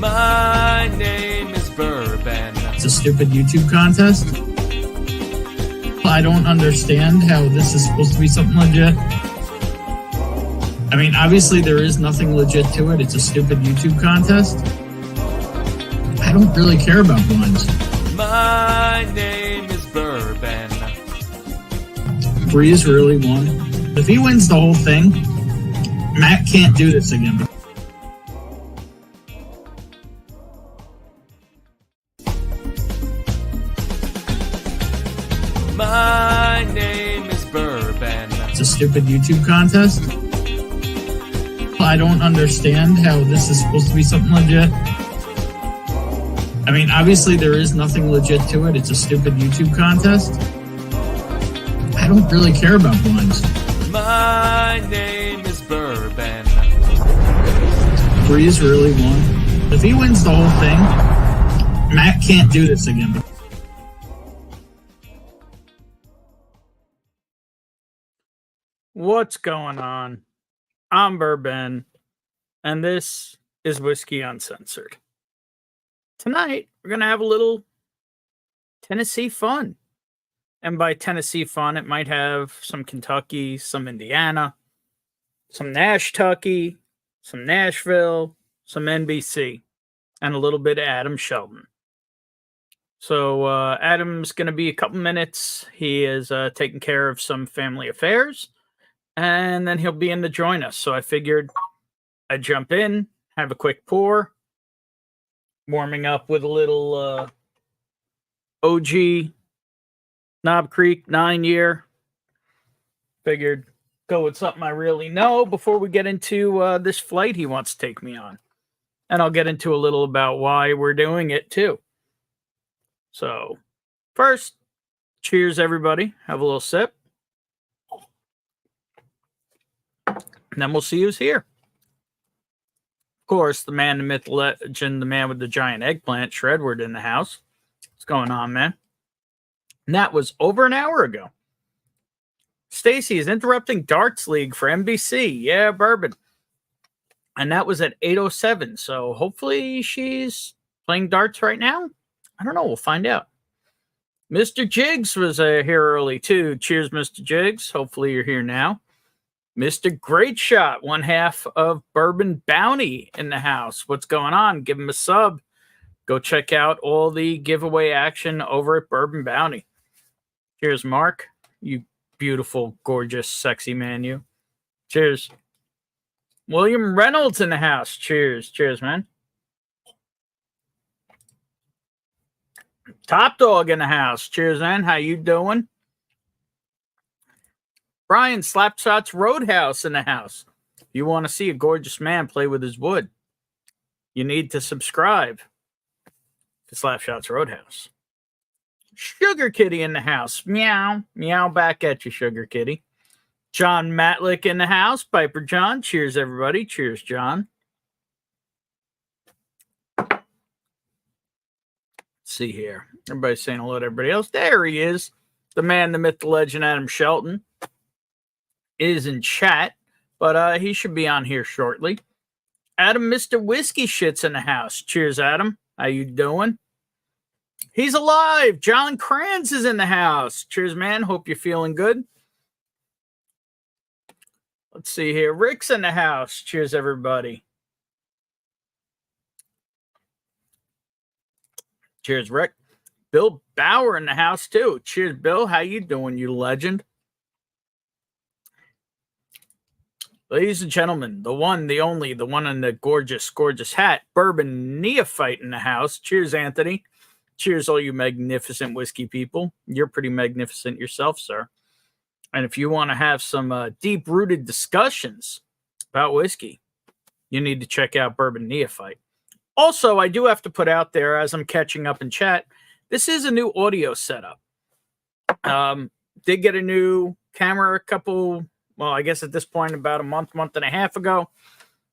My name is Bourbon. It's a stupid YouTube contest. I don't understand how this is supposed to be something legit. I mean, obviously there is nothing legit to it. It's a stupid YouTube contest. I don't really care about blinds. My name is Bourbon. Breeze really won. If he wins the whole thing, Matt can't do this again. My name is Bourbon. It's a stupid YouTube contest. I don't understand how this is supposed to be something legit. I mean, obviously there is nothing legit to it. It's a stupid YouTube contest. I don't really care about blinds. My name is Bourbon. Breeze really won. If he wins the whole thing, Matt can't do this again. What's going on? I'm Bourbon, and this is Whiskey Uncensored. Tonight, we're going to have a little Tennessee fun. And by Tennessee fun, it might have some Kentucky, some Indiana, some NashTucky, some Nashville, some NBC, and a little bit of Adam Shelton. So Adam's going to be a couple minutes. He is taking care of some family affairs. And then he'll be in to join us. So I figured I'd jump in, have a quick pour, warming up with a little OG Knob Creek 9-year. Figured go with something I really know before we get into this flight he wants to take me on. And I'll get into a little about why we're doing it too. So first, cheers everybody. Have a little sip. And then we'll see who's here. Of course, the man, the myth, the legend, the man with the giant eggplant, Shredward, in the house. What's going on, man? And that was over an hour ago. Stacy is interrupting Darts League for NBC. Yeah, Bourbon. And that was at 8:07. So hopefully she's playing darts right now. I don't know. We'll find out. Mr. Jiggs was here early, too. Cheers, Mr. Jiggs. Hopefully you're here now. Mr. Great Shot, one half of Bourbon Bounty in the house. What's going on? Give him a sub. Go check out all the giveaway action over at Bourbon Bounty. Cheers, Mark. You beautiful, gorgeous, sexy man, you. Cheers. William Reynolds in the house. Cheers. Cheers, man. Top Dog in the house. Cheers, man. How you doing? Brian Slapshots Roadhouse in the house. If you want to see a gorgeous man play with his wood, you need to subscribe to Slapshots Roadhouse. Sugar Kitty in the house. Meow. Meow back at you, Sugar Kitty. John Matlick in the house. Piper John. Cheers, everybody. Cheers, John. Let's see here. Everybody's saying hello to everybody else. There he is. The man, the myth, the legend, Adam Shelton is in chat, but he should be on here shortly. Adam, Mr. Whiskey Shit's in the house. Cheers, Adam. How you doing? He's alive. John Kranz is in the house. Cheers, man. Hope you're feeling good. Let's see here. Rick's in the house. Cheers, everybody. Cheers, Rick. Bill Bauer in the house, too. Cheers, Bill. How you doing, you legend? Ladies and gentlemen, the one, the only, the one in the gorgeous, gorgeous hat, Bourbon Neophyte in the house. Cheers, Anthony. Cheers, all you magnificent whiskey people. You're pretty magnificent yourself, sir. And if you want to have some deep-rooted discussions about whiskey, you need to check out Bourbon Neophyte. Also, I do have to put out there, as I'm catching up in chat, this is a new audio setup. Did get a new camera a couple... Well, I guess at this point, about a month and a half ago.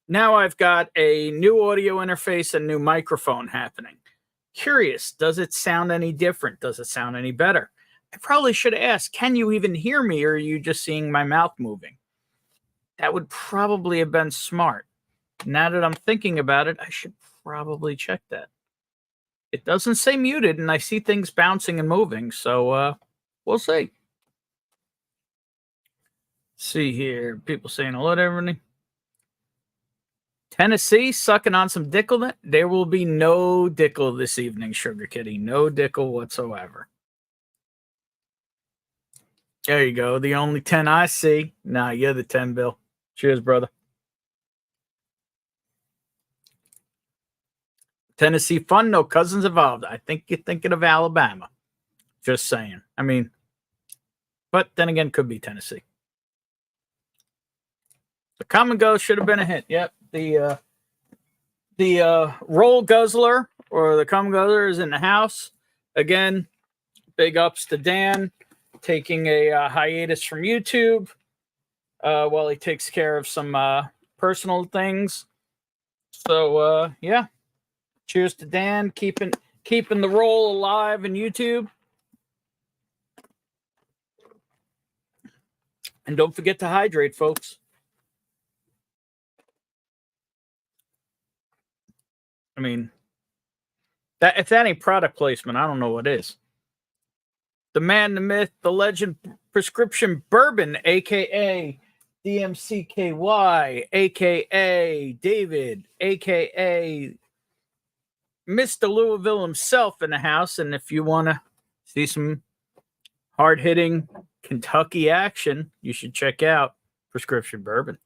Now I've got a new audio interface and new microphone happening. Curious, does it sound any different? Does it sound any better? I probably should ask, can you even hear me, or are you just seeing my mouth moving? That would probably have been smart. Now that I'm thinking about it, I should probably check that. It doesn't say muted, and I see things bouncing and moving, so we'll see. See here. People saying hello to everybody. Tennessee sucking on some dickle. There will be no dickle this evening, Sugar Kitty. No dickle whatsoever. There you go. The only 10 I see. Nah, you're the 10, Bill. Cheers, brother. Tennessee fun, no cousins involved. I think you're thinking of Alabama. Just saying. I mean, but then again, could be Tennessee. The come and go should have been a hint. Yep. The roll guzzler or the come guzzler is in the house. Again, big ups to Dan taking a hiatus from YouTube while he takes care of some personal things. So, yeah. Cheers to Dan, keeping the roll alive in YouTube. And don't forget to hydrate, folks. I mean, that if that ain't product placement, I don't know what is. The man, the myth, the legend, prescription bourbon, aka DMCKY, aka David, aka Mr. Louisville himself in the house. And if you want to see some hard-hitting Kentucky action, you should check out Prescription Bourbon.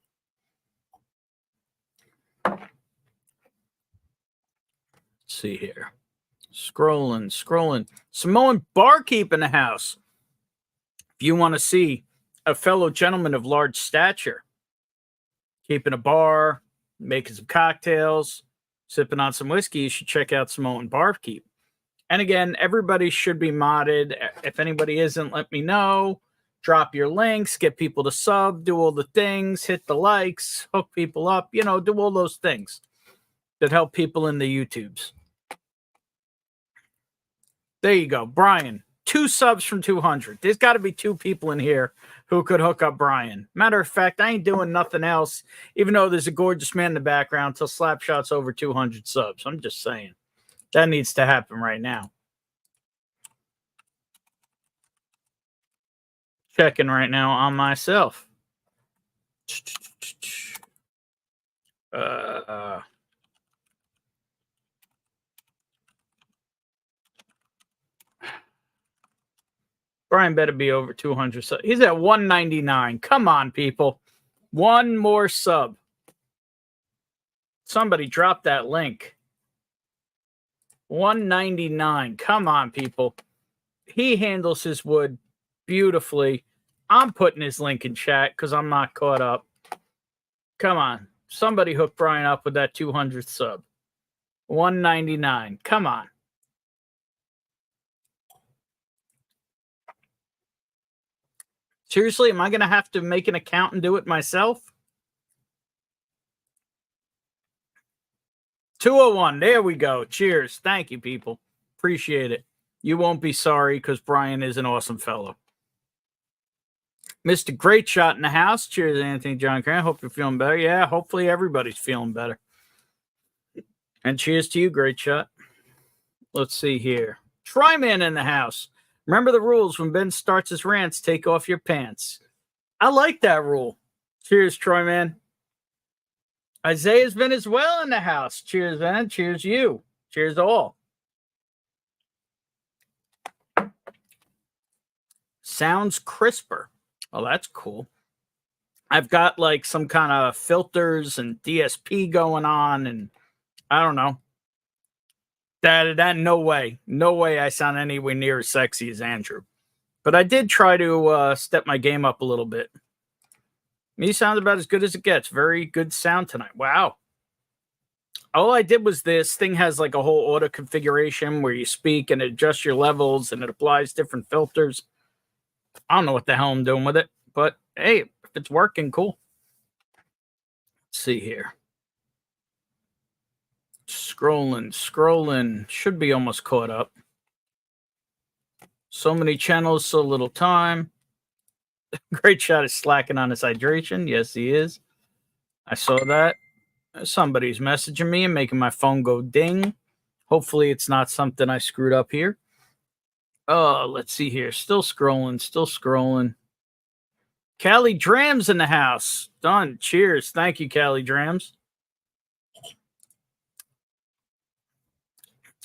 Let's see here. Scrolling. Samoan barkeep in the house. If you want to see a fellow gentleman of large stature keeping a bar, making some cocktails, sipping on some whiskey, you should check out Samoan Barkeep. And again, everybody should be modded. If anybody isn't, let me know. Drop your links, get people to sub, do all the things, hit the likes, hook people up, do all those things that help people in the YouTubes. There you go. Brian, 2 subs from 200. There's got to be 2 people in here who could hook up Brian. Matter of fact, I ain't doing nothing else, even though there's a gorgeous man in the background, till Slapshot's over 200 subs. I'm just saying. That needs to happen right now. Checking right now on myself. Brian better be over 200 subs. He's at 199. Come on, people. One more sub. Somebody drop that link. 199. Come on, people. He handles his wood beautifully. I'm putting his link in chat because I'm not caught up. Come on. Somebody hook Brian up with that 200th sub. 199. Come on. Seriously, am I going to have to make an account and do it myself? 201. There we go. Cheers. Thank you, people. Appreciate it. You won't be sorry because Brian is an awesome fellow. Mr. Great Shot in the house. Cheers, Anthony John Cran. Hope you're feeling better. Yeah, hopefully everybody's feeling better. And cheers to you, Great Shot. Let's see here. Tryman in the house. Remember the rules. When Ben starts his rants, take off your pants. I like that rule. Cheers, Troy, man. Isaiah's been as well in the house. Cheers, man. Cheers, you. Cheers, all. Sounds crisper. Oh, that's cool. I've got like some kind of filters and DSP going on, and I don't know. That no way I sound anywhere near as sexy as Andrew. But I did try to step my game up a little bit. Me sounds about as good as it gets. Very good sound tonight. Wow. All I did was this thing has like a whole auto configuration where you speak and adjust your levels and it applies different filters. I don't know what the hell I'm doing with it, but hey, if it's working, cool. Let's see here. Scrolling. Should be almost caught up. So many channels, so little time. Great Shot is slacking on his hydration. Yes, he is. I saw that. Somebody's messaging me and making my phone go ding. Hopefully, it's not something I screwed up here. Oh, let's see here. Still scrolling. Callie Drams in the house. Done. Cheers. Thank you, Callie Drams.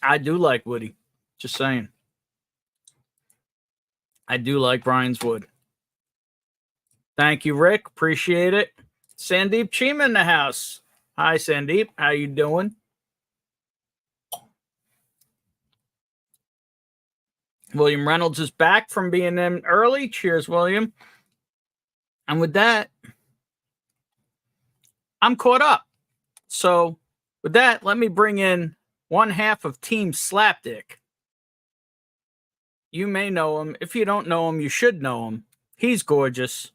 I do like Woody. Just saying. I do like Brian's wood. Thank you, Rick. Appreciate it. Sandeep Chima in the house. Hi, Sandeep. How you doing? William Reynolds is back from being in early. Cheers, William. And with that, I'm caught up. So with that, let me bring in one half of Team Slapdick. You may know him. If you don't know him, you should know him. He's gorgeous.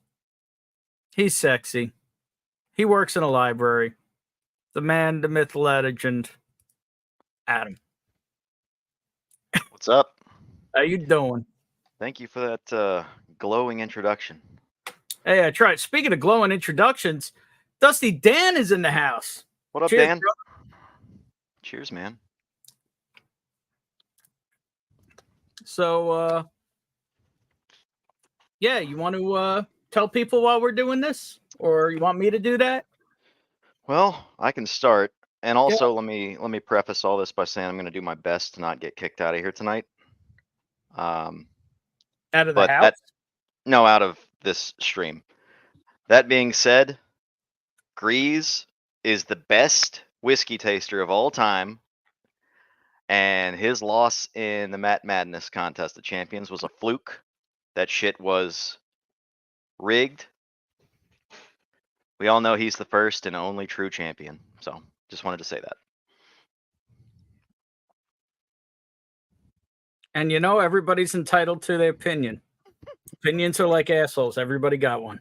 He's sexy. He works in a library. The man, the myth, legend, Adam. What's up? How you doing? Thank you for that glowing introduction. Hey, I tried. Speaking of glowing introductions, Dusty Dan is in the house. What up, Cheers, Dan? bro. Cheers, man. So, yeah, you want to tell people while we're doing this? Or you want me to do that? Well, I can start. And also, let me preface all this by saying I'm going to do my best to not get kicked out of here tonight. Out of the but house? No, out of this stream. That being said, Grease is the best whiskey taster of all time. And his loss in the Matt Madness Contest of Champions was a fluke. That shit was rigged. We all know he's the first and only true champion. So just wanted to say that. And you know, everybody's entitled to their opinion. Opinions are like assholes. Everybody got one.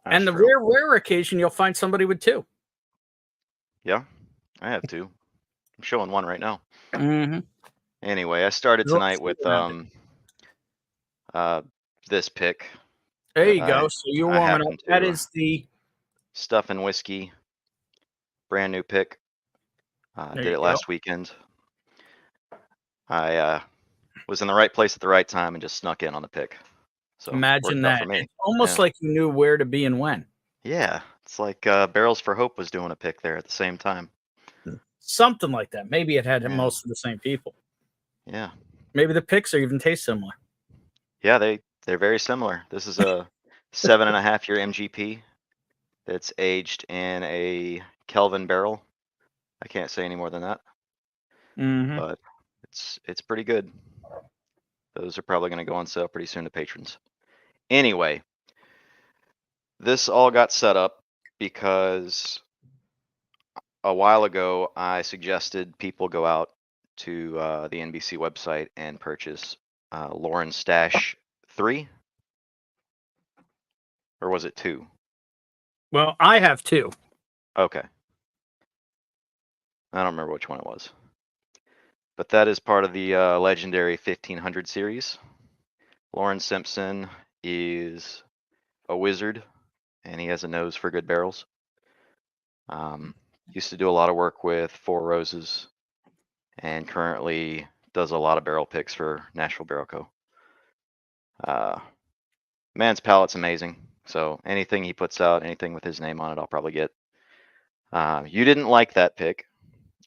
That's and the true. rare occasion, you'll find somebody with two. Yeah, I have two. I'm showing one right now. Mm-hmm. Anyway, I started tonight with this pick. There you go. So you're warming up. That is the Stuff and Whiskey. Brand new pick. Did it last weekend. I was in the right place at the right time and just snuck in on the pick. So imagine that. For me. It's almost like you knew where to be and when. Yeah, it's like Barrels for Hope was doing a pick there at the same time. Something like that. Maybe it had most of the same people. Yeah. Maybe the picks are even taste similar. Yeah, they're very similar. This is a 7.5 year MGP that's aged in a Kelvin barrel. I can't say any more than that. Mm-hmm. But it's pretty good. Those are probably going to go on sale pretty soon to patrons. Anyway, this all got set up because a while ago I suggested people go out to the NBC website and purchase Lauren Stash 3. Or was it 2? Well, I have 2. Okay. I don't remember which one it was. But that is part of the legendary 1500 series. Lauren Simpson is a wizard, and he has a nose for good barrels. Used to do a lot of work with Four Roses, and currently does a lot of barrel picks for Nashville Barrel Co. Man's palate's amazing. So anything he puts out, anything with his name on it, I'll probably get. You didn't like that pick,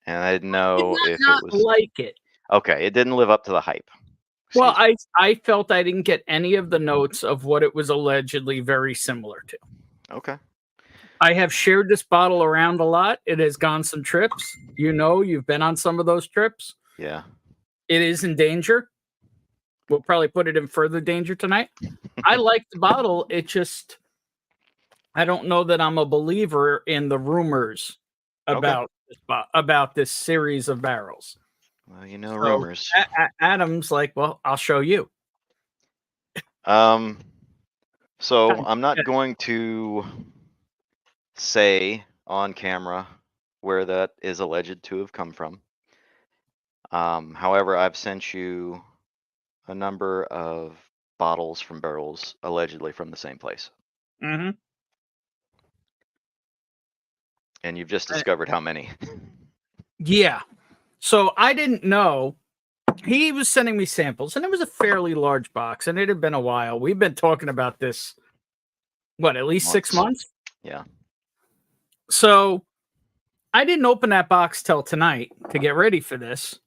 and I didn't know if it was like it. Okay, it didn't live up to the hype. Well, I felt I didn't get any of the notes of what it was allegedly very similar to. Okay. I have shared this bottle around a lot. It has gone some trips. You know, you've been on some of those trips. Yeah. It is in danger. We'll probably put it in further danger tonight. I like the bottle. It just, I don't know that I'm a believer in the rumors about this series of barrels. Well, you know, rumors. Adam's like, well, I'll show you. So I'm not going to say on camera where that is alleged to have come from. However, I've sent you a number of bottles from barrels allegedly from the same place. Mm-hmm. And you've just discovered how many. Yeah. So I didn't know. He was sending me samples, and it was a fairly large box, and it had been a while. We've been talking about this, what, at least 6 months? Yeah. So I didn't open that box till tonight to get ready for this.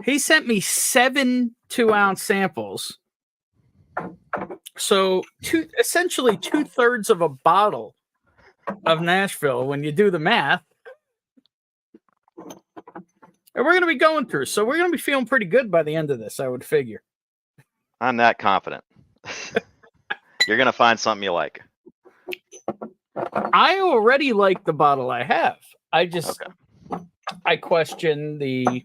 He sent me 7 2-ounce samples. So essentially 2/3 of a bottle of Nashville when you do the math. And we're going to be going through. So we're going to be feeling pretty good by the end of this, I would figure. I'm that confident. You're going to find something you like. I already like the bottle I have. I question the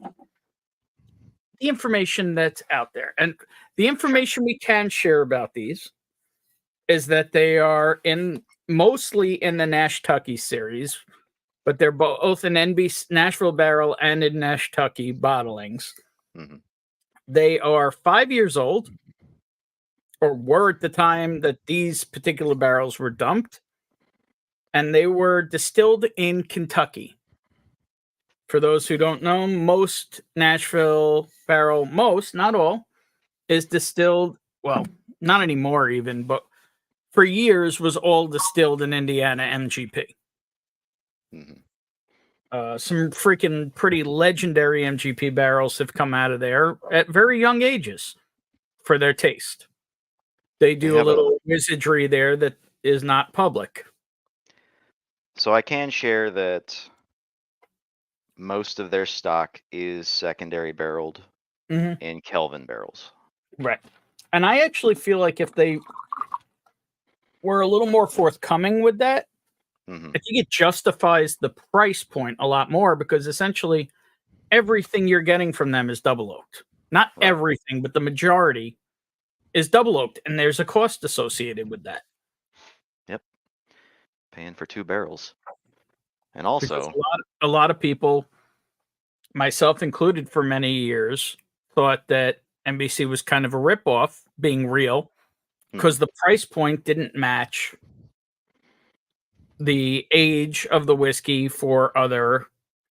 information that's out there. And the information we can share about these is that they are mostly in the NashTucky series, but they're both in NBC Nashville Barrel and in NashTucky bottlings. Mm-hmm. They are 5 years old, or were at the time that these particular barrels were dumped, and they were distilled in Kentucky. For those who don't know, most Nashville barrel, not all, is distilled, well, not anymore even, but for years was all distilled in Indiana MGP. Mm-hmm. Some freaking pretty legendary MGP barrels have come out of there at very young ages for their taste. They do a little wizardry there that is not public. So I can share that most of their stock is secondary barreled in Kelvin barrels. Right. And I actually feel like if they were a little more forthcoming with that, I think it justifies the price point a lot more, because essentially everything you're getting from them is double oaked. Not everything, but the majority is double oaked, and there's a cost associated with that. Yep. Paying for 2 barrels. And also, a lot of people, myself included for many years, thought that NBC was kind of a ripoff, being real, because the price point didn't match the age of the whiskey for other,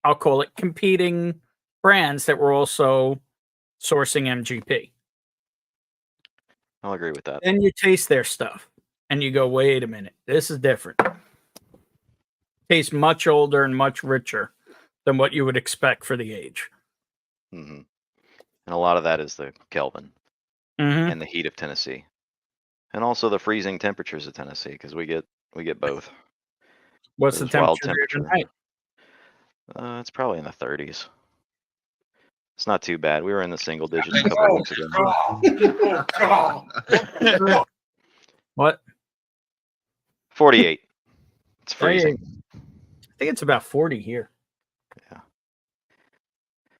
I'll call it, competing brands that were also sourcing MGP. I'll agree with that. Then you taste their stuff and you go, wait a minute, this is different. Tastes much older and much richer than what you would expect for the age. And a lot of that is the Kelvin and the heat of Tennessee, and also the freezing temperatures of Tennessee, because we get both. What's the temperature tonight? It's probably in the 30s. It's not too bad. We were in the single digits a couple of weeks ago. What? 48. It's freezing. I think it's about 40 here. Yeah.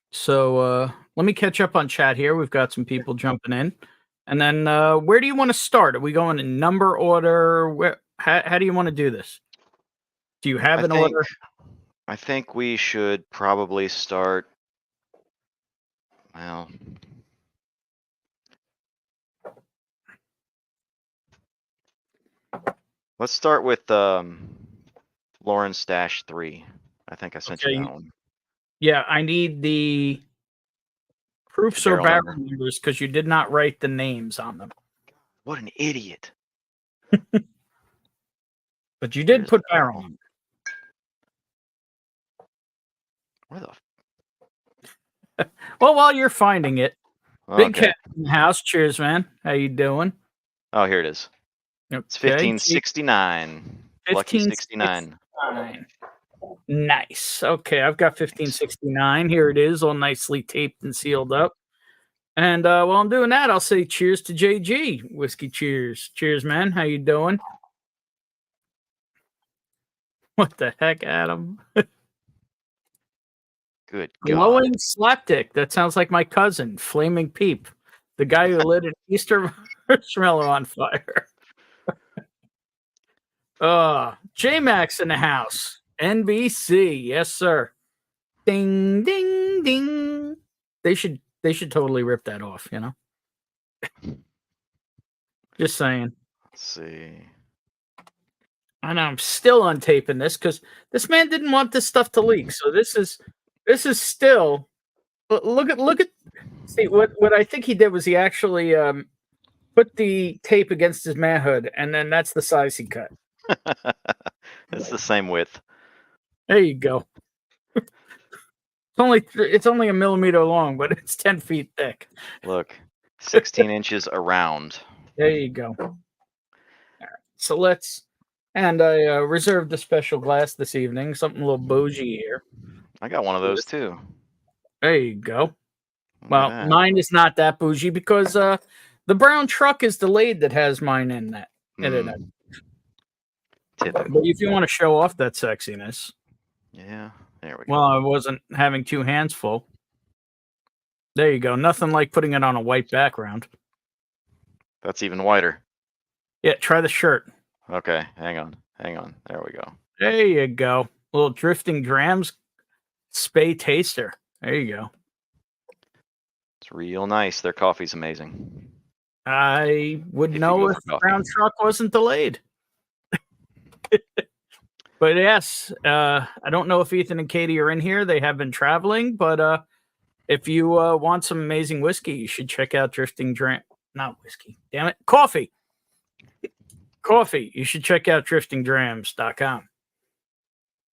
So let me catch up on chat here. We've got some people jumping in. And then where do you want to start? Are we going in number order? How do you want to do this? Do you have an order? I think we should probably start. Well, let's start with Lauren's Stash 3. I think I sent you that one. Yeah, I need the proofs or barrel numbers, because you did not write the names on them. What an idiot. But you did put barrel numbers. Where the? Well, while you're finding it, Okay. Big Cat in the house. Cheers, man. How you doing? Oh, here it is. It's 1569. Lucky 69. Nice. Okay, I've got 1569. Here it is, all nicely taped and sealed up. And while I'm doing that, I'll say cheers to JG. Whiskey cheers. Cheers, man. How you doing? What the heck, Adam? Good God. Glowing slapdick. That sounds like my cousin, Flaming Peep, the guy who lit an Easter marshmallow on fire. J-Max in the house. NBC. Yes, sir. Ding, ding, ding. They should totally rip that off, you know? Just saying. Let's see. I know I'm still untaping this because this man didn't want this stuff to leak. So this is still look at see what I think he did was he actually put the tape against his manhood, and then that's the size he cut. It's the same width. There you go. It's only a millimeter long, but it's 10 feet thick. Look, 16 inches around. There you go. All right, so let's. And I reserved a special glass this evening, something a little bougie here. I got one of those too. There you go. Look at Well, that. mine is not that bougie because the brown truck is delayed that has mine in that. Mm, typical. But if you want to show off that sexiness, Yeah, there we go. well, I wasn't having two hands full. There you go. Nothing like putting it on a white background. That's even whiter. Yeah, try the shirt. Okay, hang on. There we go. There you go. Little Drifting Drams Spay Taster. There you go. It's real nice. Their coffee's amazing. I would If you know go if for the coffee. brown truck wasn't delayed. But yes, I don't know if Ethan and Katie are in here. They have been traveling, but if you want some amazing whiskey, you should check out Drifting Dram. Not whiskey. Damn it. Coffee. You should check out driftingdrams.com.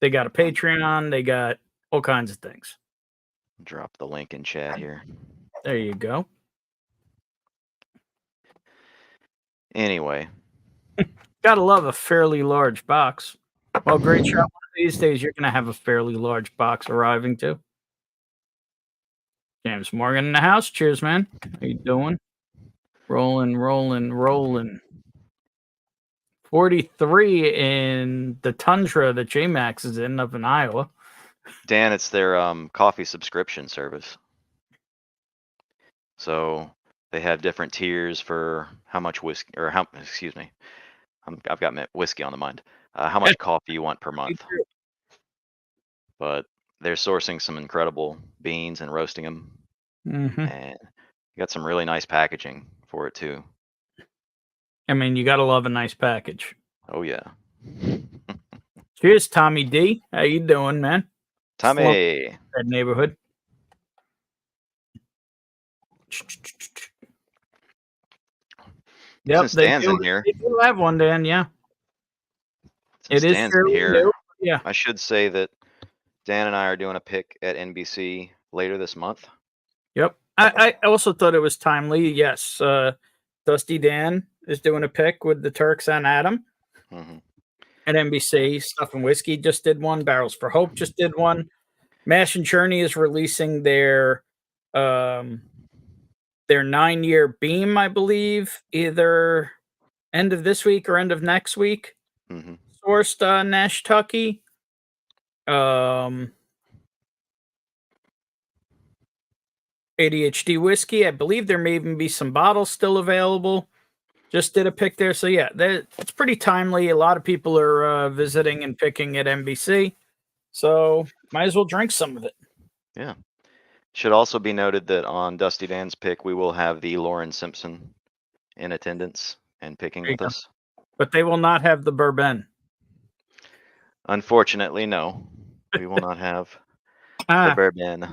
They got a Patreon. They got all kinds of things. Drop the link in chat here. There you go. Anyway, Gotta love a fairly large box. Well, great shot. One of these days, you're going to have a fairly large box arriving too. James Morgan in the house. Cheers, man. How you doing? Rolling. 43 in the Tundra that J-Max is in up in Iowa. Dan, it's their coffee subscription service. So they have different tiers for how much whiskey, or how, excuse me, I've got whiskey on the mind. How much coffee you want per month. But they're sourcing some incredible beans and roasting them. Mm-hmm. And you got some really nice packaging for it too. I mean, you got to love a nice package. Oh yeah. Cheers, Tommy D. How you doing, man? Tommy. That neighborhood. Yep, Since Dan's in here. They do have one, Dan. Yeah, Since it is Dan's fairly here, new. Yeah. I should say that Dan and I are doing a pick at NBC later this month. Yep. I also thought it was timely. Yes. Dusty Dan is doing a pick with the Turks and Adam at NBC. Stuff and Whiskey just did one. Barrels for Hope just did one. Mash and Journey is releasing their 9-year beam, I believe, either end of this week or end of next week. Sourced NashTucky. ADHD whiskey. I believe there may even be some bottles still available. Just did a pick there. So yeah, it's pretty timely. A lot of people are visiting and picking at NBC. So might as well drink some of it. Yeah. Should also be noted that on Dusty Dan's pick, we will have the Lauren Simpson in attendance and picking with us. But they will not have the bourbon. Unfortunately, no. We will not have the bourbon.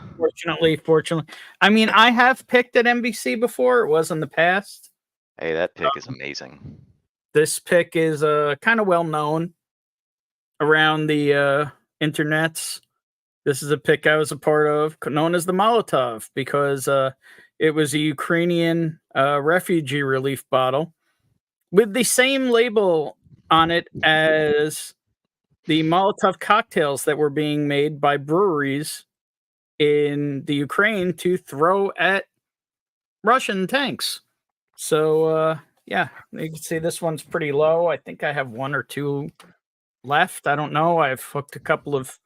Fortunately. I mean, I have picked at NBC before. It was in the past. Hey, that pick is amazing. This pick is kind of well known around the internets. This is a pick I was a part of, known as the Molotov, because it was a Ukrainian refugee relief bottle with the same label on it as the Molotov cocktails that were being made by breweries in the Ukraine to throw at Russian tanks. So, yeah, you can see this one's pretty low. I think I have one or two left. I don't know. I've hooked a couple of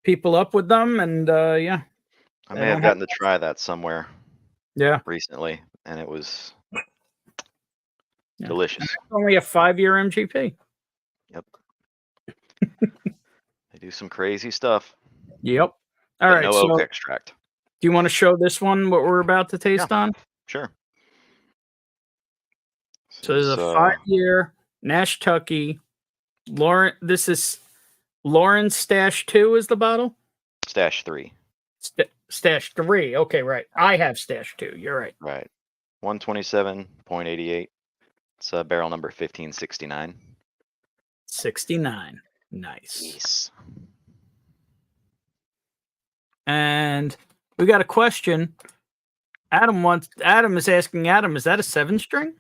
people up with them, and yeah. I may have gotten to try that somewhere. Yeah. Recently, and it was delicious. It's only a 5-year MGP. Yep. They do some crazy stuff. Yep. All right. No So, oak extract. do you want to show this one what we're about to taste on? Sure. So there's a 5-year NashTucky Lauren, this is Lauren's Stash 2 is the bottle? Stash 3. Stash 3. Okay, right. I have Stash 2. You're right. Right. 127.88. It's barrel number 1569. 69. Nice. Yes. And we got a question. Adam is asking Adam, is that a 7-string?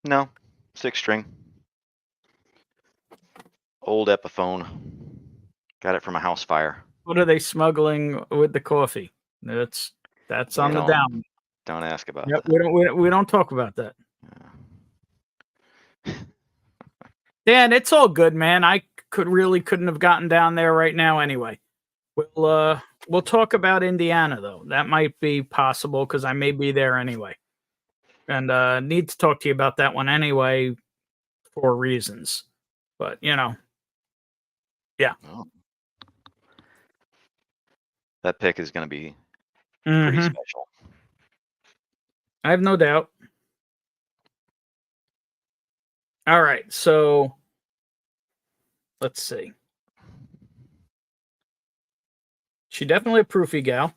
No, 6-string. Old Epiphone. Got it from a house fire. What are they smuggling with the coffee? That's on the down. Don't ask about Yep, that. we don't talk about that. Dan, it's all good, man. I couldn't have gotten down there right now anyway. We'll talk about Indiana though. That might be possible because I may be there anyway, and need to talk to you about that one anyway for reasons. But yeah. Oh. That pick is going to be pretty special. I have no doubt. All right, so let's see. She definitely a proofy gal.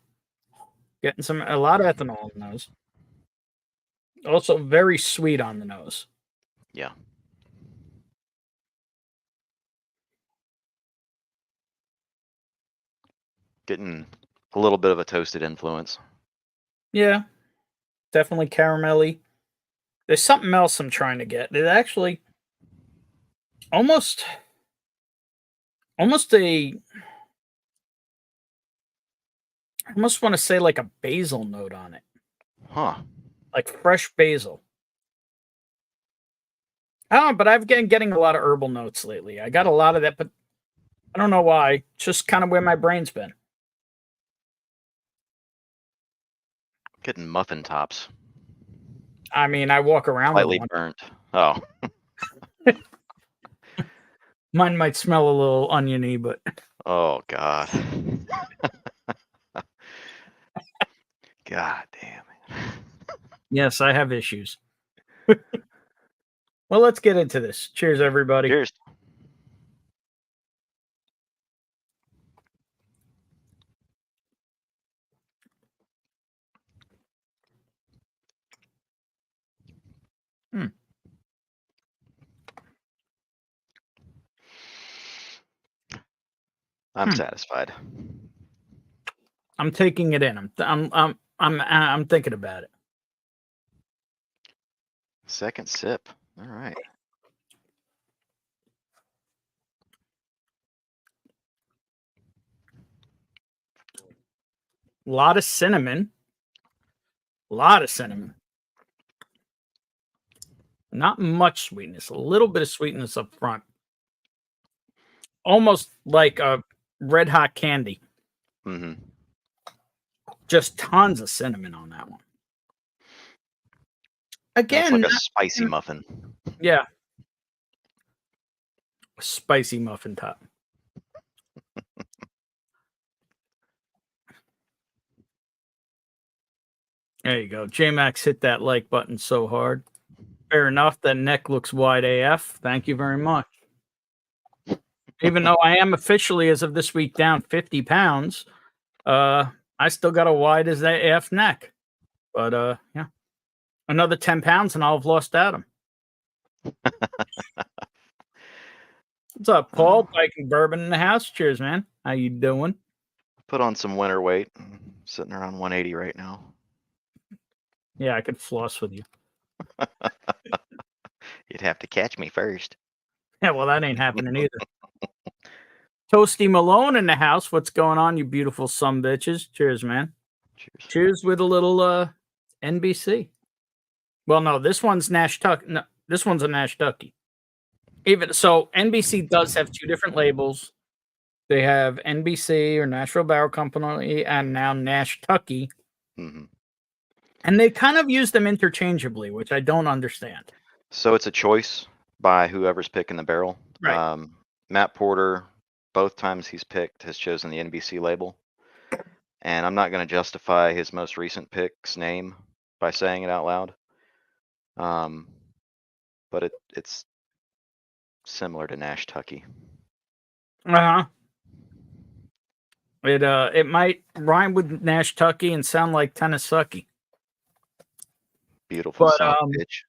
Getting a lot of ethanol on the nose. Also very sweet on the nose. Yeah. Getting a little bit of a toasted influence. Yeah. Definitely caramelly. There's something else I'm trying to get. It actually almost I almost want to say like a basil note on it. Huh. Like fresh basil. I don't know, but I've been getting a lot of herbal notes lately. I got a lot of that, but I don't know why. It's just kind of where my brain's been. Getting muffin tops. I mean, I walk around Slightly with one. burnt. Oh. Mine might smell a little oniony, but Oh, God. God damn it. yes, I have issues. Well, let's get into this. Cheers, everybody. Cheers. I'm satisfied. I'm taking it in. I'm thinking about it. Second sip. All right. A lot of cinnamon. Not much sweetness. A little bit of sweetness up front. Almost like a red hot candy. Mm-hmm. Just tons of cinnamon on that one. Again, It's like a spicy muffin. Yeah. A spicy muffin top. There you go. J-Max hit that like button so hard. Fair enough. That neck looks wide AF. Thank you very much. Even though I am officially, as of this week, down 50 pounds, I still got a wide as AF neck. But, yeah. Another 10 pounds and I'll have lost Adam. What's up, Paul? Biking bourbon in the house. Cheers, man. How you doing? Put on some winter weight. Sitting around 180 right now. Yeah, I could floss with you. You'd have to catch me first. Yeah, well, that ain't happening either. Toasty Malone in the house. What's going on, you beautiful sumbitches? Cheers, man. Cheers. Cheers with a little NBC. Well, no, this one's NashTucky. No, this one's a NashTucky. Even so, NBC does have two different labels. They have NBC or Nashville Barrel Company and now NashTucky. Mm-hmm. And they kind of use them interchangeably, which I don't understand. So it's a choice by whoever's picking the barrel. Right. Matt Porter, both times he's picked, has chosen the NBC label. And I'm not going to justify his most recent pick's name by saying it out loud. But it's similar to NashTucky. Uh-huh. It might rhyme with NashTucky and sound like Tennessee. Beautiful But, son of a bitch.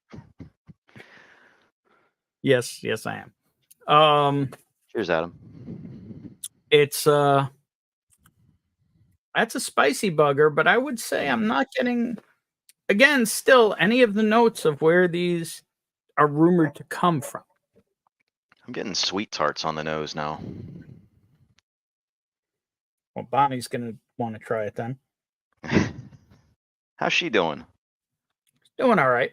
Yes, I am. Cheers, Adam. It's that's a spicy bugger, but I would say I'm not getting, again, still any of the notes of where these are rumored to come from. I'm getting sweet tarts on the nose now. Well, Bonnie's gonna want to try it then. How's she doing? Doing all right.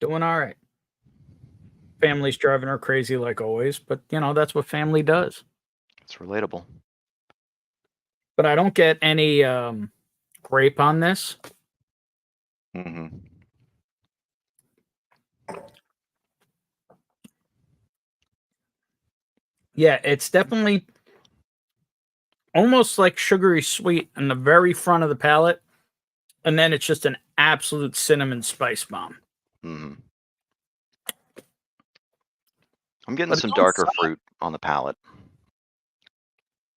Doing all right. Family's driving her crazy like always, but that's what family does. It's relatable. But I don't get any grape on this. Mm-hmm. Yeah, it's definitely almost like sugary sweet in the very front of the palate, and then it's just an absolute cinnamon spice bomb. Mm-hmm. I'm getting But some it's darker soft. fruit on the palate.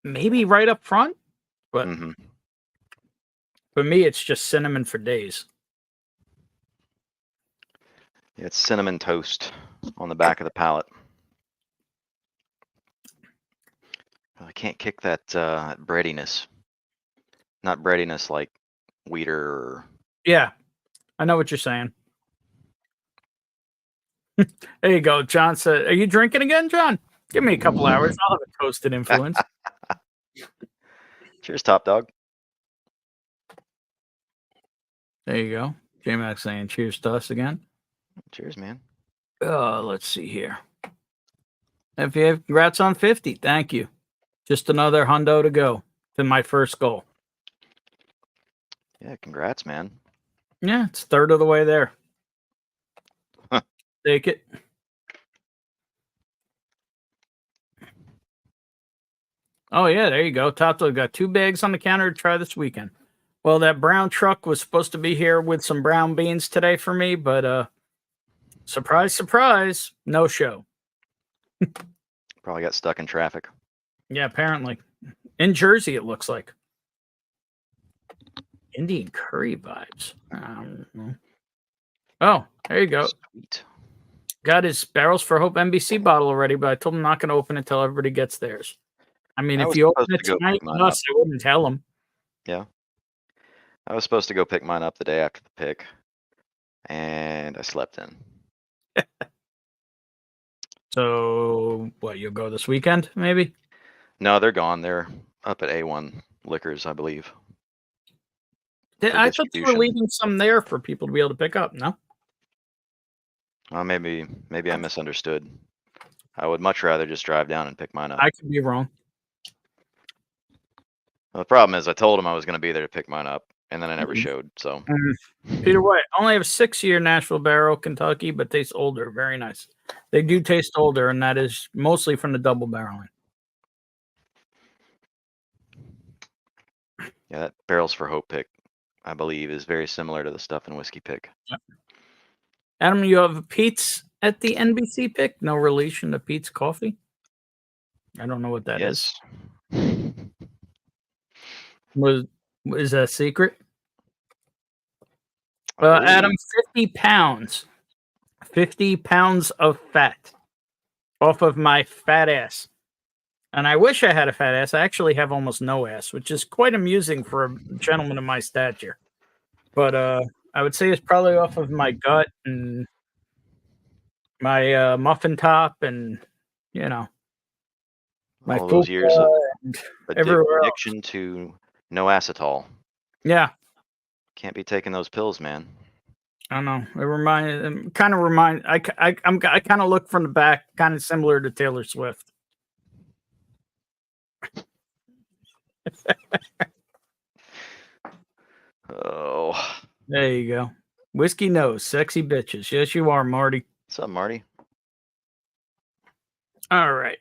Maybe right up front, but Mm-hmm. for me, it's just cinnamon for days. Yeah, it's cinnamon toast on the back of the palate. I can't kick that breadiness. Not breadiness like Weeder or... Yeah, I know what you're saying. There you go. John said, "Are you drinking again, John? Give me a couple hours. I'll have a toasted influence." Cheers, Top Dog. There you go. J-Mac saying cheers to us again. Cheers, man. Let's see here. FVA, congrats on 50. Thank you. Just another hundo to go to my first goal. Yeah, congrats, man. Yeah, it's third of the way there. Huh. Take it. Oh, yeah, there you go. Tato got 2 bags on the counter to try this weekend. Well, that brown truck was supposed to be here with some brown beans today for me, but surprise, surprise, no show. Probably got stuck in traffic. Yeah, apparently. In Jersey, it looks like. Indian curry vibes. I don't know. Oh, there you go. Sweet. Got his Barrels for Hope NBC bottle already, but I told him not going to open it until everybody gets theirs. I mean, I if was you open supposed it to go tonight pick with mine us, I wouldn't tell him. Yeah. I was supposed to go pick mine up the day after the pick, and I slept in. So, what, you'll go this weekend, maybe? No, they're gone. They're up at A1 Liquors, I believe. For I thought you were distribution. leaving some there for people to be able to pick up, no? Maybe I misunderstood. I would much rather just drive down and pick mine up. I could be wrong. Well, the problem is I told him I was going to be there to pick mine up, and then I never showed, so. Peter White, I only have a 6-year Nashville Barrel, Kentucky, but tastes older. Very nice. They do taste older, and that is mostly from the double barreling. Yeah, that Barrels for Hope pick, I believe, is very similar to the stuff in Whiskey Pick. Yep. Adam, you have a Pete's at the NBC pick? No relation to Pete's Coffee? I don't know what that is. Is that a secret? Adam, 50 pounds. 50 pounds of fat off of my fat ass. And I wish I had a fat ass. I actually have almost no ass, which is quite amusing for a gentleman of my stature. But I would say it's probably off of my gut and my muffin top and, my all those years of everywhere addiction to no acetol. Yeah. Can't be taking those pills, man. I don't know. I kind of look from the back, kind of similar to Taylor Swift. Oh. There you go. Whiskey nose, sexy bitches. Yes, you are, Marty. What's up, Marty? All right.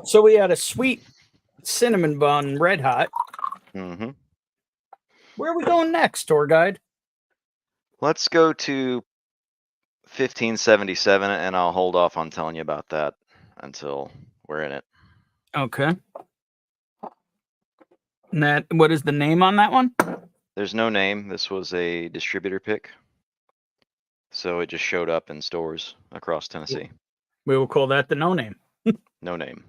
So we had a sweet cinnamon bun, red hot. Mm-hmm. Where are we going next, tour guide? Let's go to 1577, and I'll hold off on telling you about that until we're in it. Okay. And what is the name on that one? There's no name. This was a distributor pick. So it just showed up in stores across Tennessee. We will call that the no name. No name.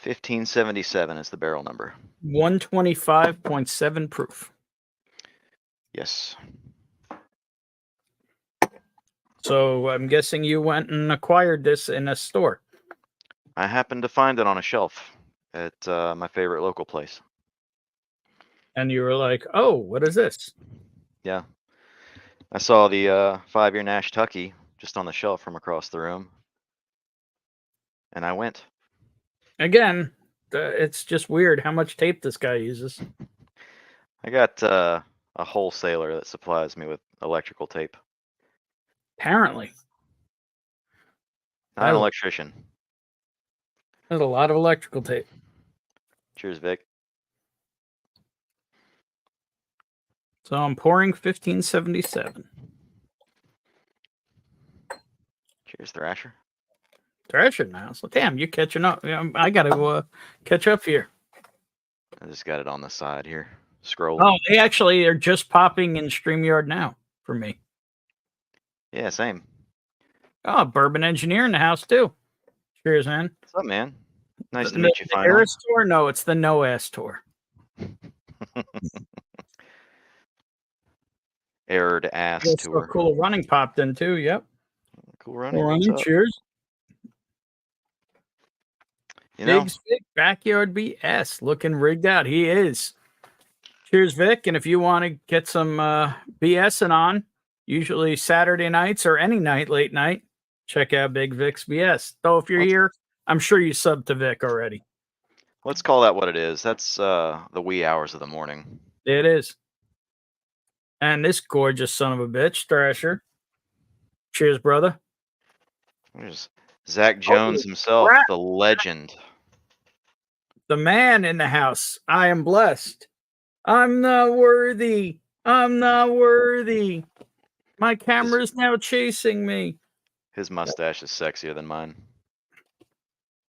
1577 is the barrel number. 125.7 proof. Yes. So I'm guessing you went and acquired this in a store. I happened to find it on a shelf at my favorite local place. And you were like, oh, what is this? Yeah. I saw the 5-year NashTucky just on the shelf from across the room. And I went. Again, it's just weird how much tape this guy uses. I got a wholesaler that supplies me with electrical tape. Apparently. Not an electrician. There's a lot of electrical tape. Cheers, Vic. So I'm pouring 1577. Cheers, Thrasher. Thrasher now. So damn, you're catching up. I gotta catch up here. I just got it on the side here. Scroll. Oh, they actually are just popping in StreamYard now for me. Yeah, same. Oh, Bourbon Engineer in the house too. Cheers, man. What's up, man? Nice to The meet you finally. Eris tour? No, it's the No Ass tour. Aired ass That's tour. a cool running popped in too. Yep. Cool running. Cool What's running. up? Cheers. You know, Big's Vic, Backyard BS, looking rigged out. He is. Cheers, Vic. And if you want to get some BSing on, usually Saturday nights or any night, late night, check out Big Vic's BS. Though if you're here, I'm sure you subbed to Vic already. let's call that what it is. That's the wee hours of the morning. It is. And this gorgeous son of a bitch, Thrasher. Cheers, brother. There's Zach Jones himself, crap. the legend. The man in the house. I am blessed. I'm not worthy. I'm not worthy. My camera's now chasing me. His mustache is sexier than mine.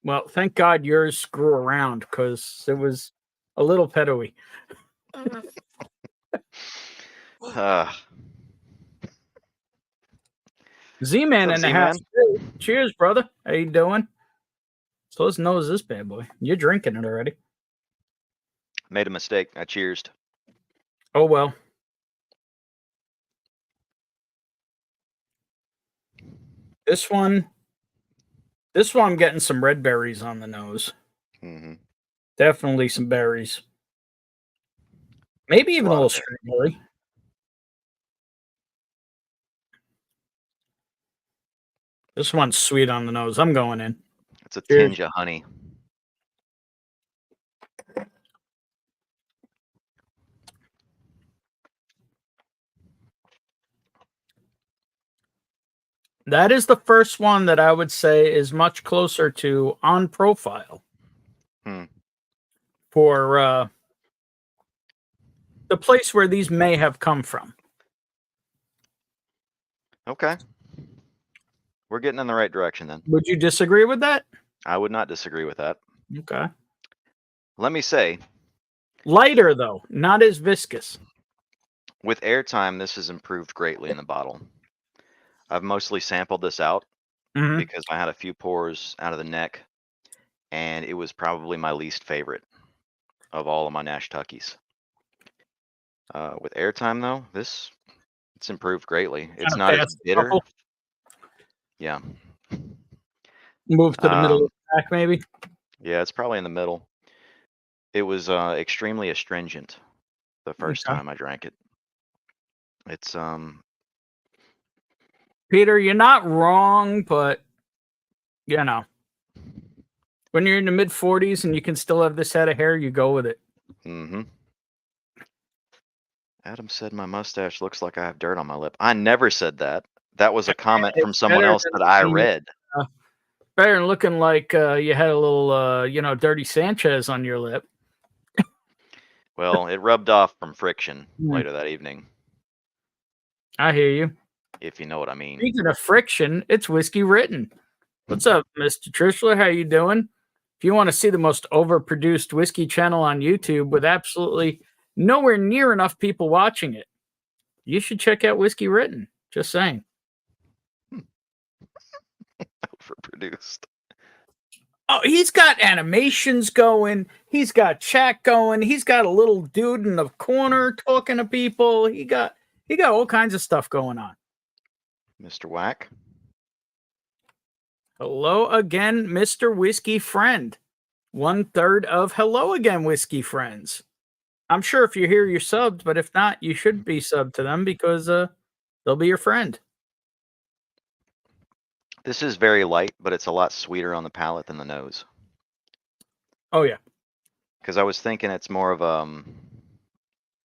Well, thank God yours screw around because it was a little pedo-y. Z-Man in the house. Too. Cheers, brother. How you doing? So let's nose this bad boy. You're drinking it already. Made a mistake. I cheersed. Oh, well. This one, I'm getting some red berries on the nose. Mm-hmm. Definitely some berries. Maybe even a little strawberry. This one's sweet on the nose. I'm going in. It's a Cheers. tinge of honey. That is the first one that I would say is much closer to on profile for the place where these may have come from. Okay. We're getting in the right direction then. Would you disagree with that? I would not disagree with that. Okay. Let me say, Lighter, though, not as viscous. with airtime, this has improved greatly in the bottle. I've mostly sampled this out because I had a few pours out of the neck, and it was probably my least favorite of all of my NashTuckies. With airtime, though, it's improved greatly. It's not as bitter. Yeah. Move to the middle of the pack, maybe. Yeah, it's probably in the middle. It was extremely astringent the first time I drank it. It's Peter, you're not wrong, but you know, when you're in the mid 40s and you can still have this head of hair, you go with it. Mm-hmm. Adam said my mustache looks like I have dirt on my lip. I never said that. That was a comment from someone else that I read. Better than looking like you had a little, Dirty Sanchez on your lip. Well, it rubbed off from friction later that evening. I hear you. if you know what I mean. Speaking of friction, it's Whiskey Written. What's up, Mr. Trishler? How you doing? If you want to see the most overproduced whiskey channel on YouTube with absolutely nowhere near enough people watching it, you should check out Whiskey Written. Just saying. Overproduced. Oh, he's got animations going. He's got chat going. He's got a little dude in the corner talking to people. He got all kinds of stuff going on. Mr. Whack. Hello again, Mr. Whiskey Friend. 1/3 of hello again, Whiskey Friends. I'm sure if you're here, you're subbed, but if not, you should be subbed to them because they'll be your friend. This is very light, but it's a lot sweeter on the palate than the nose. Oh yeah. Because I was thinking it's more of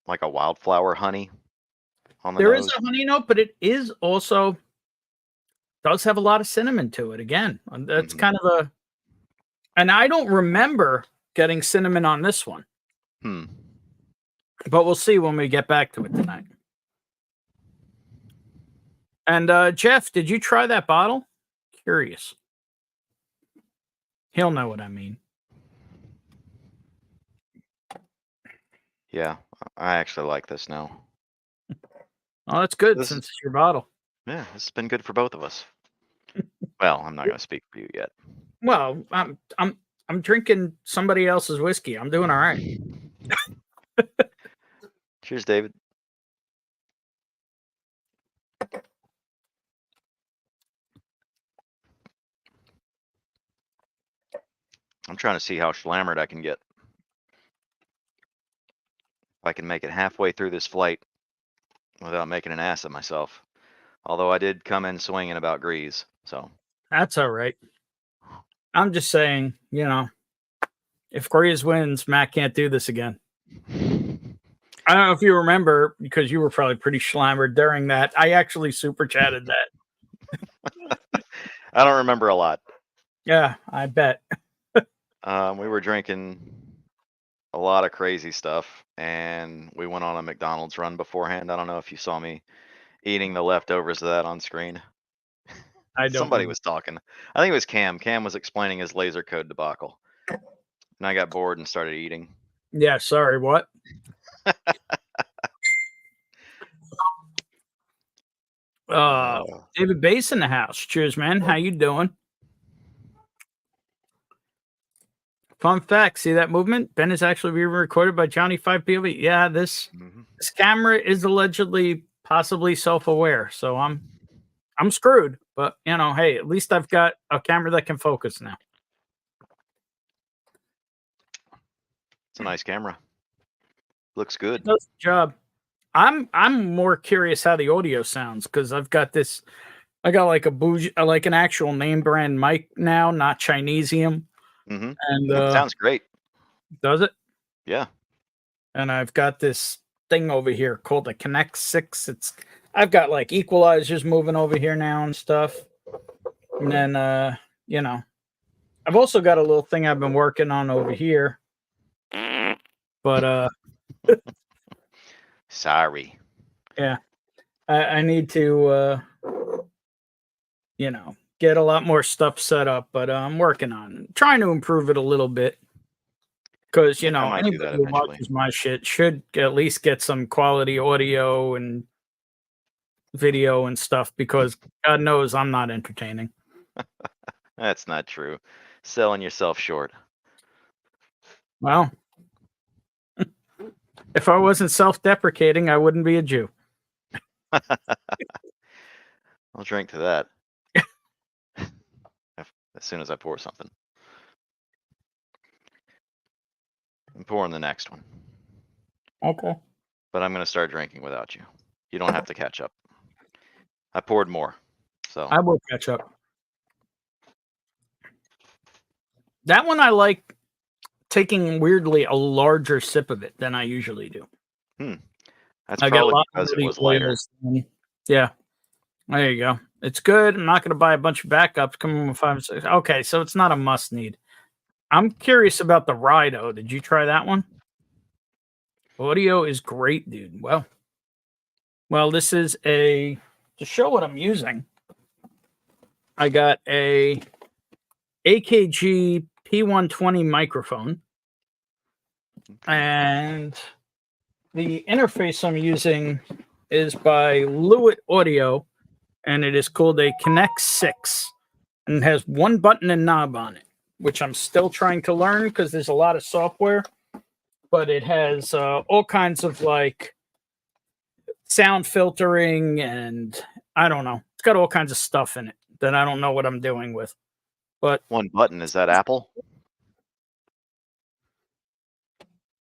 like a wildflower honey on the There nose. is a honey note, but it is also does have a lot of cinnamon to it. Again, that's kind of a, and I don't remember getting cinnamon on this one. But we'll see when we get back to it tonight. And Jeff, did you try that bottle? Curious. He'll know what I mean. Yeah, I actually like this now. Oh, that's good This since it's your bottle. Yeah, this has been good for both of us. Well, I'm not going to speak for you yet. Well, I'm drinking somebody else's whiskey. I'm doing all right. Cheers, David. I'm trying to see how slammered I can get. If I can make it halfway through this flight without making an ass of myself. Although I did come in swinging about Grease, so. That's all right. I'm just saying, you know, if Grease wins, Matt can't do this again. I don't know if you remember, because you were probably pretty slammered during that. I actually super chatted that. I don't remember a lot. Yeah, I bet. We were drinking a lot of crazy stuff, and we went on a McDonald's run beforehand. I don't know if you saw me eating the leftovers of that on screen. I don't. Somebody was talking. I think it was Cam. Cam was explaining his laser code debacle, and I got bored and started eating. Yeah, sorry, what? David Bass in the house. Cheers, man. How you doing? Fun fact, see that movement? Ben is actually being recorded by Johnny 5 POV. Yeah, this camera is allegedly possibly self-aware, so I'm screwed. But you know, hey, at least I've got a camera that can focus now. It's a nice camera. Looks good. It does the job. I'm more curious how the audio sounds because I've got this. I got like a bougie, like an actual name brand mic now, not Chinesium. And it sounds great. Does it? Yeah. And I've got this thing over here called the Connect 6. I've got like equalizers moving over here now and stuff. And then you know, I've also got a little thing I've been working on over here. But sorry. Yeah. I need to you know, get a lot more stuff set up, but I'm working on trying to improve it a little bit. Because, you know, anybody who watches my shit should at least get some quality audio and video and stuff because God knows I'm not entertaining. That's not true. Selling yourself short. Well, if I wasn't self-deprecating, I wouldn't be a Jew. I'll drink to that. As soon as I pour something. I'm pouring the next one. Okay. But I'm going to start drinking without you. You don't have to catch up. I poured more. So I will catch up. That one I like taking weirdly a larger sip of it than I usually do. That's probably because it was lighter. Yeah. There you go. It's good. I'm not going to buy a bunch of backups. Come in with 5 and 6. Okay, so it's not a must need. I'm curious about the rye though. Did you try that one? Audio is great, dude. Well, this is to show what I'm using, I got a AKG P120 microphone, and the interface I'm using is by Lewitt Audio, and it is called a Connect 6, and it has one button and knob on it, which I'm still trying to learn because there's a lot of software, but it has all kinds of like sound filtering, and I don't know. It's got all kinds of stuff in it that I don't know what I'm doing with. But One button, is that Apple?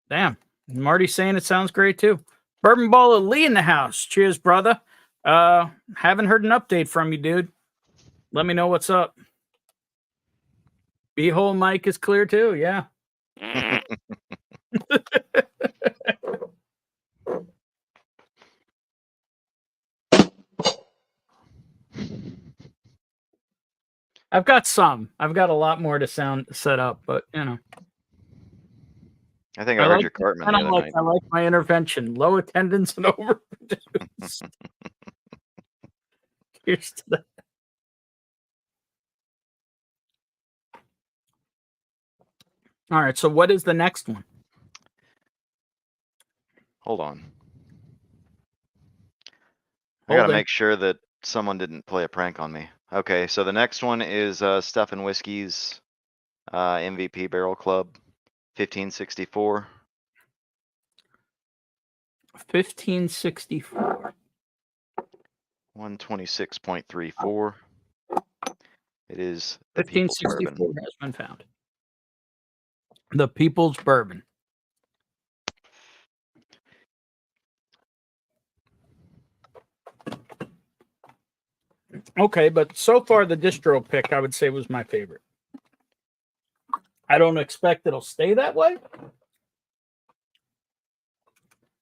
damn, Marty's saying it sounds great too. Bourbon Baller Lee in the house. Cheers, brother. Haven't heard an update from you, dude. Let me know what's up. Beehole mic is clear too. Yeah. I've got some. I've got a lot more to sound set up, but you know. I think I heard your Cartman the other night. I like my intervention. Low attendance and overproduce. Here's to that. All right, so what is the next one? Hold on. I gotta make sure that someone didn't play a prank on me. Okay, so the next one is Stuff and Whiskey's MVP Barrel Club 1564. 1564. 126.34. It is the 1564 People's Bourbon. has been found. The People's Bourbon. Okay, but so far the distro pick I would say was my favorite. I don't expect it'll stay that way.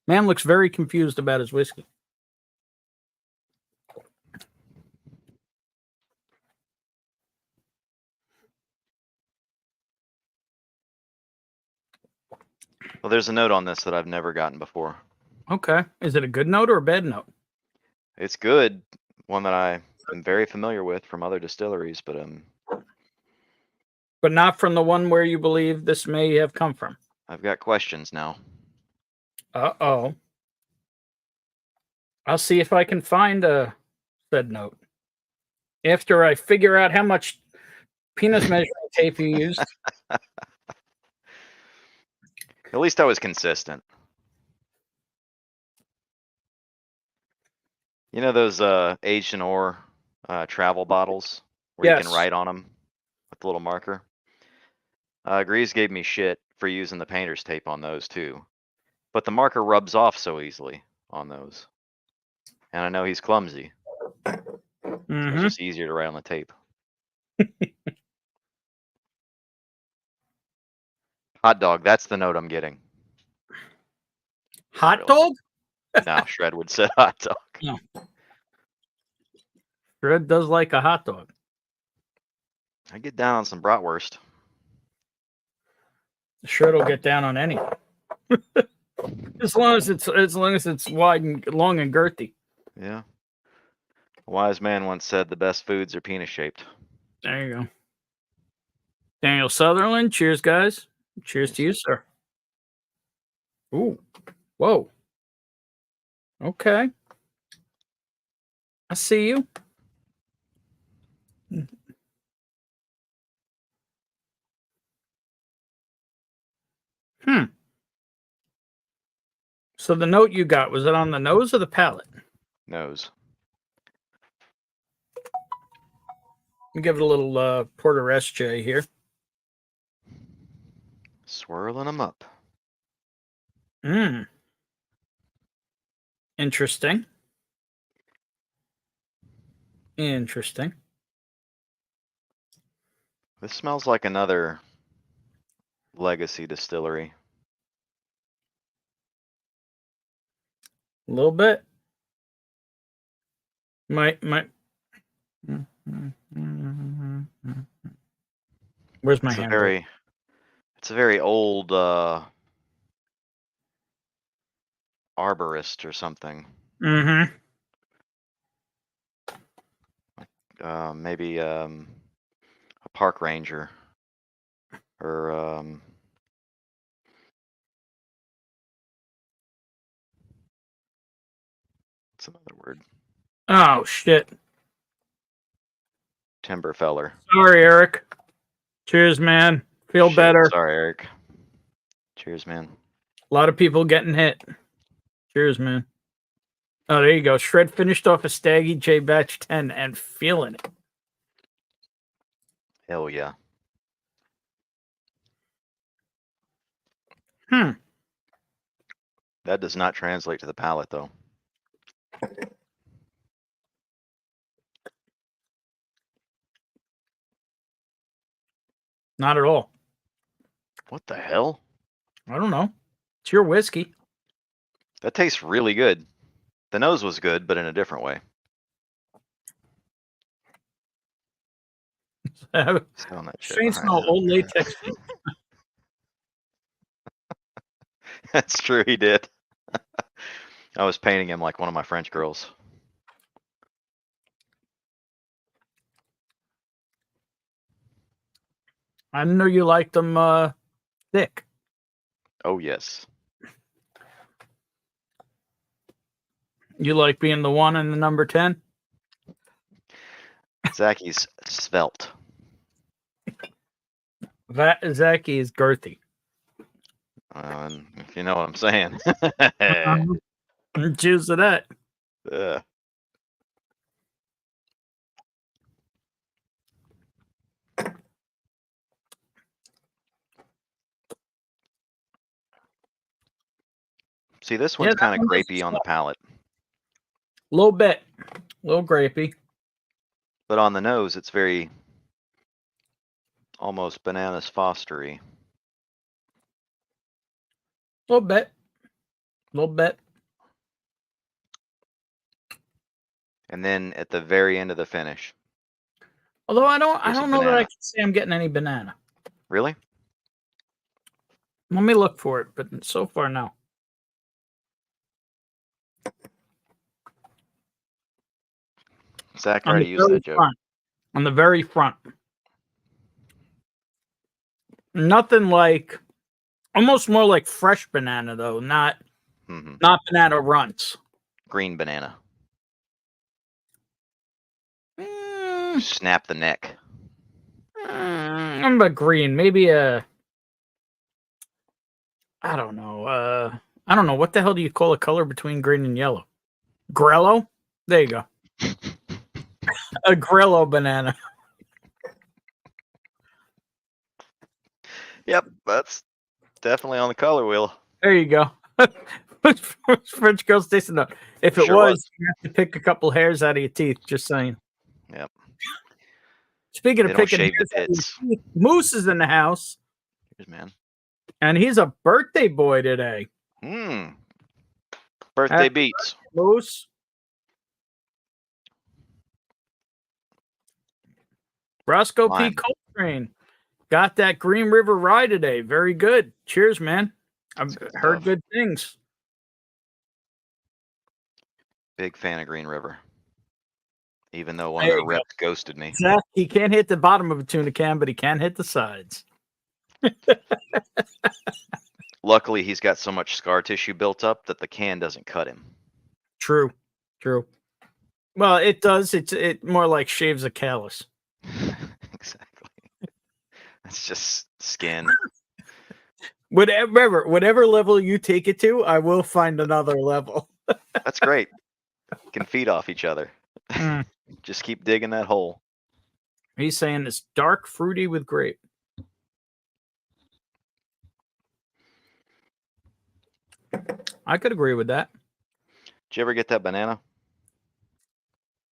Man looks very confused about his whiskey. Well, there's a note on this that I've never gotten before. Okay. Is it a good note or a bad note? It's good. One that I am very familiar with from other distilleries, but not from the one where you believe this may have come from. I've got questions now. Uh-oh. I'll see if I can find a said note. After I figure out how much penis measuring tape you used. At least I was consistent. You know those aged in ore travel bottles where you can write on them with a little marker? Grease gave me shit for using the painter's tape on those too. But the marker rubs off so easily on those. And I know he's clumsy. So it's just easier to write on the tape. Hot dog, that's the note I'm getting. Hot dog? No, Shred would say hot dog. No. Shred does like a hot dog. I get down on some bratwurst. Shred will get down on anything. as long as it's wide and long and girthy. Yeah. A wise man once said the best foods are penis shaped. There you go. Daniel Sutherland, cheers, guys. Cheers to you, sir. Ooh. Whoa. Okay. I see you. So the note you got, was it on the nose or the palate? Nose. Give it a little Porter SJ here. Swirling them up. Interesting. Interesting. This smells like another legacy distillery. A little bit. Where's my hand? It's a very old arborist or something. maybe a park ranger or what's another word? Oh shit! Timber feller. Sorry, Eric. Cheers, man. Feel Shit, better. Sorry, Eric. Cheers, man. A lot of people getting hit. Cheers, man. Oh, there you go. Shred finished off a Staggy J Batch 10 and feeling it. Hell yeah. That does not translate to the palate, though. Not at all. What the hell? I don't know. It's your whiskey. That tastes really good. The nose was good, but in a different way. Selling that shit Shane behind smell it. old latex. That's true, he did. I was painting him like one of my French girls. I didn't know you liked them thick. Oh, yes. You like being the 1 and the number 10? Zacky's svelte. Zachy is girthy. If you know what I'm saying. Cheers to that. See, this one's that kind of one doesn't grapey on the palate, A little bit. A little grapey. but on the nose, it's very almost bananas fostery. A little bit. A little bit. And then at the very end of the finish. Although I There's don't some know that I banana. can say I'm getting any banana. Really? Let me look for it, but so far, no. Zach On already the used very that joke. front. On the very front. Nothing like, almost more like fresh banana though, not banana runts. Green banana. Mm, Snap the neck. I'm about green. Maybe I don't know. I don't know. What the hell do you call a color between green and yellow? Grello? There you go. A Grello banana. Yep, that's definitely on the color wheel. There you go. French girls tasting up. If it Sure was, you have to pick a couple hairs out of your teeth. Just saying. Yep. Speaking They of don't picking shave the hairs out of your pits. teeth, Moose is in the house, Cheers, man. and he's a birthday boy today. Birthday Happy beats. Moose. Roscoe P. Lime. Coltrane got that Green River rye today. Very good. Cheers, man. I've heard stuff. good things. Big fan of Green River. Even though one There of you their go. reps ghosted me. Zach, he can't hit the bottom of a tuna can, but he can hit the sides. Luckily, he's got so much scar tissue built up that the can doesn't cut him. True. Well, it does. It more like shaves a callus. Exactly. It's just skin. Whatever level you take it to, I will find another level. That's great. Can feed off each other. Mm. Just keep digging that hole. He's saying it's dark, fruity with grape. I could agree with that. Did you ever get that banana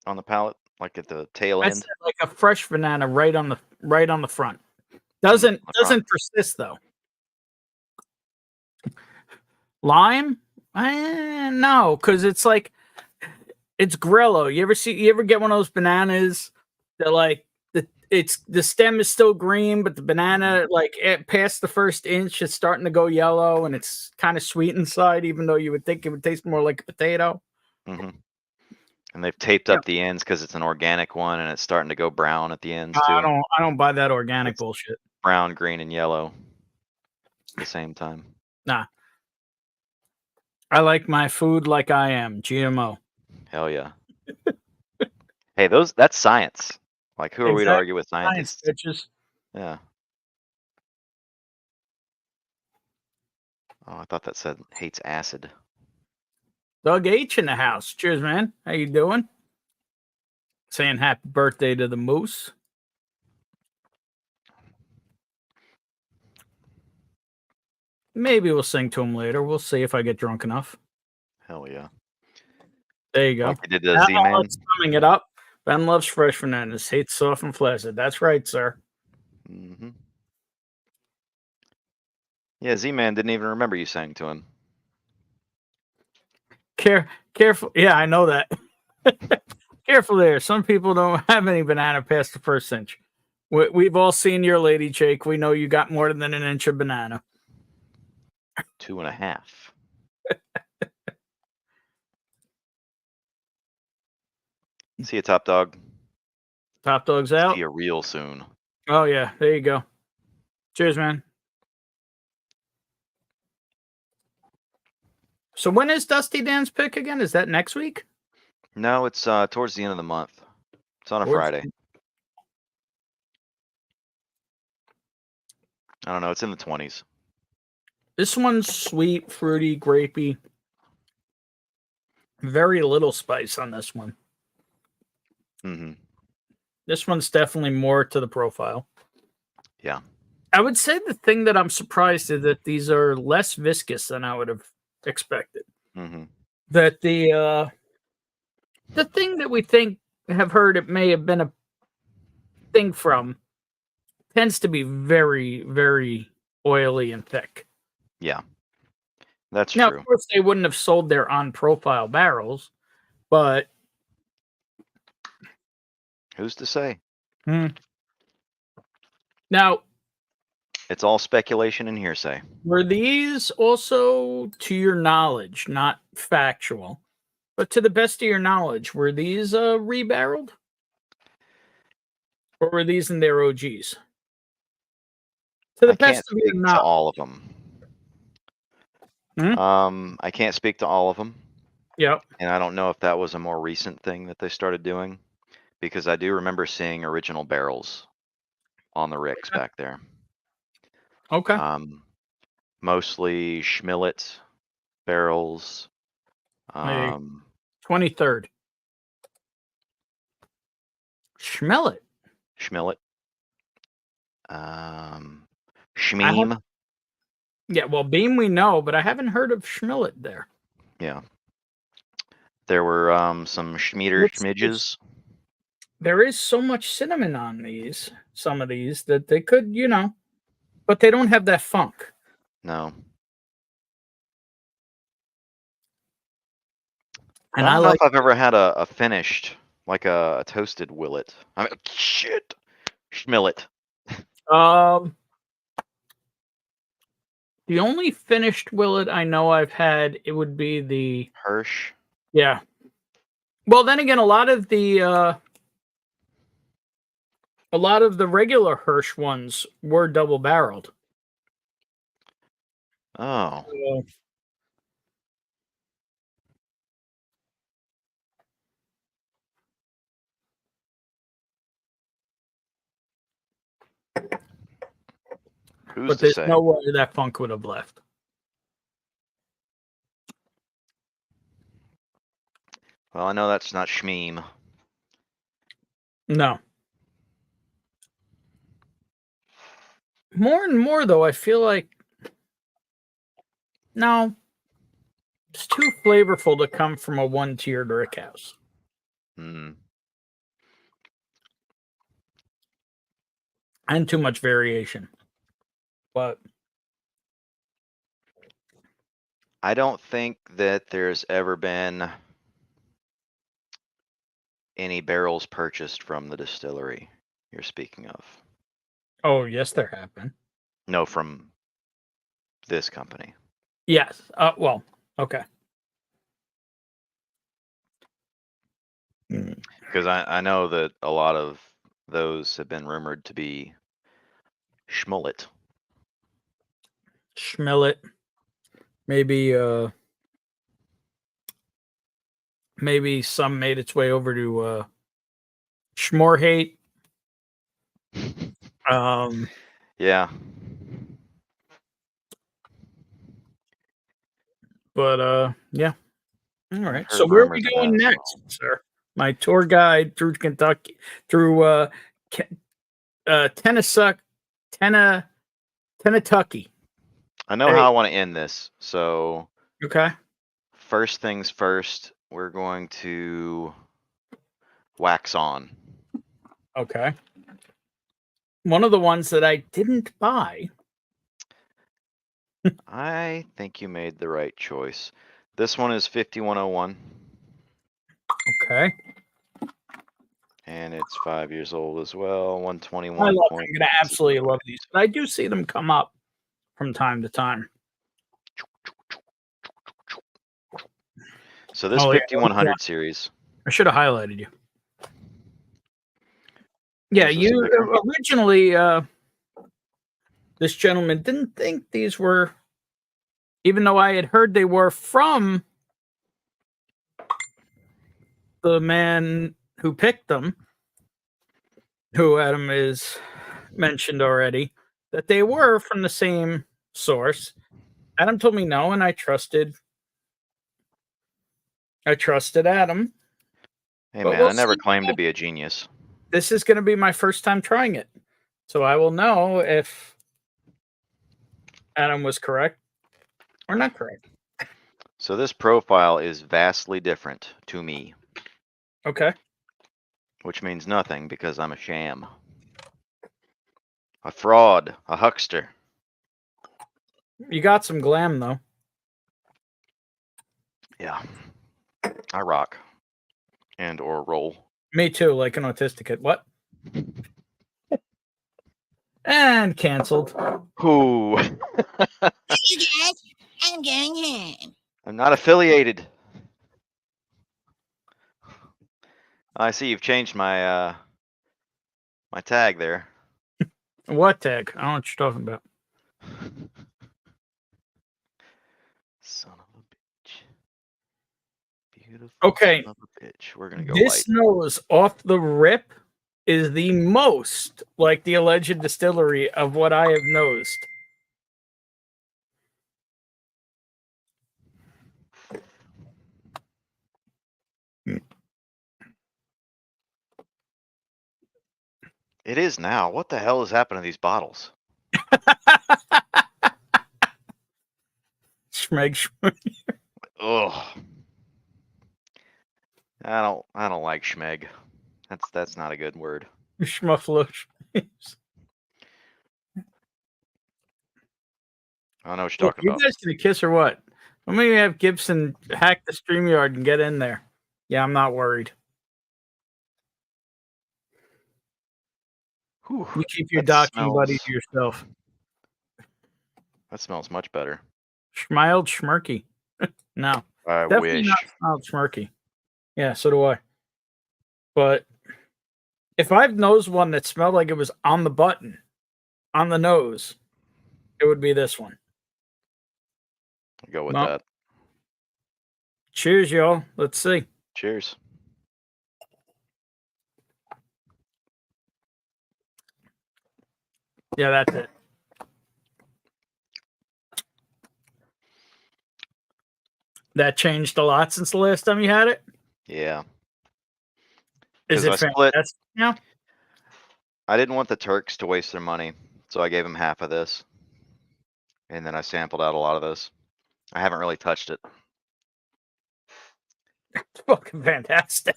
on the palate, like at the tail I end? said like a fresh banana right on the front. Doesn't persist though. Lime? No, because it's like it's Grello. You ever get one of those bananas that like the stem is still green, but the banana like past the first inch it's starting to go yellow and it's kind of sweet inside, even though you would think it would taste more like a potato. Mm-hmm. And they've taped up the ends because it's an organic one, and it's starting to go brown at the ends too. I don't buy that organic It's bullshit. brown, green, and yellow at the same time. Nah. I like my food like I am, GMO. Hell yeah. Hey, that's science. Like, who are we to Exactly. argue with Science, scientists? bitches. Yeah. Oh, I thought that said hates acid. Doug H in the house. Cheers, man. How you doing? Saying happy birthday to the moose. Maybe we'll sing to him later. We'll see if I get drunk enough. Hell yeah. There you go. Like you did to Z-Man. Let's summing it up. Ben loves fresh bananas, hates soft and flaccid. That's right, sir. Mm-hmm. Yeah, Z-Man didn't even remember you sang to him. Careful. Yeah, I know that. Careful there. Some people don't have any banana past the first inch. We've all seen your lady, Jake. We know you got more than an inch of banana. 2.5. See you, Top Dog. Top Dog's out. See you real soon. Oh, yeah. There you go. Cheers, man. So when is Dusty Dan's pick again? Is that next week? No, it's towards the end of the month. It's on a Friday. I don't know. It's in the 20s. This one's sweet, fruity, grapey. Very little spice on this one. Mm-hmm. This one's definitely more to the profile. Yeah. I would say the thing that I'm surprised is that these are less viscous than I would have expected. Mm-hmm. That the thing that we have heard it may have been a thing from tends to be very, very oily and thick. Yeah. That's now, true. of course, they wouldn't have sold their on-profile barrels, but who's to say? Now, it's all speculation and hearsay. Were these also, to your knowledge, not factual, but to the best of your knowledge, were these rebarreled? Or were these in their OGs? To the best of your knowledge. To all of them. I can't speak to all of them. Yep. And I don't know if that was a more recent thing that they started doing, because I do remember seeing original barrels on the ricks back there. Okay. Mostly Schmillet barrels. 23rd. Schmillet. Schmeem. Yeah, well, Beam we know, but I haven't heard of Schmillet there. Yeah. There were some Schmidges. There is so much cinnamon on these, some of these, that they could, but they don't have that funk. No. And I don't know if I've ever had a finished, like a toasted Willet. I mean, shit. Schmillet. The only finished Willet I know I've had, it would be the Hirsch. Yeah. Well, then again, a lot of the regular Hirsch ones were double barreled. Oh. But there's no way that funk would have left. Well, I know that's not Schmeem. No. More and more, though, I feel like no, it's too flavorful to come from a one-tiered rickhouse. Hmm. And too much variation. But I don't think that there's ever been any barrels purchased from the distillery you're speaking of. Oh, yes, there have been. No, from this company. Yes. Well, okay. Because I know that a lot of those have been rumored to be schmullet. Schmillet. Maybe some made its way over to Schmorhate. Yeah. But yeah. All I've right. heard So where are we rumors of going that as next, sir? My tour guide through Kentucky, through Tennessee, Tennessee. I know Hey. how I want to end this. So Okay. first things first, we're going to wax on. Okay. One of the ones that I didn't buy. I think you made the right choice. This one is 5101. Okay. And it's 5 years old as well. I'm 121. going to absolutely love these, but I do see them come up from time to time. So this 5100 series. I should have highlighted you. Yeah, you originally, this gentleman didn't think these were, even though I had heard they were from the man who picked them, who Adam is mentioned already, that they were from the same source. Adam told me no, and I trusted Adam. Hey man, I never claimed to be a genius. This is going to be my first time trying it, so I will know if Adam was correct or not correct. So this profile is vastly different to me. Okay. Which means nothing because I'm a sham. A fraud, a huckster. You got some glam though. Yeah. I rock. And or roll. Me too, like an autistic kid. What? And canceled. Who? Hey guys, I'm going home. I'm not affiliated. I see you've changed my my tag there. What tag? I don't know what you're talking about. Son of a bitch. Beautiful Okay. son of a bitch. We're gonna go This light. nose off the rip is the most like the alleged distillery of what I have nosed. It is now. What the hell has happened to these bottles? Schmeg. Ugh. I don't like schmeg. That's not a good word. Schmuffalo. I don't know what you're talking You about. guys gonna kiss or what? Let me have Gibson hack the StreamYard and get in there. Yeah, I'm not worried. Whew, You keep your that docking buddy smells- to yourself. That smells much better. Smiled schmirky. No. I Definitely wish. not smiled schmirky. Yeah, so do I. But if I've nosed one that smelled like it was on the button, on the nose, it would be this one. Go with Well, that. Cheers, y'all. Let's see. Cheers. Yeah, that's it. That changed a lot since the last time you had it? Yeah. Is 'Cause it I split- fantastic now? I didn't want the Turks to waste their money, so I gave them half of this. And then I sampled out a lot of this. I haven't really touched it. It's fucking fantastic.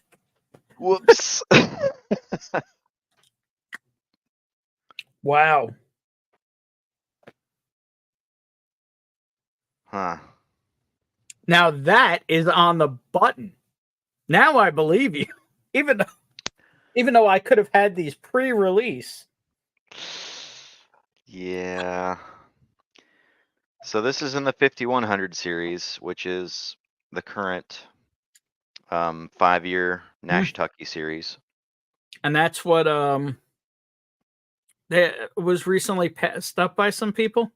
Whoops. Wow. Huh. Now that is on the button. Now I believe you. Even though I could have had these pre-release. Yeah. So this is in the 5100 series, which is the current 5-year NashTucky series. And that's what that was recently passed up by some people.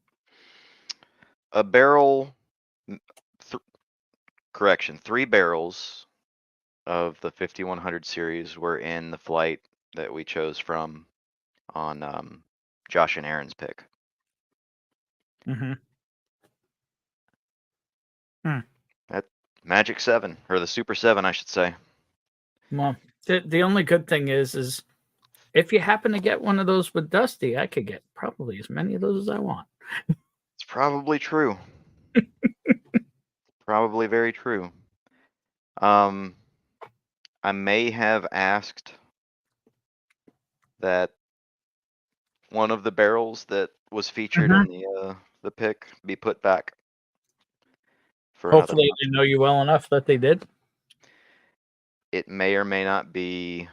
A barrel, correction, 3 barrels of the 5100 series were in the flight that we chose from on Josh and Aaron's pick. Mm-hmm. That Magic 7, or the Super 7, I should say. Well, the only good thing is if you happen to get one of those with Dusty, I could get probably as many of those as I want. It's probably true. Probably very true. I may have asked that one of the barrels that was featured in the pick be put back. For another Hopefully, month. they know you well enough that they did. It may or may not be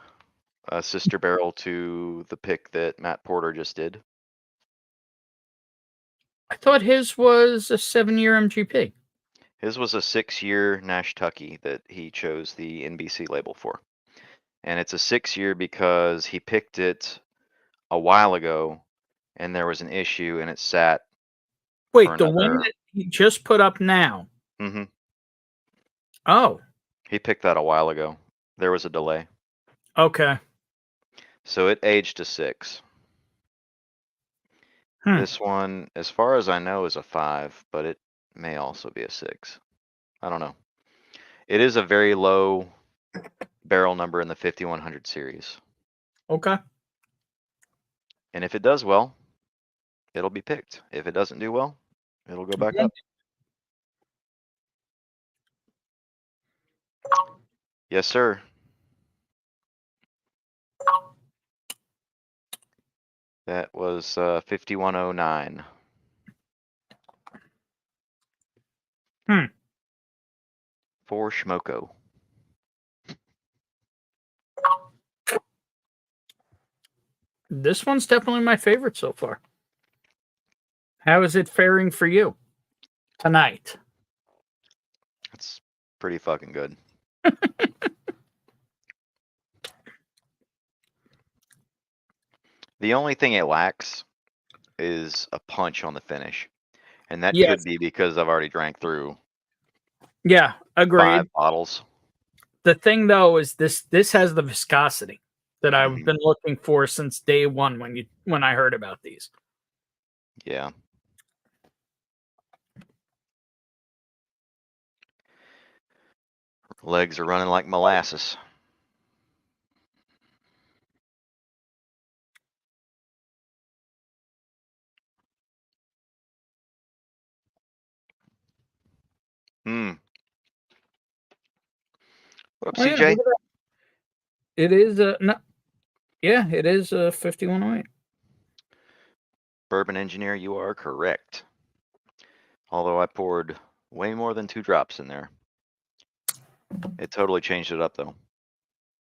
a sister barrel to the pick that Matt Porter just did. I thought his was a 7-year MGP. His was a 6-year NashTucky that he chose the NBC label for. And it's a 6-year because he picked it a while ago and there was an issue and it sat. Wait, for the one another- that he just put up now. Mm-hmm. Oh, He picked that a while ago. There was a delay. okay. So it aged to 6. This one, as far as I know, is a 5, but it may also be a 6. I don't know. It is a very low barrel number in the 5100 series. Okay. And if it does well, it'll be picked. If it doesn't do well, it'll go back up. Yes, sir. That was 5109. For Schmoko. This one's definitely my favorite so far. How is it faring for you tonight? It's pretty fucking good. The only thing it lacks is a punch on the finish. And that Yes. could be because I've already drank through Yeah, agreed. 5 bottles. The thing though is this has the viscosity that I've Mhm. been looking for since day one when I heard about these. Yeah. Legs are running like molasses. Whoops, Oh, yeah, CJ. look at that. It is no, yeah, it is 5108. Bourbon engineer, you are correct. Although I poured way more than 2 drops in there. It totally changed it up though.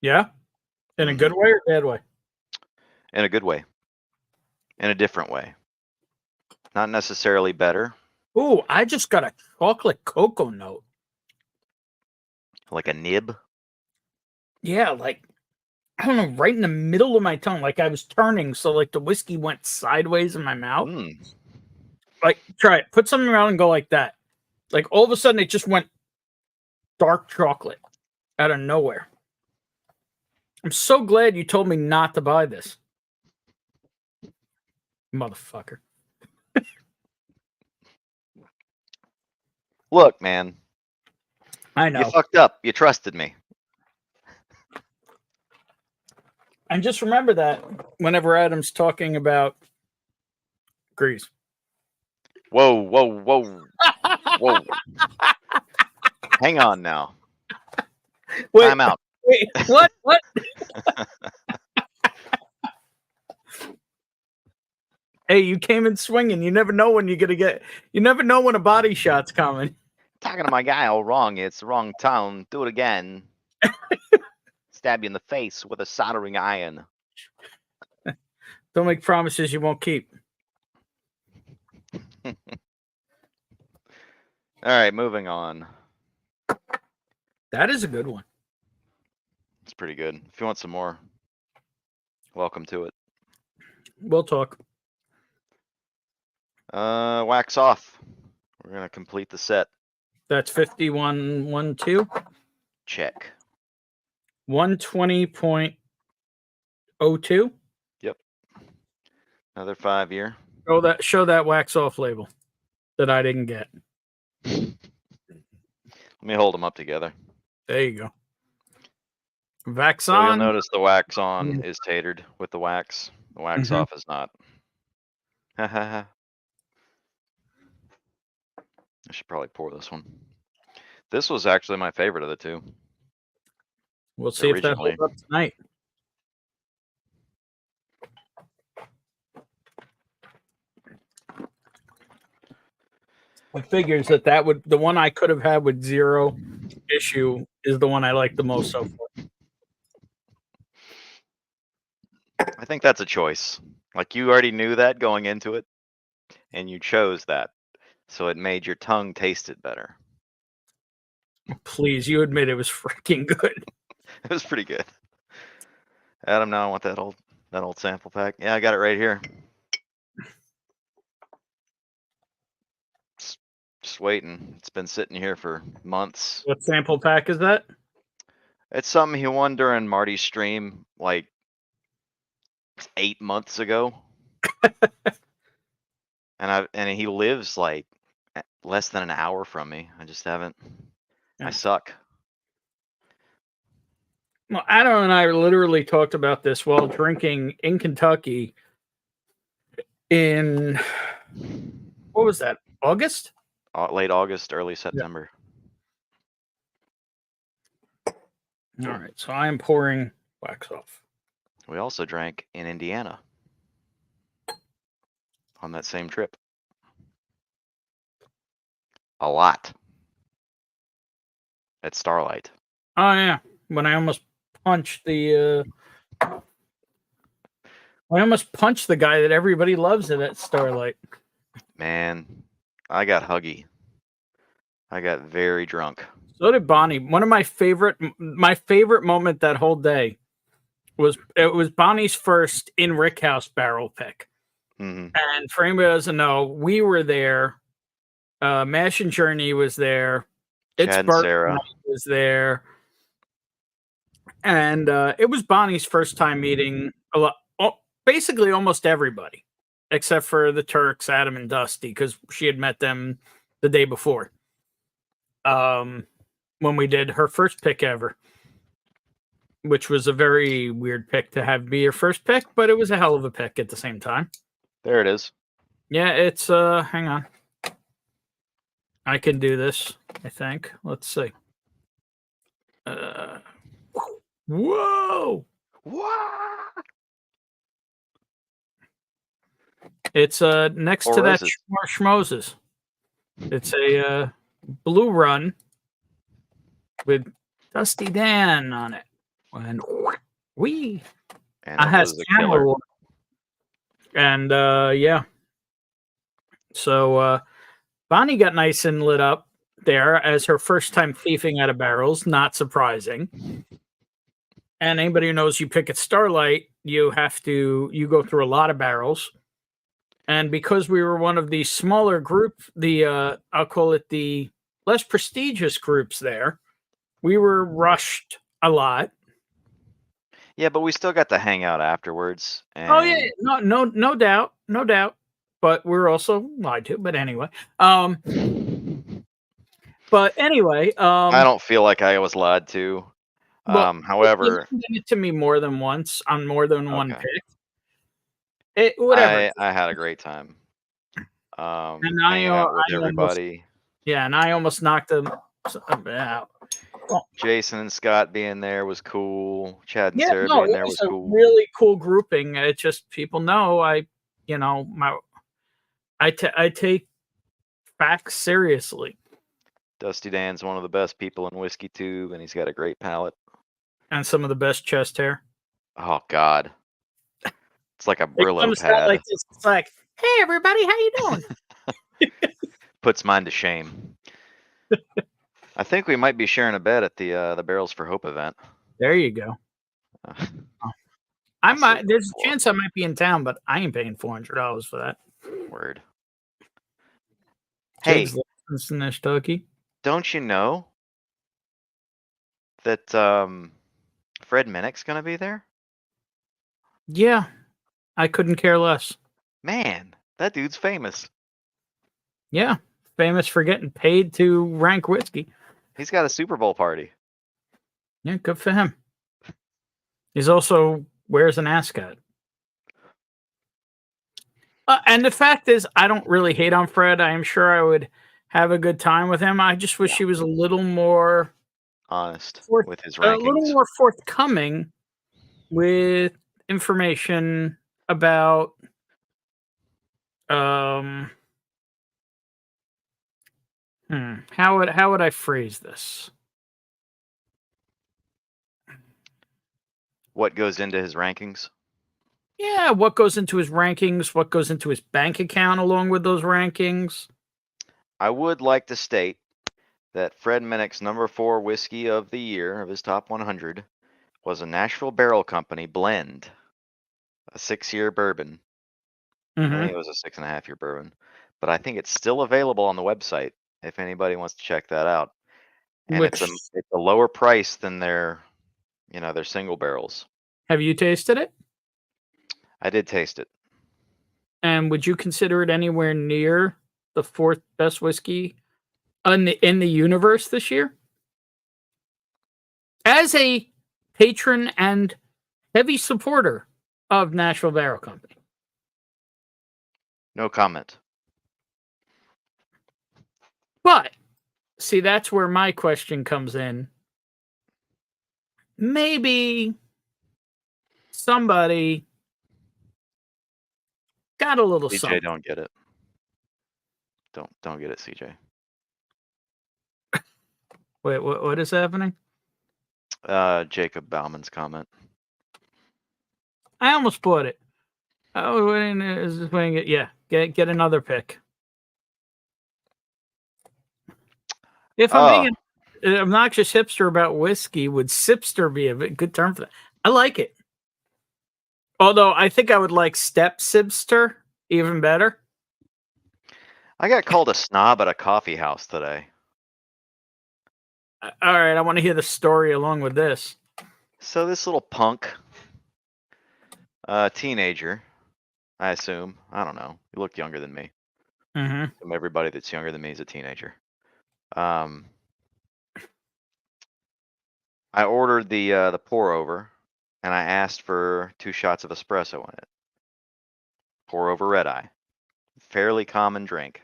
Yeah, in a good way or bad way? In a good way. In a different way. Not necessarily better. Ooh, I just got a chocolate cocoa note. Like a nib. Yeah, like I don't know, right in the middle of my tongue, like I was turning, so like the whiskey went sideways in my mouth. Like, try it. Put something around and go like that. Like all of a sudden, it just went dark chocolate out of nowhere. I'm so glad you told me not to buy this, motherfucker. Look, man. I know. You fucked up. You trusted me. And just remember that whenever Adam's talking about Grease. Whoa, whoa, whoa. Whoa. Hang on now. Wait, Time out. wait, what? What? Hey, you came in swinging. You never know when you're gonna get. You never know when a body shot's coming. Talking to my guy all wrong. It's the wrong tone. Do it again. Stab you in the face with a soldering iron. Don't make promises you won't keep. All right, moving on. That is a good one. It's pretty good. If you want some more, welcome to it. We'll talk. Wax off. We're gonna complete the set. That's 51.12. Check. 120.02. Yep. Another 5-year. Show that wax off label that I didn't get. Let me hold them up together. There you go. Wax So you'll on. notice the wax on is tatered with the wax. The wax Mhm. off is not. I should probably pour this one. This was actually my favorite of the two. We'll see if that holds originally. up tonight. I figures that would the one I could have had with zero issue is the one I like the most so far. I think that's a choice. Like you already knew that going into it, and you chose that, so it made your tongue taste it better. Please, you admit it was freaking good. It was pretty good. Adam, now I want that old sample pack. Yeah, I got it right here. Just waiting. It's been sitting here for months. What sample pack is that? It's something he won during Marty's stream like 8 months ago. and he lives like less than an hour from me. I just haven't. Yeah. I suck. Well, Adam and I literally talked about this while drinking in Kentucky in, what was that, August? Late August, early September. All right, so I am pouring wax off. We also drank in Indiana on that same trip. A lot. At Starlight. Oh, yeah, when I almost punched the guy that everybody loves at Starlight. Man, I got huggy. I got very drunk. So did Bonnie. One of my favorite moment that whole day was Bonnie's first in Rickhouse barrel pick. Mm-hmm. And for anybody who doesn't know, we were there. Mash and Journey was there. It's Chad and Bert Sarah was there. And it was Bonnie's first time meeting basically almost everybody, except for the Turks, Adam and Dusty, because she had met them the day before. When we did her first pick ever, which was a very weird pick to have be your first pick, but it was a hell of a pick at the same time. There it is. Yeah, it's hang on. I can do this, I think. Let's see. Whoa! What? It's next Or to that is it? Schmoses. It's a blue run with Dusty Dan on it. And And I it has was a killer. camera. And yeah. So Bonnie got nice and lit up there as her first time thieving out of barrels, not surprising. And anybody who knows you pick at Starlight, you go through a lot of barrels. And because we were one of the smaller group, I'll call it the less prestigious groups there, we were rushed a lot. Yeah, but we still got to hang out afterwards. And Oh yeah, no doubt. But we're also lied to. But anyway, I don't feel like I was lied to. However, you did it to me more than once on more than one Okay. pick. Whatever. I had a great time. And Hanging out with I almost- everybody. Yeah, and I almost knocked them out. Jason and Scott being there was cool. Chad and Yeah, Sarah no, being it there was was a cool. really cool grouping. It just people know I take facts seriously, Dusty Dan's one of the best people in Whiskey Tube, and he's got a great palate. and some of the best chest hair. Oh God, it's like a It Brillo comes out pad. like this. It's like, hey everybody, how you doing? Puts mine to shame. I think we might be sharing a bed at the Barrels for Hope event. There you go. Uh, I might. see There's a what- chance I might be in town, but I ain't paying $400 for that. Word. Hey, Jig's licensed in NashTucky. don't you know that Fred Minnick's gonna be there? Yeah, I couldn't care less. Man, that dude's famous. Yeah, famous for getting paid to rank whiskey. He's got a Super Bowl party. Yeah, good for him. He's also wears an ascot. And the fact is, I don't really hate on Fred. I am sure I would have a good time with him. I just wish he was a little more Honest Forth- with his a little rankings. more forthcoming with information about how would I phrase this? What goes into his rankings? Yeah, what goes into his rankings, what goes into his bank account along with those rankings. I would like to state that Fred Minnick's number 4 whiskey of the year of his top 100 was a Nashville Barrel Company blend, a 6-year bourbon. I think it was a 6.5-year bourbon, but I think it's still available on the website if anybody wants to check that out. And it's a lower price than their single barrels. Have you tasted it? I did taste it. And would you consider it anywhere near the 4th best whiskey in the universe this year? As a patron and heavy supporter of Nashville Barrel Company. No comment. But, see, that's where my question comes in. Maybe somebody got a little CJ, something. don't get it. Don't get it, CJ. Wait, what is happening? Jacob Bauman's comment. I almost bought it. Oh, is this waiting? Yeah, get another pick. If I'm being an obnoxious hipster about whiskey, would sipster be a good term for that? I like it. Although I think I would like step sipster even better. I got called a snob at a coffee house today. All right, I want to hear the story along with this. So this little punk, teenager, I assume. I don't know. He looked younger than me. Mm-hmm. Everybody that's younger than me is a teenager. I ordered the pour over, and I asked for 2 shots of espresso in it. Pour over red eye, fairly common drink.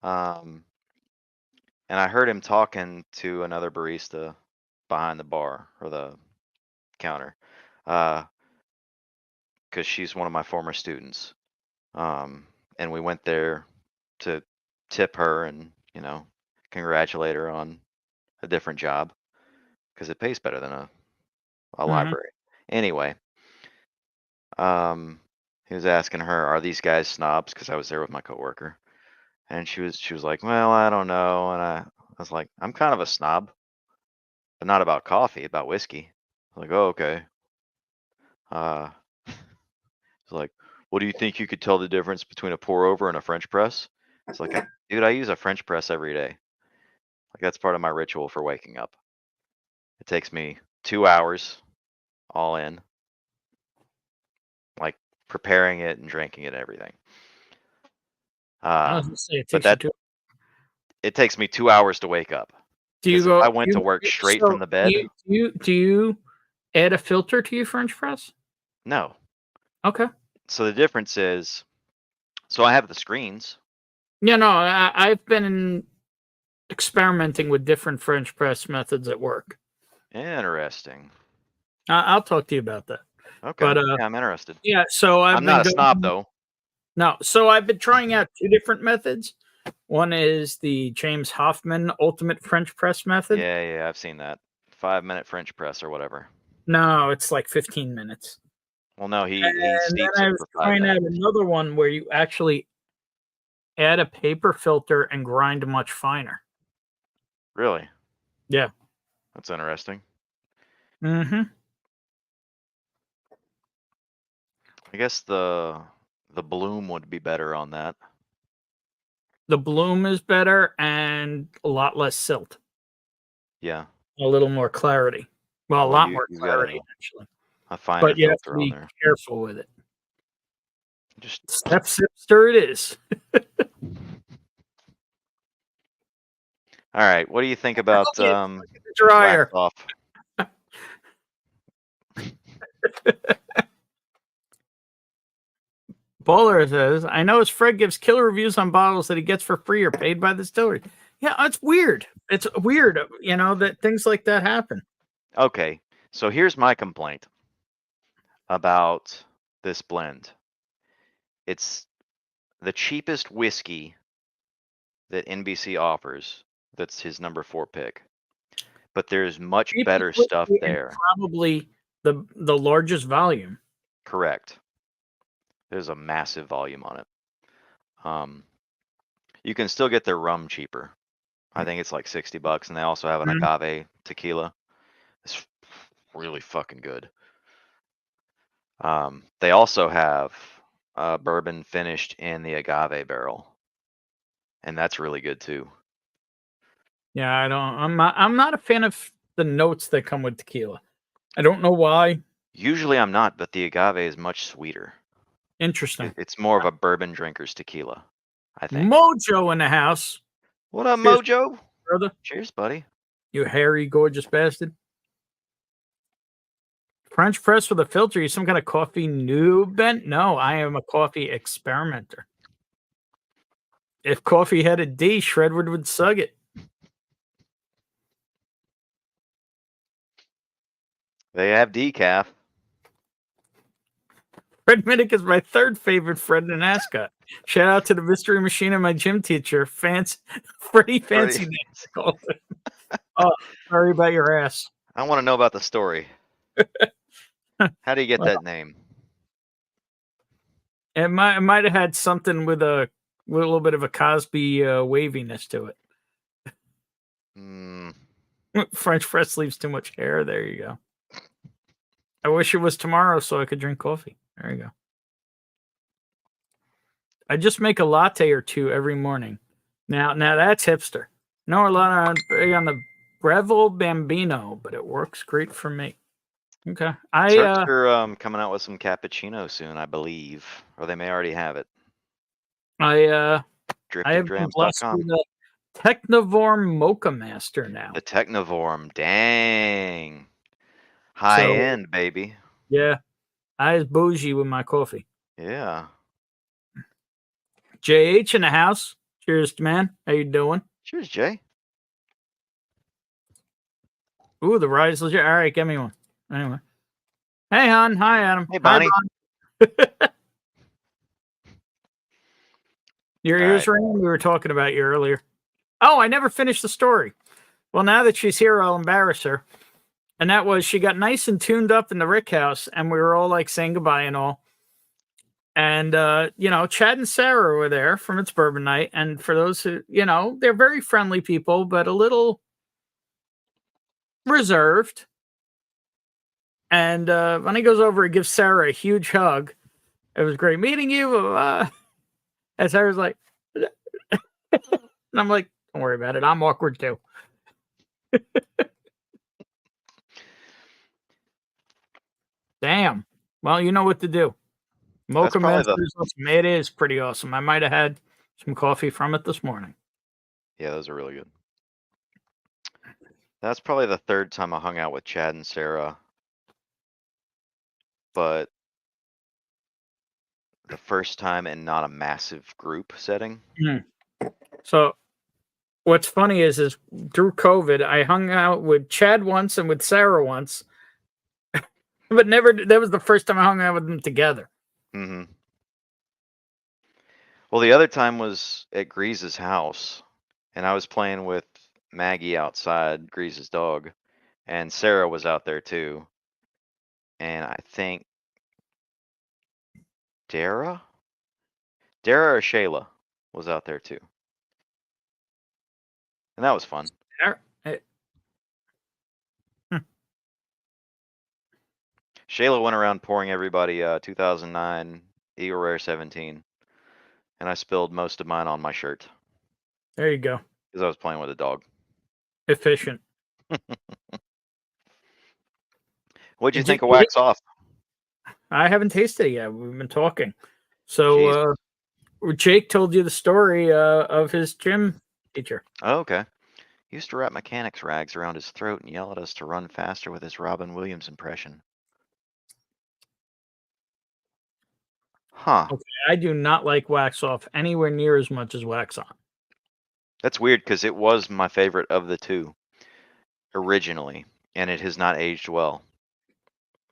And I heard him talking to another barista behind the bar or the counter, because she's one of my former students. And we went there to tip her and congratulate her on a different job because it pays better than a library. Anyway, he was asking her, "Are these guys snobs?" Because I was there with my coworker, and she was like, "Well, I don't know." And I was like, "I'm kind of a snob, but not about coffee, about whiskey." I was like, "Oh, okay." It's like, "What do you think you could tell the difference between a pour over and a French press?" It's like, dude, I use a French press every day. Like that's part of my ritual for waking up. It takes me 2 hours all in, like preparing it and drinking it and everything. I was gonna say it But takes you it takes me 2 hours to wake up. Do you 'Cause go? I went to work straight from the bed. Do you add a filter to your French press? No. Okay. So the difference is, so I have the screens. Yeah, no, I've been experimenting with different French press methods at work. Interesting. I'll talk to you about that. Okay. But, yeah, I'm interested. Yeah, so I'm not a snob though. No, so I've been trying out 2 different methods. One is the James Hoffman Ultimate French Press method. Yeah, I've seen that. 5-minute French press or whatever. No, it's like 15 minutes. Well, no, he And then steeps I it was for 5 trying out minutes. another one where you actually add a paper filter and grind much finer. Really? Yeah. That's interesting. Mm-hmm. I guess the bloom would be better on that. The bloom is better and a lot less silt. Yeah. A little more clarity. Well, a Well, lot more you've got clarity, actually. a finer But you have to filter on be there. careful with it. Just Step sipster it is. all right. What do you think about The dryer. wax off? Bowler says, I know Fred gives killer reviews on bottles that he gets for free or paid by the distillery. Yeah, it's weird. It's weird, that things like that happen. Okay, so here's my complaint about this blend. It's the cheapest whiskey that NBC offers. That's his number 4 pick. But there's much better stuff there. Probably the largest volume. Correct. There's a massive volume on it. You can still get their rum cheaper. I think it's like $60, and they also have an agave tequila. It's really fucking good. They also have bourbon finished in the agave barrel, and that's really good too. Yeah, I'm not a fan of the notes that come with tequila. I don't know why. Usually I'm not, but the agave is much sweeter. Interesting. It's more of a bourbon drinker's tequila, I think. Mojo in the house. What up, Cheers, Mojo? brother. Cheers, buddy. You hairy, gorgeous bastard. French press with a filter. You some kind of coffee noob, Ben? No, I am a coffee experimenter. If coffee had a D, Shredwood would sug it. They have decaf. Fred Minnick is my third favorite Fred in Ascot. Shout out to the mystery machine and my gym teacher, Freddie Fancy Dance called him. Oh, sorry about your ass. I want to know about the story. How do you get that name? It might have had something with a little bit of a Cosby waviness to it. French press leaves too much hair. There you go. I wish it was tomorrow so I could drink coffee. There you go. I just make a latte or two every morning. Now that's hipster. No, a lot on the Breville Bambino, but it works great for me. Okay. Turks are coming out with some cappuccino soon, I believe, or they may already have it. I have been blessed with a Technovorm Mocha Master now. The Technovorm, dang, high end, baby. Yeah, I was bougie with my coffee. Yeah. JH in the house. Cheers, man. How you doing? Cheers, Jay. Ooh, the ride's legit. All right, get me one. Anyway. Hey, hon. Hi, Adam. Hey, Bonnie. Hi, Your ears ringing? We were talking about you earlier. Oh, I never finished the story. Well, now that she's here, I'll embarrass her. And that was, she got nice and tuned up in the Rick house, and we were all like saying goodbye and all. And, Chad and Sarah were there from It's Bourbon Night. And for those who, they're very friendly people, but a little reserved. And when he goes over, he gives Sarah a huge hug. It was great meeting you. And Sarah's like, and I'm like, don't worry about it. I'm awkward too. Damn. Well, you know what to do. Mocha Masters, it is pretty awesome. I might have had some coffee from it this morning. Yeah, those are really good. That's probably the third time I hung out with Chad and Sarah. But the first time in not a massive group setting. So what's funny is through COVID, I hung out with Chad once and with Sarah once. But never, that was the first time I hung out with them together. Mm-hmm. Well, the other time was at Grease's house, and I was playing with Maggie outside, Grease's dog, and Sarah was out there too. And I think Dara or Shayla was out there too. And that was fun. Shayla went around pouring everybody 2009 Eagle Rare 17, and I spilled most of mine on my shirt There you go. because I was playing with a dog. Efficient. What'd you Did think you of Wax Off? I haven't tasted it yet. We've been talking. So Jake told you the story of his gym teacher. Oh, okay. He used to wrap mechanics rags around his throat and yell at us to run faster with his Robin Williams impression. Huh. Okay, I do not like Wax Off anywhere near as much as Wax On. That's weird because it was my favorite of the two originally, and it has not aged well.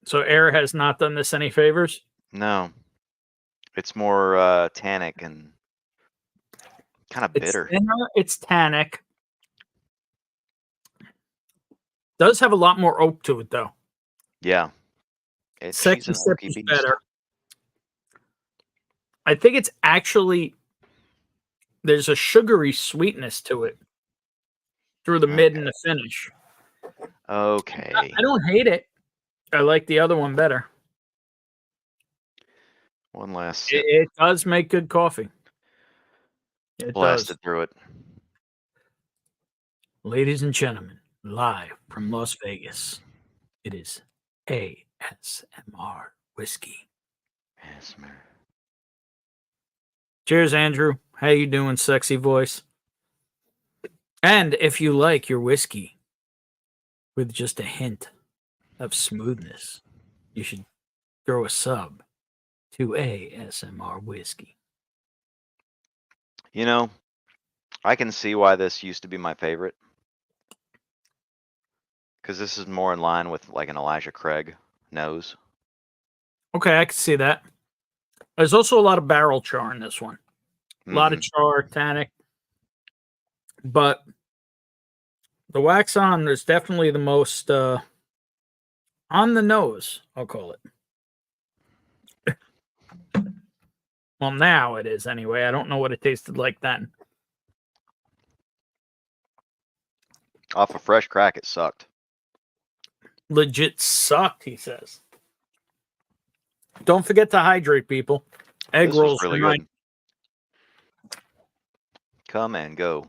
So Air has not done this any favors? No. It's more tannic and kind of bitter. It's thinner, it's tannic. Does have a lot more oak to it, though. Yeah. She's Second an sip oaky is beast. better. I think it's actually, there's a sugary sweetness to it through the mid and the finish. Okay. I don't hate it. I like the other one better. One last sip. It does make good coffee. It Blasted does. through it. Ladies and gentlemen, live from Las Vegas, it is ASMR Whiskey. ASMR. Cheers, Andrew. How you doing, sexy voice? And if you like your whiskey with just a hint of smoothness, you should throw a sub to ASMR Whiskey. You know, I can see why this used to be my favorite. Because this is more in line with like an Elijah Craig nose. Okay, I can see that. There's also a lot of barrel char in this one. A lot of char, tannic. But the Wax On is definitely the most on the nose, I'll call it. Well, now it is anyway. I don't know what it tasted like then. Off a fresh crack, it sucked. Legit sucked, he says. Don't forget to hydrate, people. Egg This was rolls really tonight. good. Come and go.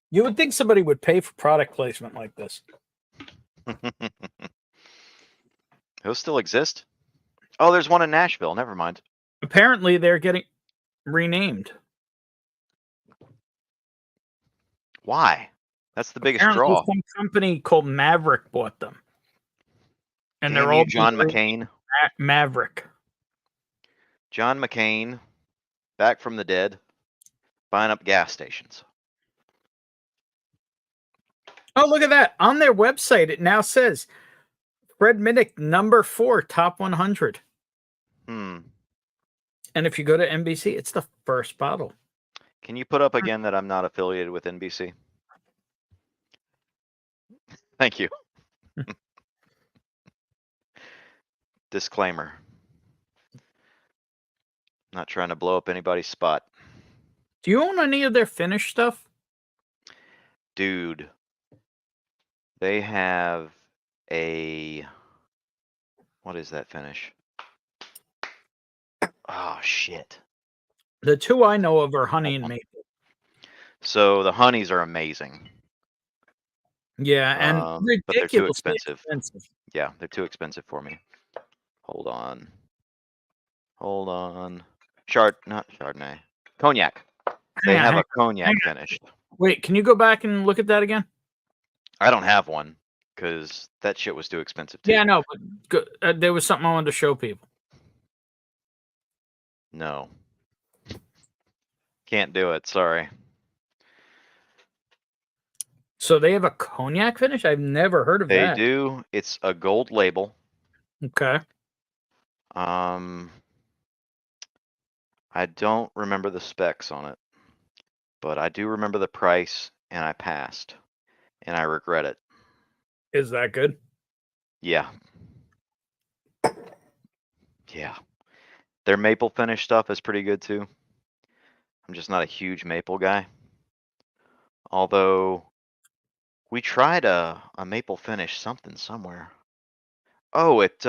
You would think somebody would pay for product placement like this. Those still exist? Oh, there's one in Nashville. Never mind. Apparently, they're getting renamed. Why? That's the biggest Apparently, draw. some company called Maverick bought them. And Damn they're you, all John being McCain. Maverick. John McCain, back from the dead, buying up gas stations. Oh, look at that. On their website, it now says Fred Minnick, #4, top 100. And if you go to NBC, it's the first bottle. Can you put up again that I'm not affiliated with NBC? Thank you. Disclaimer. Not trying to blow up anybody's spot. Do you own any of their Finnish stuff? Dude. They have a... What is that finish? Oh, shit. The two I know of are honey and maple. So the honeys are amazing. Yeah, and but they're too ridiculously expensive. Yeah, they're too expensive for me. Hold on. Not Chardonnay. Cognac. They have a cognac finish. Wait, can you go back and look at that again? I don't have one because that shit was too expensive too. Yeah, no, but there was something I wanted to show people. No. Can't do it. Sorry. So they have a cognac finish? I've never heard of that. They do. It's a gold label. Okay. I don't remember the specs on it, but I do remember the price, and I passed, and I regret it. Is that good? Yeah. Yeah. Their maple finish stuff is pretty good too. I'm just not a huge maple guy. Although We tried a maple finish something somewhere. Oh, at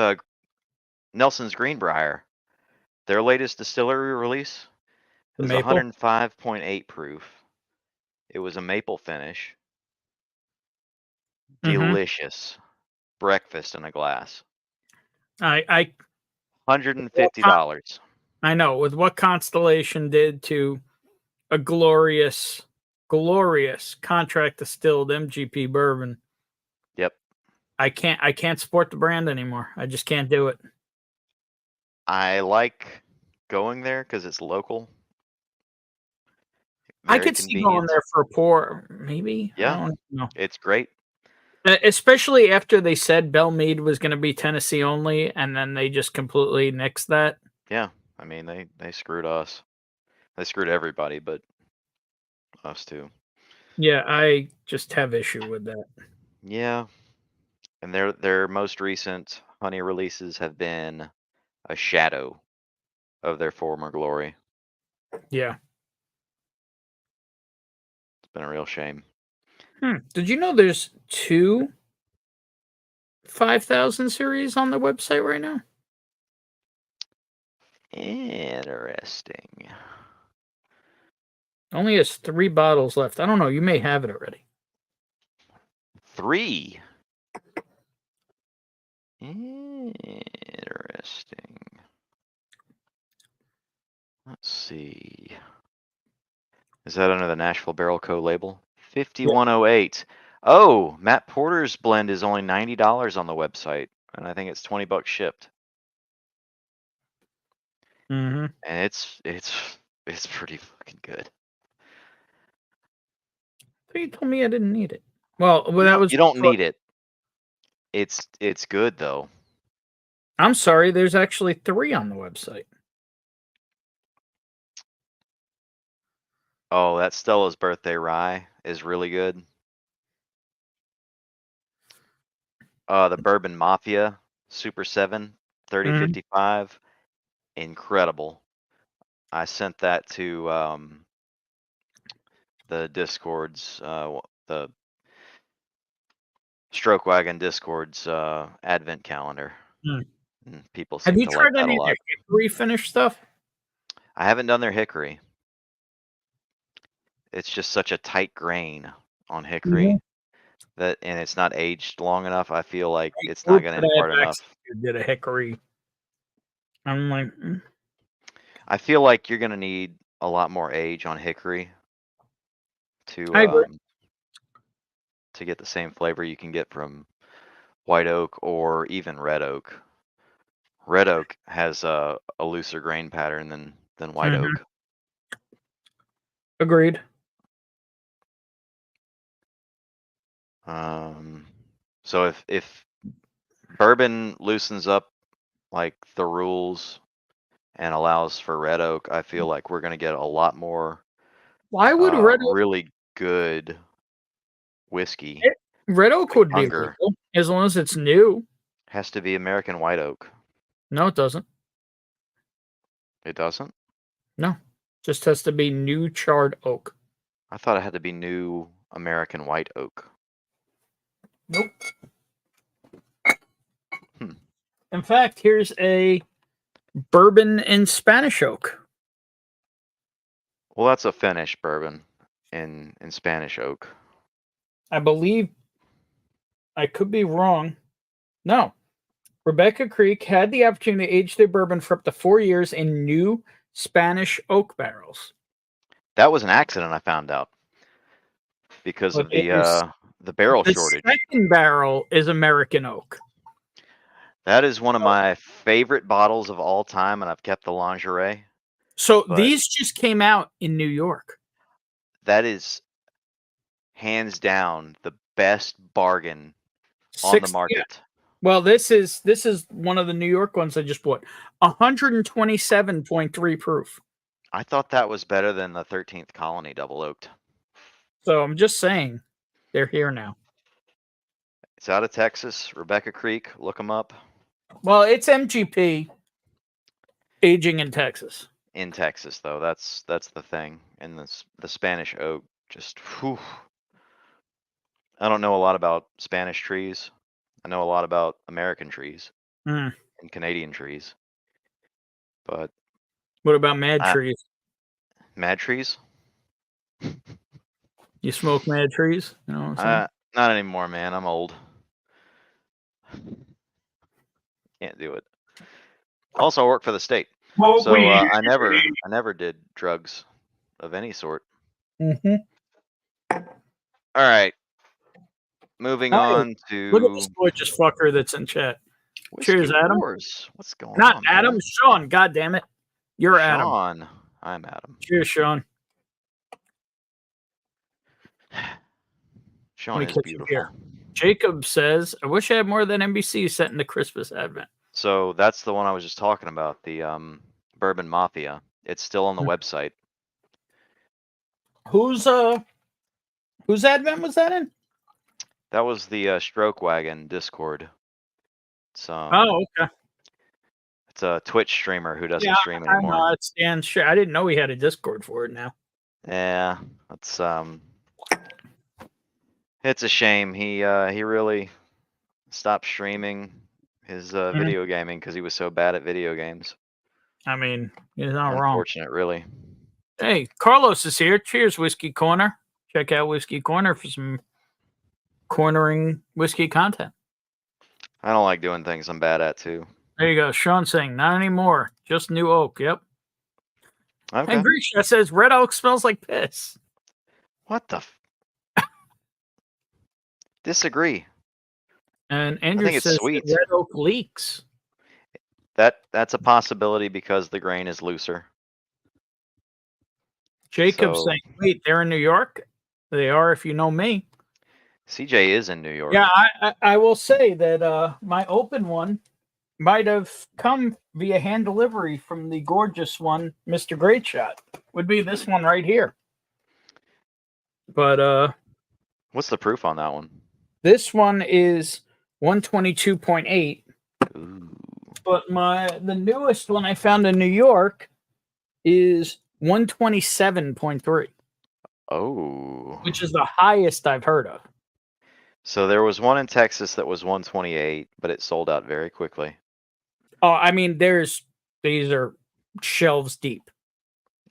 Nelson's Greenbrier. Their latest distillery release The was maple? 105.8 proof. It was a maple finish. Mhm. Delicious. Breakfast in a glass. I $150. I know with what Constellation did to a glorious contract distilled MGP bourbon. Yep. I can't support the brand anymore. I just can't do it. I like going there because it's local. I Very could see going convenient. there for a pour, maybe. Yeah. I don't know. It's great. Especially after they said Belle Meade was going to be Tennessee only, and then they just completely nixed that. Yeah. I mean, they screwed us. They screwed everybody, but us too. Yeah, I just have issue with that. Yeah. And their most recent honey releases have been a shadow of their former glory. Yeah. It's been a real shame. Did you know there's 2 5,000 series on the website right now? Interesting. Only has 3 bottles left. I don't know. You may have it already. 3. Interesting. Let's see. Is that under the Nashville Barrel Co. label? 5108. Oh, Matt Porter's blend is only $90 on the website, and I think it's $20 shipped. Mm-hmm. And it's pretty fucking good. You told me I didn't need it. Well, that was. You don't need it. It's good though. I'm sorry. There's actually 3 on the website. Oh, that Stella's Birthday Rye is really good. The Bourbon Mafia Super 7 3055, incredible. I sent that to the Discord's the Stroke Wagon Discord's advent calendar. And people seem Have you to like tried that any a of lot. their hickory finish stuff? I haven't done their hickory. It's just such a tight grain on hickory that, and it's not aged long enough. I feel like it's not going to impart enough. Did a hickory. I'm like, I feel like you're going to need a lot more age on hickory I agree. to get the same flavor you can get from white oak or even red oak. Red oak has a looser grain pattern than white oak. Agreed. So if bourbon loosens up like the rules and allows for red oak, I feel like we're gonna get a lot more. Why would red oak? Really good whiskey? Red oak would be Hunger. legal, as long as it's new. Has to be American white oak. No, it doesn't. It doesn't? No, just has to be new charred oak. I thought it had to be new American white oak. Nope. In fact, here's a bourbon in Spanish oak. Well, that's a Finnish bourbon in Spanish oak. I believe. I could be wrong. No. Rebecca Creek had the opportunity to age their bourbon for up to 4 years in new Spanish oak barrels. That was an accident, I found out, because of the barrel shortage. The second barrel is American oak. That is one of my favorite bottles of all time, and I've kept the lingerie. So these just came out in New York. That is hands down the best bargain on the market. Yeah. Well, this is one of the New York ones I just bought. 127.3 proof. I thought that was better than the 13th Colony double oaked. So I'm just saying, they're here now. It's out of Texas, Rebecca Creek. Look them up. Well, it's MGP aging in Texas. In Texas, though, that's the thing. And the Spanish oak, just whew. I don't know a lot about Spanish trees. I know a lot about American trees Hmm. and Canadian trees. But What about mad I- trees? mad trees? You smoke mad trees? You know what I'm saying? Not anymore, man. I'm old. Can't do it. Also, I work for the state, so I never did drugs of any sort. Mm-hmm. All right, moving Hey, on Look at to this gorgeous fucker that's in chat. Whiskey Cheers, Adam. Wars. What's going Not on, Adam, man? Sean. God damn it. You're Adam. Sean. I'm Adam. Cheers, Sean. Sean Let me is catch you beautiful. here. Jacob says, I wish I had more than NBC set into Christmas Advent. So that's the one I was just talking about, the Bourbon Mafia. It's still on the website. Whose Advent was that in? That was the Stroke Wagon Discord. It's, Oh, okay. It's a Twitch streamer who doesn't Yeah, stream I anymore. know it's Dan. Sure, I didn't know he had a Discord for it now. Yeah, it's a shame. He really stopped streaming his video gaming because he was so bad at video games. I mean, he's not wrong. Unfortunate, really. Hey, Carlos is here. Cheers, Whiskey Corner. Check out Whiskey Corner for some cornering whiskey content. I don't like doing things I'm bad at too. There you go. Sean saying, not anymore. Just new oak. Yep. Okay. And Grisha says, red oak smells like piss. What the? Disagree. And Andrew think it's says sweet. red oak leaks. That's a possibility because the grain is looser. Jacob So- saying, wait, they're in New York? They are if you know me. CJ is in New York. Yeah, I will say that my open one might have come via hand delivery from the gorgeous one, Mr. Great Shot. Would be this one right here. But What's the proof on that one? this one is 122.8. Ooh. But the newest one I found in New York is 127.3, Oh. which is the highest I've heard of. So there was one in Texas that was 128, but it sold out very quickly. Oh, I mean, these are shelves deep.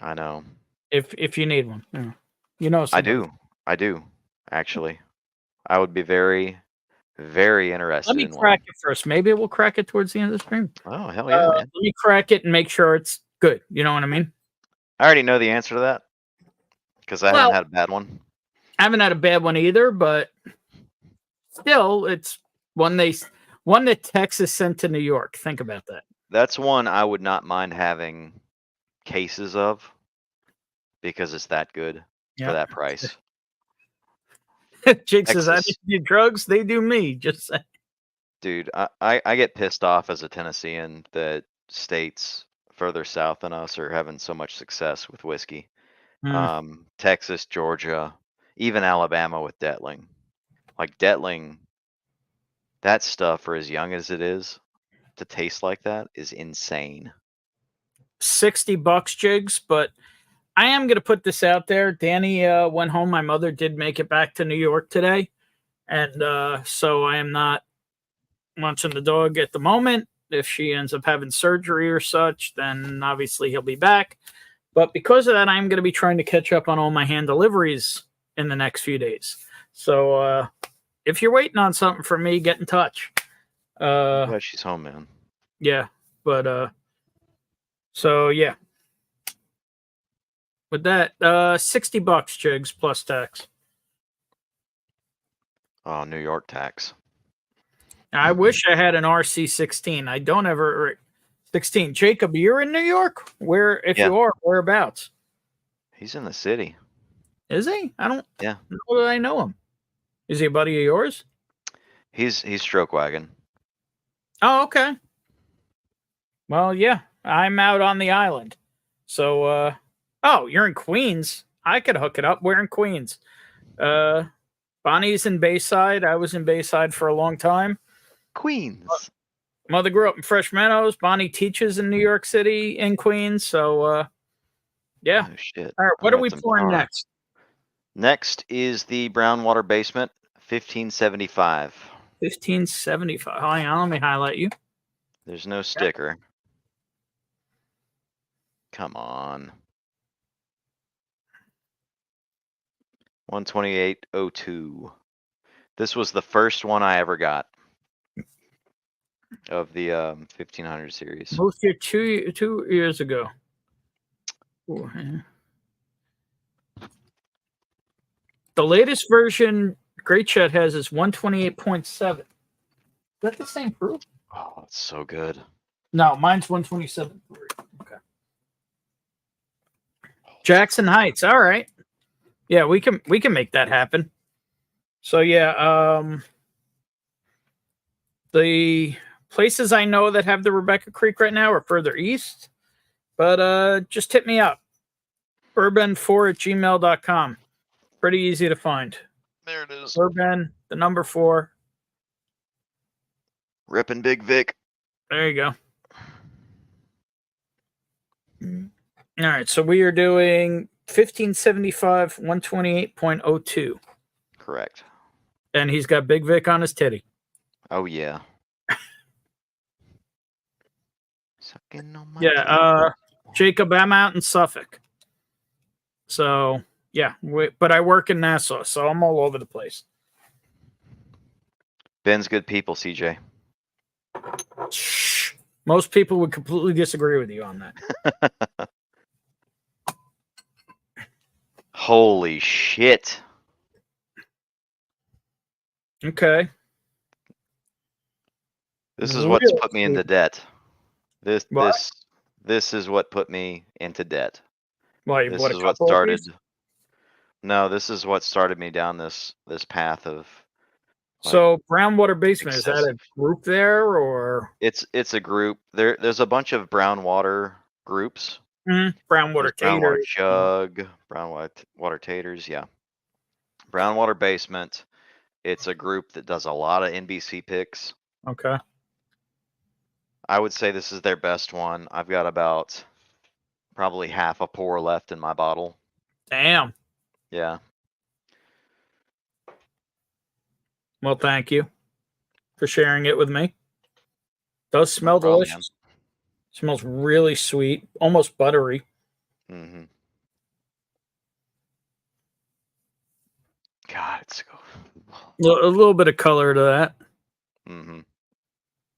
I know. If you need one, yeah. You know, I do. Actually, I would be very, very interested. Let me in crack it first. Maybe we'll crack it towards the end of the stream. one. Oh hell yeah, man! Let me crack it and make sure it's good. You know what I mean? I already know the answer to that because I haven't had a bad one. I haven't had a bad one either, but still, it's one that Texas sent to New York. Think about that. That's one I would not mind having cases of because it's that good Yeah. for that price. Jake says, I Texas. didn't do drugs, they do me. Just say. Dude, I get pissed off as a Tennessean that states further south than us are having so much success with whiskey. Texas, Georgia, even Alabama with Detling. Like Detling, that stuff for as young as it is to taste like that is insane. $60 jigs, but I am going to put this out there. Danny went home. My mother did make it back to New York today. And so I am not munching the dog at the moment. If she ends up having surgery or such, then obviously he'll be back. But because of that, I'm going to be trying to catch up on all my hand deliveries in the next few days. So if you're waiting on something from me, get in touch. Yeah, she's home, man. Yeah, but so yeah. With that, $60 jigs plus tax. Oh, New York tax. I wish I had an RC16. I don't ever 16. Jacob, you're in New York? Where if Yeah. you are, whereabouts? He's in the city. Is he? I don't Yeah. know that I know him. Is he a buddy of yours? He's Stroke Wagon. Oh, okay. Well, yeah, I'm out on the island. So oh, you're in Queens. I could hook it up. We're in Queens. Bonnie's in Bayside. I was in Bayside for a long time. Queens. Mother grew up in Fresh Meadows. Bonnie teaches in New York City in Queens. So yeah. Oh shit. All right, what I are got we some pouring power. next? Next is the Brown Water Basement 1575. 1575. Hang on, let me highlight you. There's no sticker. Come on. 128.02. This was the first one I ever got of the 1500 series. Moved here 2 years ago. Ooh, yeah. The latest version Great Chat has is 128.7. Is that the same proof? Oh, it's so good. No, mine's 127.3. Okay. Jackson Heights. All right. Yeah, we can make that happen. So yeah, the places I know that have the Rebecca Creek right now are further east. But just hit me up. Urban4@gmail.com. Pretty easy to find. There it is. Urban, the number 4. Rippin' Big Vic. There you go. All right, so we are doing 1575, 128.02. Correct. And he's got Big Vic on his titty. Oh, yeah. Sucking on my Yeah, Jacob, I'm out in Suffolk. So, yeah, but I work in Nassau, so I'm all over the place. Ben's good people, CJ. Shh. Most people would completely disagree with you on that. Holy shit. Okay. This is what's Really? put me into debt. This What? this is what put me into debt. Well, This what, is a what couple of started. these? No, this is what started me down this path of. So, Brownwater Basement, is that a excessive. group there or It's a group. There's a bunch of brown water groups. Brownwater There's Brownwater Taters? Jug, Brownwater Taters, yeah. Brownwater Basement. It's a group that does a lot of NBC picks. Okay. I would say this is their best one. I've got about probably half a pour left in my bottle. Damn. Yeah. Well, thank you for sharing it with me. Does smell problem, man. delicious. Smells really sweet, almost buttery. Mm-hmm. God, it's A little bit of color to that. Mm-hmm.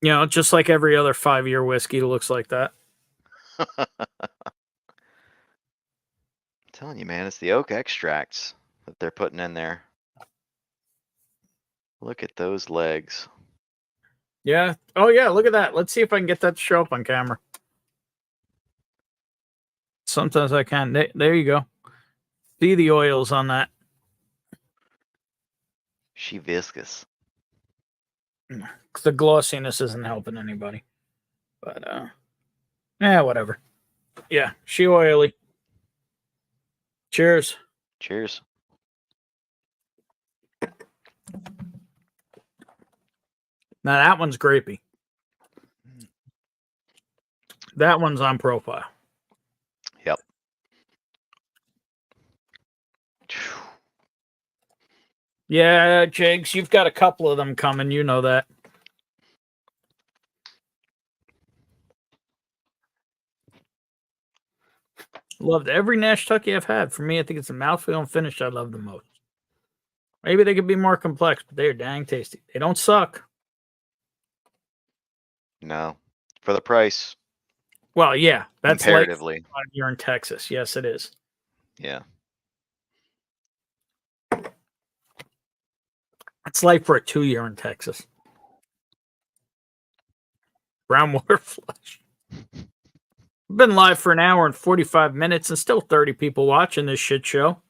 You know, just like every other 5-year whiskey looks like that. I'm telling you, man, it's the oak extracts that they're putting in there. Look at those legs. Yeah. Oh, yeah. Look at that. Let's see if I can get that to show up on camera. Sometimes I can't. There you go. See the oils on that. She viscous. The glossiness isn't helping anybody. But, yeah, whatever. Yeah, she oily. Cheers. Cheers. Now that one's grapey. That one's on profile. Yep. Yeah, Jigs, you've got a couple of them coming. You know that. Loved every NashTucky I've had. For me, I think it's the mouthfeel and finish I love the most. Maybe they could be more complex, but they're dang tasty. They don't suck. No. For the price. Well, yeah, that's comparatively. like you're in Texas. Yes, it is. Yeah. It's like for a 2-year in Texas. Brown water flush. We've been live for 1 hour and 45 minutes and still 30 people watching this shit show.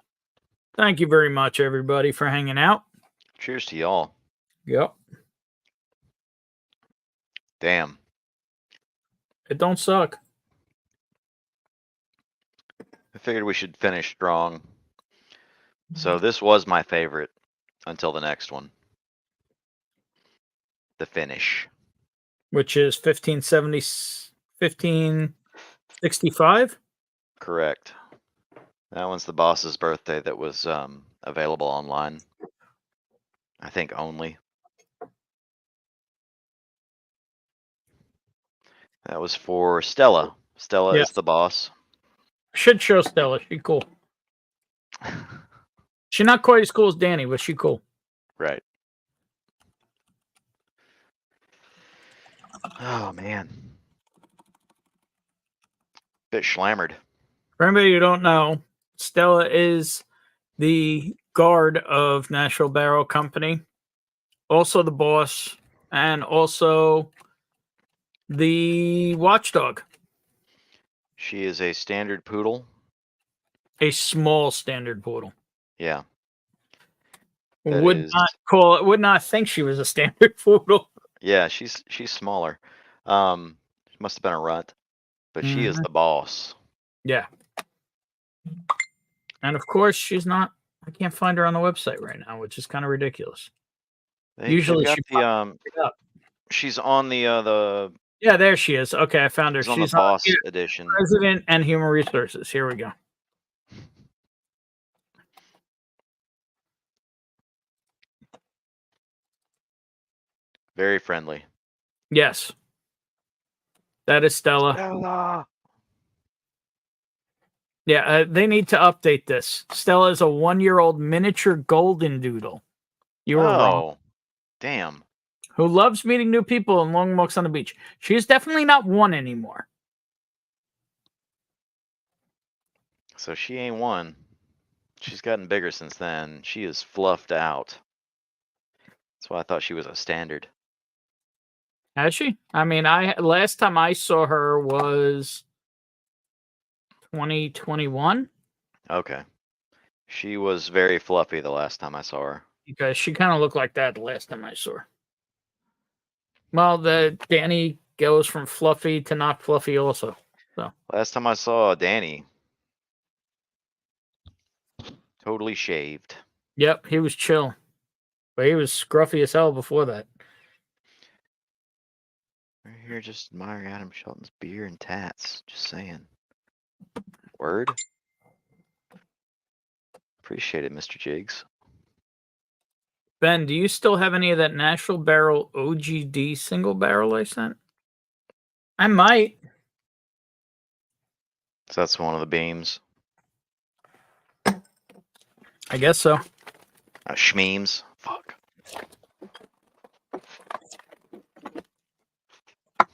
Thank you very much, everybody, for hanging out. Cheers to y'all. Yep. Damn. It don't suck. I figured we should finish strong. So this was my favorite until the next one. The finish. Which is 1570, 1565? Correct. That one's the boss's birthday that was available online. I think only. That was for Stella. Stella Yes. is the boss. Should show Stella. She cool. She's not quite as cool as Danny, but she cool. Right. Oh man. Bit schlammered. For anybody who don't know, Stella is the guard of Nashville Barrel Company, also the boss, and also the watchdog. She is a standard poodle. A small standard poodle. Yeah. That Would is- would not think she was a standard poodle. Yeah, she's smaller. She must have been a runt, but she is the boss. Yeah. And of course, she's not. I can't find her on the website right now, which is kind of ridiculous. Usually got she the pops up. she's on the Yeah, there she is. Okay, I found her. she's on the boss edition. President and Human Resources. Here we go. Very friendly. Yes. That is Stella. Stella. Yeah, they need to update this. Stella is a 1-year-old miniature golden doodle. You were wrong. Damn. Who loves meeting new people and long walks on the beach. She is definitely not 1 anymore. So she ain't one. She's gotten bigger since then. She is fluffed out. That's why I thought she was a standard. Has she? I mean, last time I saw her was 2021. Okay. She was very fluffy the last time I saw her. Because she kind of looked like that the last time I saw her. Well, the Danny goes from fluffy to not fluffy also. So Last time I saw Danny, totally shaved. yep, he was chill. But he was scruffy as hell before that. We're here just admiring Adam Shelton's beer and tats. Just saying. Word. Appreciate it, Mr. Jigs. Ben, do you still have any of that Nashville Barrel OGD single barrel I sent? I might. So that's one of the beams. I guess so. Schmeems. Fuck.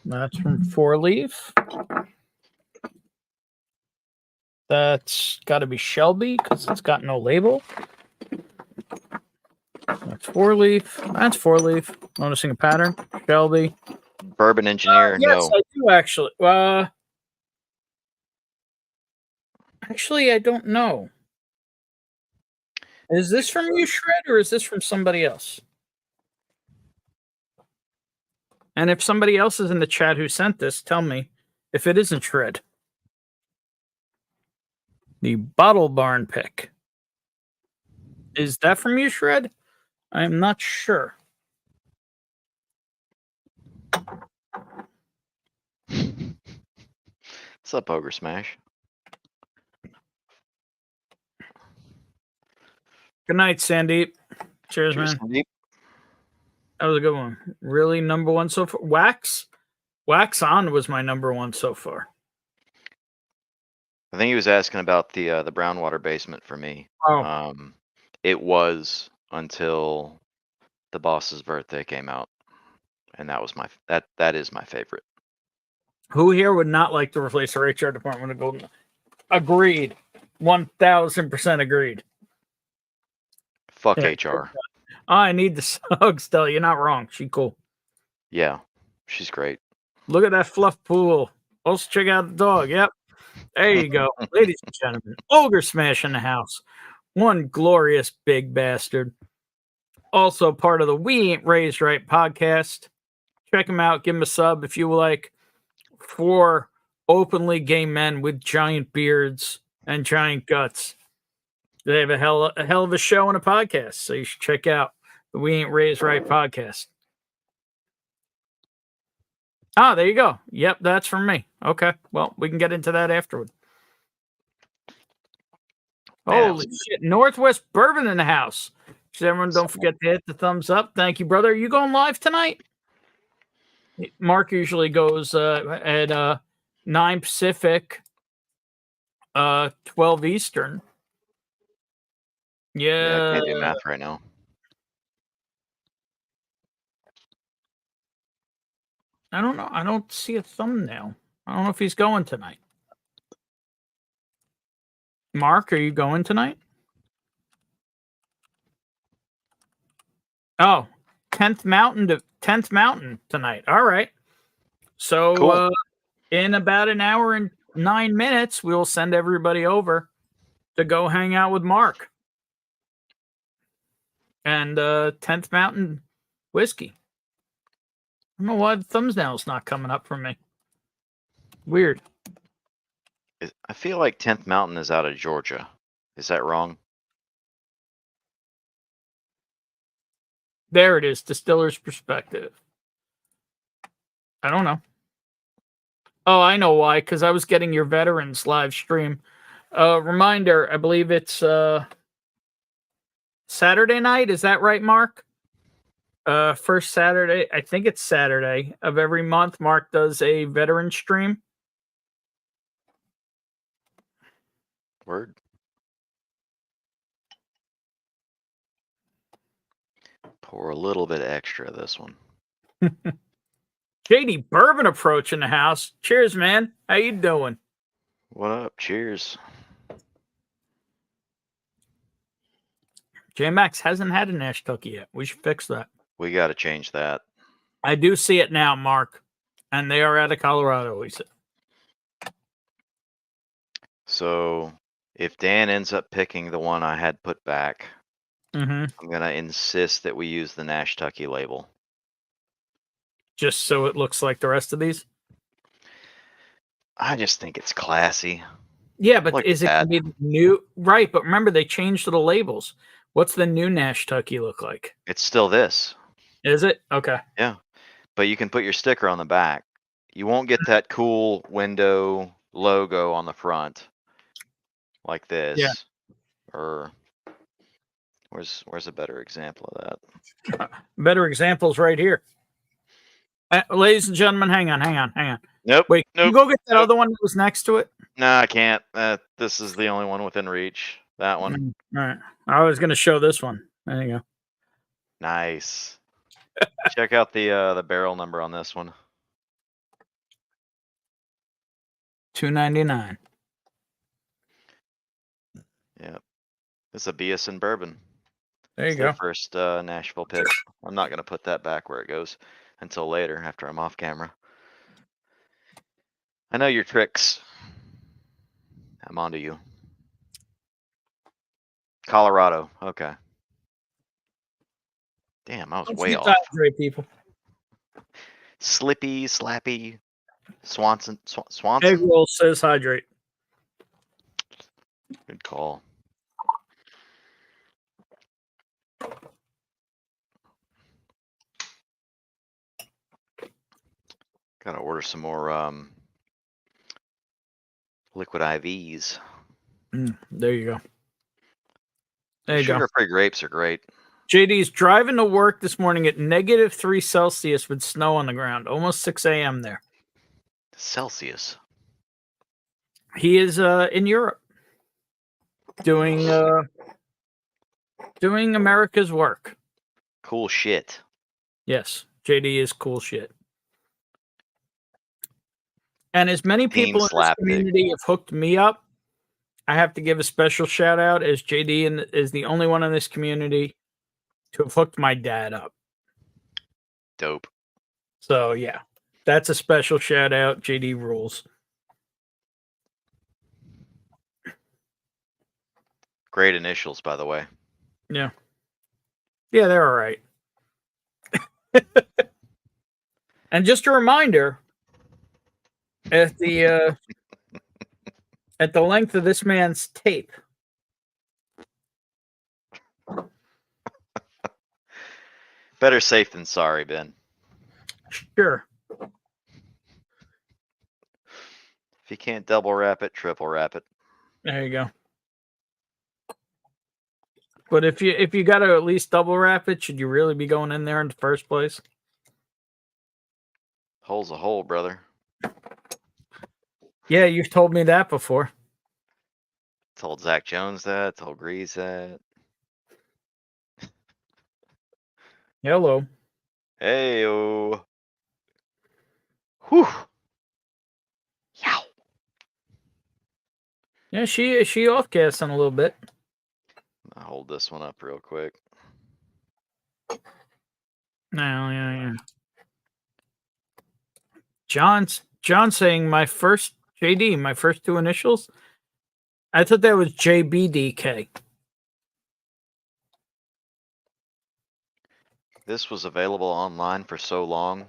That's from 4-Leaf. That's got to be Shelby because it's got no label. That's 4-Leaf. That's 4-Leaf. Noticing a pattern. Shelby. Bourbon engineer. Yes, No. I do actually. Actually, I don't know. Is this from you, Shred, or is this from somebody else? And if somebody else is in the chat who sent this, tell me if it isn't Shred. The Bottle Barn pick. Is that from you, Shred? I'm not sure. What's up, Ogre Smash? Good night, Sandeep. Cheers, man. Sandeep. That was a good one. Really, number one so far. Wax On was my number one so far. I think he was asking about the brown water basement for me. Oh, It was until the boss's birthday came out, and that was that is my favorite. who here would not like to replace our HR department with Golden? Agreed. 1000% agreed. Fuck Yeah. HR. I need the sug, Stella. You're not wrong. She cool. Yeah, she's great. Look at that fluff pool. Also check out the dog. Yep. There you go. Ladies and gentlemen. Ogre Smash in the house. One glorious big bastard. Also part of the We Ain't Raised Right podcast. Check him out. Give him a sub if you like. 4 openly gay men with giant beards and giant guts. They have a hell of a show and a podcast, so you should check out the We Ain't Raised Right podcast. Ah, there you go. Yep, that's from me. Okay, well, we can get into that afterward. Man, Holy shit. Northwest Bourbon in the house. So everyone, don't forget to hit the thumbs up. Thank you, brother. Are you going live tonight? Mark usually goes at 9 Pacific, 12 Eastern. Yeah, I Yeah. can't do math right now. I don't know. I don't see a thumbnail. I don't know if he's going tonight. Mark, are you going tonight? Oh, 10th Mountain tonight. All right. So Cool. in about an hour and 9 minutes, we'll send everybody over to go hang out with Mark and 10th Mountain whiskey. I don't know why the thumbnail's not coming up for me. Weird. I feel like 10th Mountain is out of Georgia. Is that wrong? There it is. Distiller's Perspective. I don't know. Oh, I know why. Because I was getting your veterans live stream. Reminder, I believe it's Saturday night. Is that right, Mark? First Saturday. I think it's Saturday of every month. Mark does a veteran stream. Word. Pour a little bit extra of this one. JD Bourbon Approach in the house. Cheers, man. How you doing? What up? Cheers. J-Max hasn't had a NashTucky yet. We should fix that. We got to change that. I do see it now, Mark. And they are out of Colorado, he said. So if Dan ends up picking the one I had put back, Mm-hmm. I'm going to insist that we use the NashTucky label. Just so it looks like the rest of these? I just think it's classy. Yeah, but Look is at it going to be new? Right, but remember, they changed the labels. What's the new NashTucky look like? It's still this. Is it? Okay. Yeah. But you can put your sticker on the back. You won't get that cool window logo on the front like this. Yeah. Or where's a better example of that? Better examples right here. Ladies and gentlemen, hang on. Nope. Wait, can you Nope. go get that other one that was next to it? No, I can't. This is the only one within reach. That one. All right. I was going to show this one. There you go. Nice. Check out the barrel number on this one. $2.99. Yep. It's a Beeson bourbon. There you It's their go. first Nashville pick. I'm not going to put that back where it goes until later after I'm off camera. I know your tricks. I'm onto you. Colorado. Okay. Damn, I was Don't way forget off. to hydrate, people. Slippy, slappy, Swanson. Egg Swanson. roll says hydrate. Good call. Gotta order some more liquid IVs. There you go. There you go. Sugar-free grapes are great. JD's driving to work this morning at -3 Celsius with snow on the ground. Almost 6 a.m. there. Celsius. He is in Europe doing America's work. Cool shit. Yes, JD is cool shit. And as many people in this slap community have hooked me up, I have to give a special shout out as JD is the only one in this community to have hooked my dad up. Dope. So yeah, that's a special shout out. JD rules. Great initials, by the way. Yeah. Yeah, they're all right. And just a reminder, at the length of this man's tape. Better safe than sorry, Ben. Sure. If you can't double wrap it, triple wrap it. There you go. But if you got to at least double wrap it, should you really be going in there in the first place? Hole's a hole, brother. Yeah, you've told me that before. Told Zach Jones that. Told Grease that. Hello. Hey, oh. Whew. Yow. Yeah, she off gassing a little bit. I'll hold this one up real quick. No, yeah. John's saying my first JD, my first two initials. I thought that was JBDK. This was available online for so long,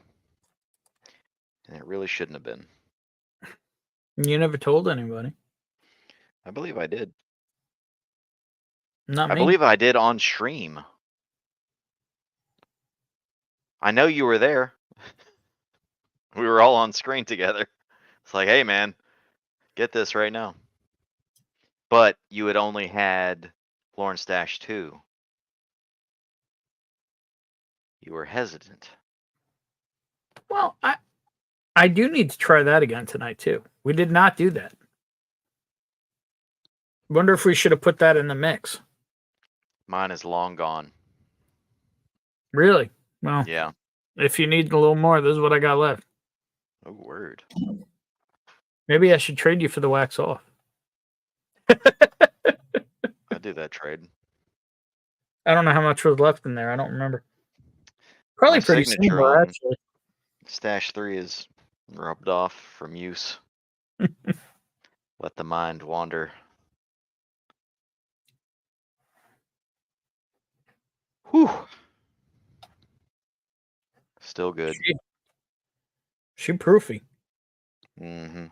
and it really shouldn't have been. You never told anybody. I believe I did. Not I me. believe I did on stream. I know you were there. We were all on screen together. It's like, hey man, get this right now. But you had only had Florence Dash 2. You were hesitant. Well, I do need to try that again tonight too. We did not do that. Wonder if we should have put that in the mix. Mine is long gone. Really? Well, Yeah. if you need a little more, this is what I got left. Oh, word. Maybe I should trade you for the wax off. I'd do that trade. I don't know how much was left in there. I don't remember. Probably My pretty signature similar, on- actually. Stash 3 is rubbed off from use. Let the mind wander. Whew. Still good. She proofy. Mm-hmm.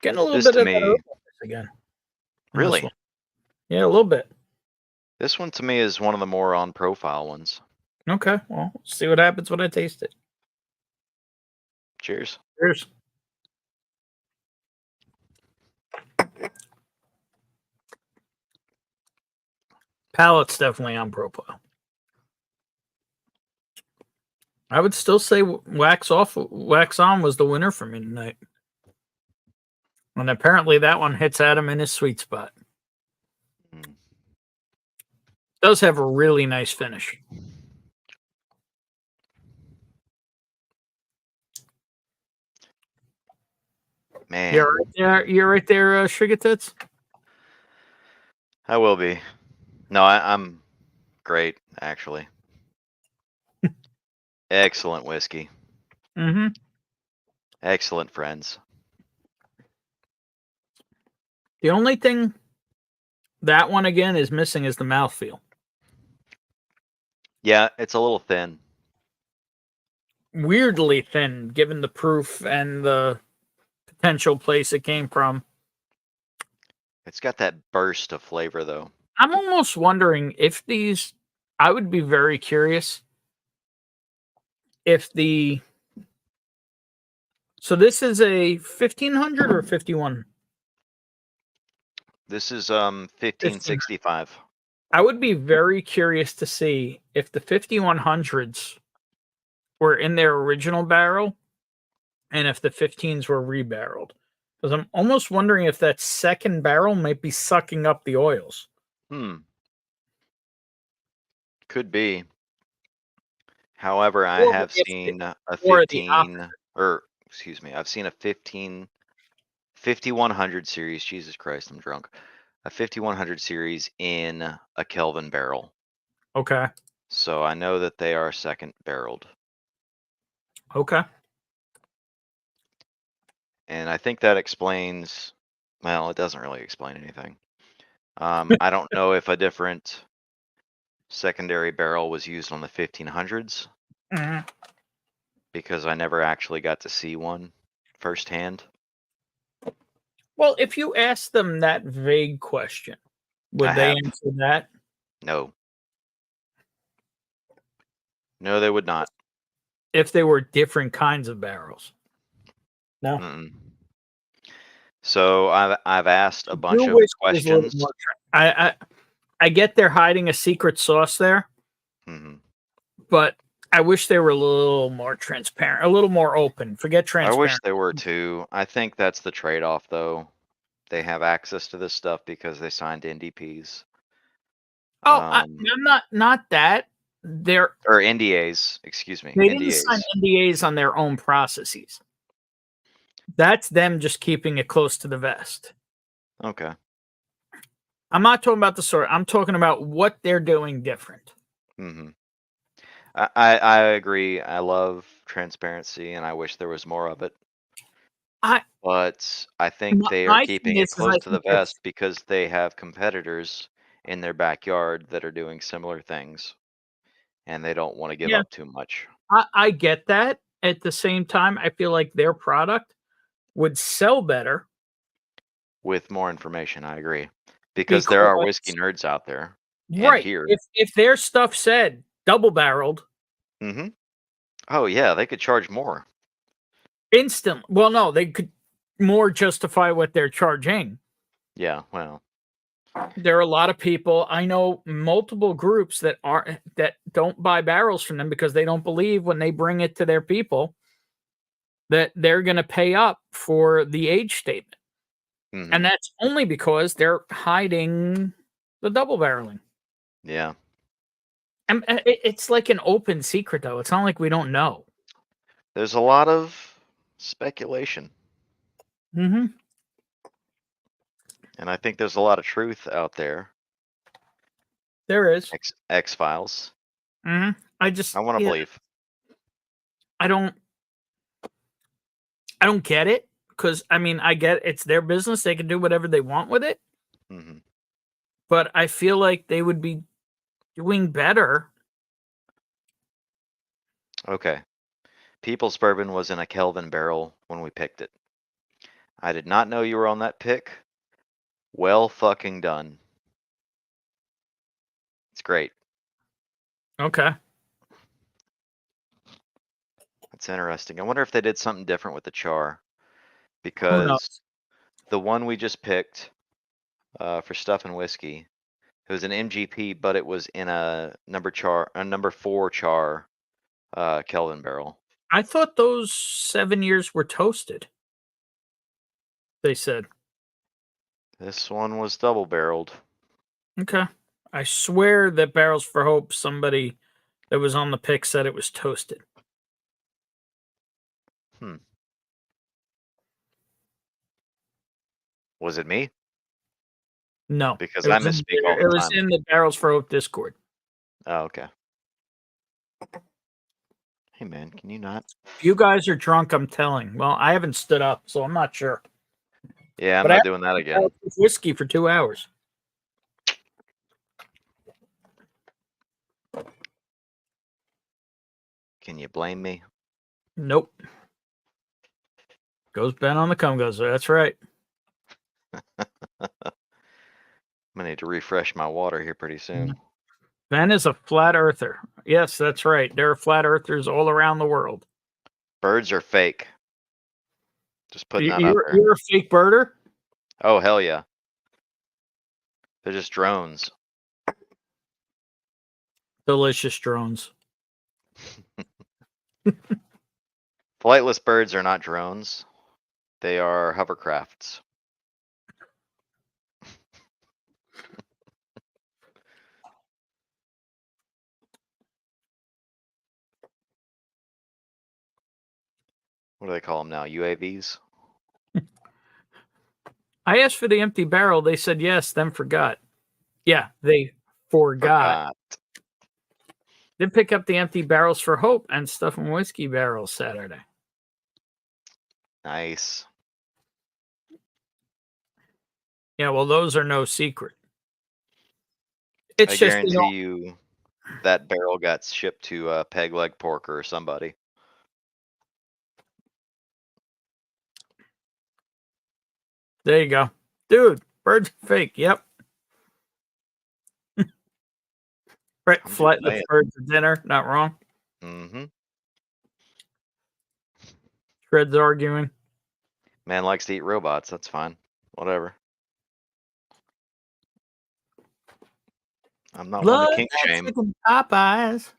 Getting a little This bit to of me- that openness again. on this Really? one. Yeah, a little bit. This one to me is one of the more on profile ones. Okay, well, see what happens when I taste it. Cheers. Cheers. Palate's definitely on profile. I would still say wax off, wax on was the winner for me tonight. And apparently that one hits Adam in his sweet spot. Mm. Does have a really nice finish. Man, You're right there, Sugar Tits. I will be. No, I'm great, actually. Excellent whiskey. Mm-hmm. Excellent friends. The only thing that one again is missing is the mouthfeel. Yeah, it's a little thin. Weirdly thin, given the proof and the potential place it came from. It's got that burst of flavor, though. I'm almost wondering if these. I would be very curious if the. So this is a 1500 or 51. This is 1565. I would be very curious to see if the 5100s were in their original barrel and if the 15s were rebarreled. Because I'm almost wondering if that second barrel might be sucking up the oils. Could be. However, I Or have if seen a or the 15, or excuse me, I've seen a 5100 series. Jesus Christ, I'm drunk. A 5100 series in a Kelvin barrel. Okay. So I know that they are second barreled. Okay. And I think that explains, well, it doesn't really explain anything. I don't know if a different secondary barrel was used on the 1500s Mhm. because I never actually got to see one firsthand. Well, if you ask them that vague question, would I they have. answer that? No. No, they would not. If they were different kinds of barrels? No. Mm-mm. So I've asked a bunch You of wish there was a little questions. more I get they're hiding a secret sauce there, Mhm. but I wish they were a little more transparent, a little more open. Forget I transparent. wish they were too. I think that's the trade-off, though. They have access to this stuff because they signed NDPs. Oh, Um, I'm not that. They're or NDAs, excuse me, They didn't sign NDAs. NDAs on their own processes. That's them just keeping it close to the vest. Okay. I'm not talking about the sort. I'm talking about what they're doing different. hmm I agree. I love transparency, and I wish there was more of it. But I think they are My keeping thing it is close I to the think that's- vest because they have competitors in their backyard that are doing similar things, and they don't want to give Yeah. up too much. I get that. At the same time, I feel like their product would sell better With more information, I agree. Because there are whiskey nerds out there and right. here. If their stuff said double barreled hmm Oh yeah, they could charge more. instant, well, no, they could more justify what they're charging. Yeah, well, There are a lot of people. I know multiple groups that don't buy barrels from them because they don't believe when they bring it to their people that they're going to pay up for the age statement. mhm, And that's only because they're hiding the double barreling. yeah. And it's like an open secret, though. It's not like we don't know. There's a lot of speculation, Mm-hmm. and I think there's a lot of truth out there. There is. X-Files. Mm-hmm. I want to believe. I don't get it because I mean I get it's their business. They can do whatever they want with it. hmm But I feel like they would be doing better. Okay. People's Bourbon was in a Kelvin barrel when we picked it. I did not know you were on that pick. Well fucking done. It's great. Okay. That's interesting. I wonder if they did something different with the char. Who Because knows? the one we just picked for Stuff and Whiskey, it was an MGP, but it was in a number 4 char Kelvin barrel. I thought those 7 years were toasted. They said. This one was double barreled. Okay. I swear that Barrels for Hope, somebody that was on the pick said it was toasted. Was it me? No. Because it I was in misspeak the- all the It was time. in the Barrels for Hope Discord. Oh, okay. Hey man, can you not? If you guys are drunk, I'm telling. Well, I haven't stood up, so I'm not sure. Yeah, I'm But I not doing that again. Whiskey for 2 hours. Can you blame me? Nope. Goes Ben on the cum goes. That's right. I'm gonna need to refresh my water here pretty soon. Ben is a flat earther. Yes, that's right. There are flat earthers all around the world. Birds are fake. Just putting that out You're, there. you're a fake birder? Oh hell yeah. They're just drones. Delicious drones. Flightless birds are not drones. They are hovercrafts. What do they call them now? UAVs? I asked for the empty barrel. They said yes, then forgot. Yeah, they forgot. Then pick up the empty barrels for Hope and Stuff and Whiskey barrels Saturday. Nice. Yeah, well, those are no secret. It's I just guarantee you that barrel got shipped to Peg Leg Porker or somebody. There you go. Dude, birds are fake. Yep. Right. I'm just Flightless saying. birds at dinner. Not wrong. Mm-hmm. Shred's arguing. Man likes to eat robots. That's fine. Whatever. I'm not one Love to kink that shame. chicken Popeyes.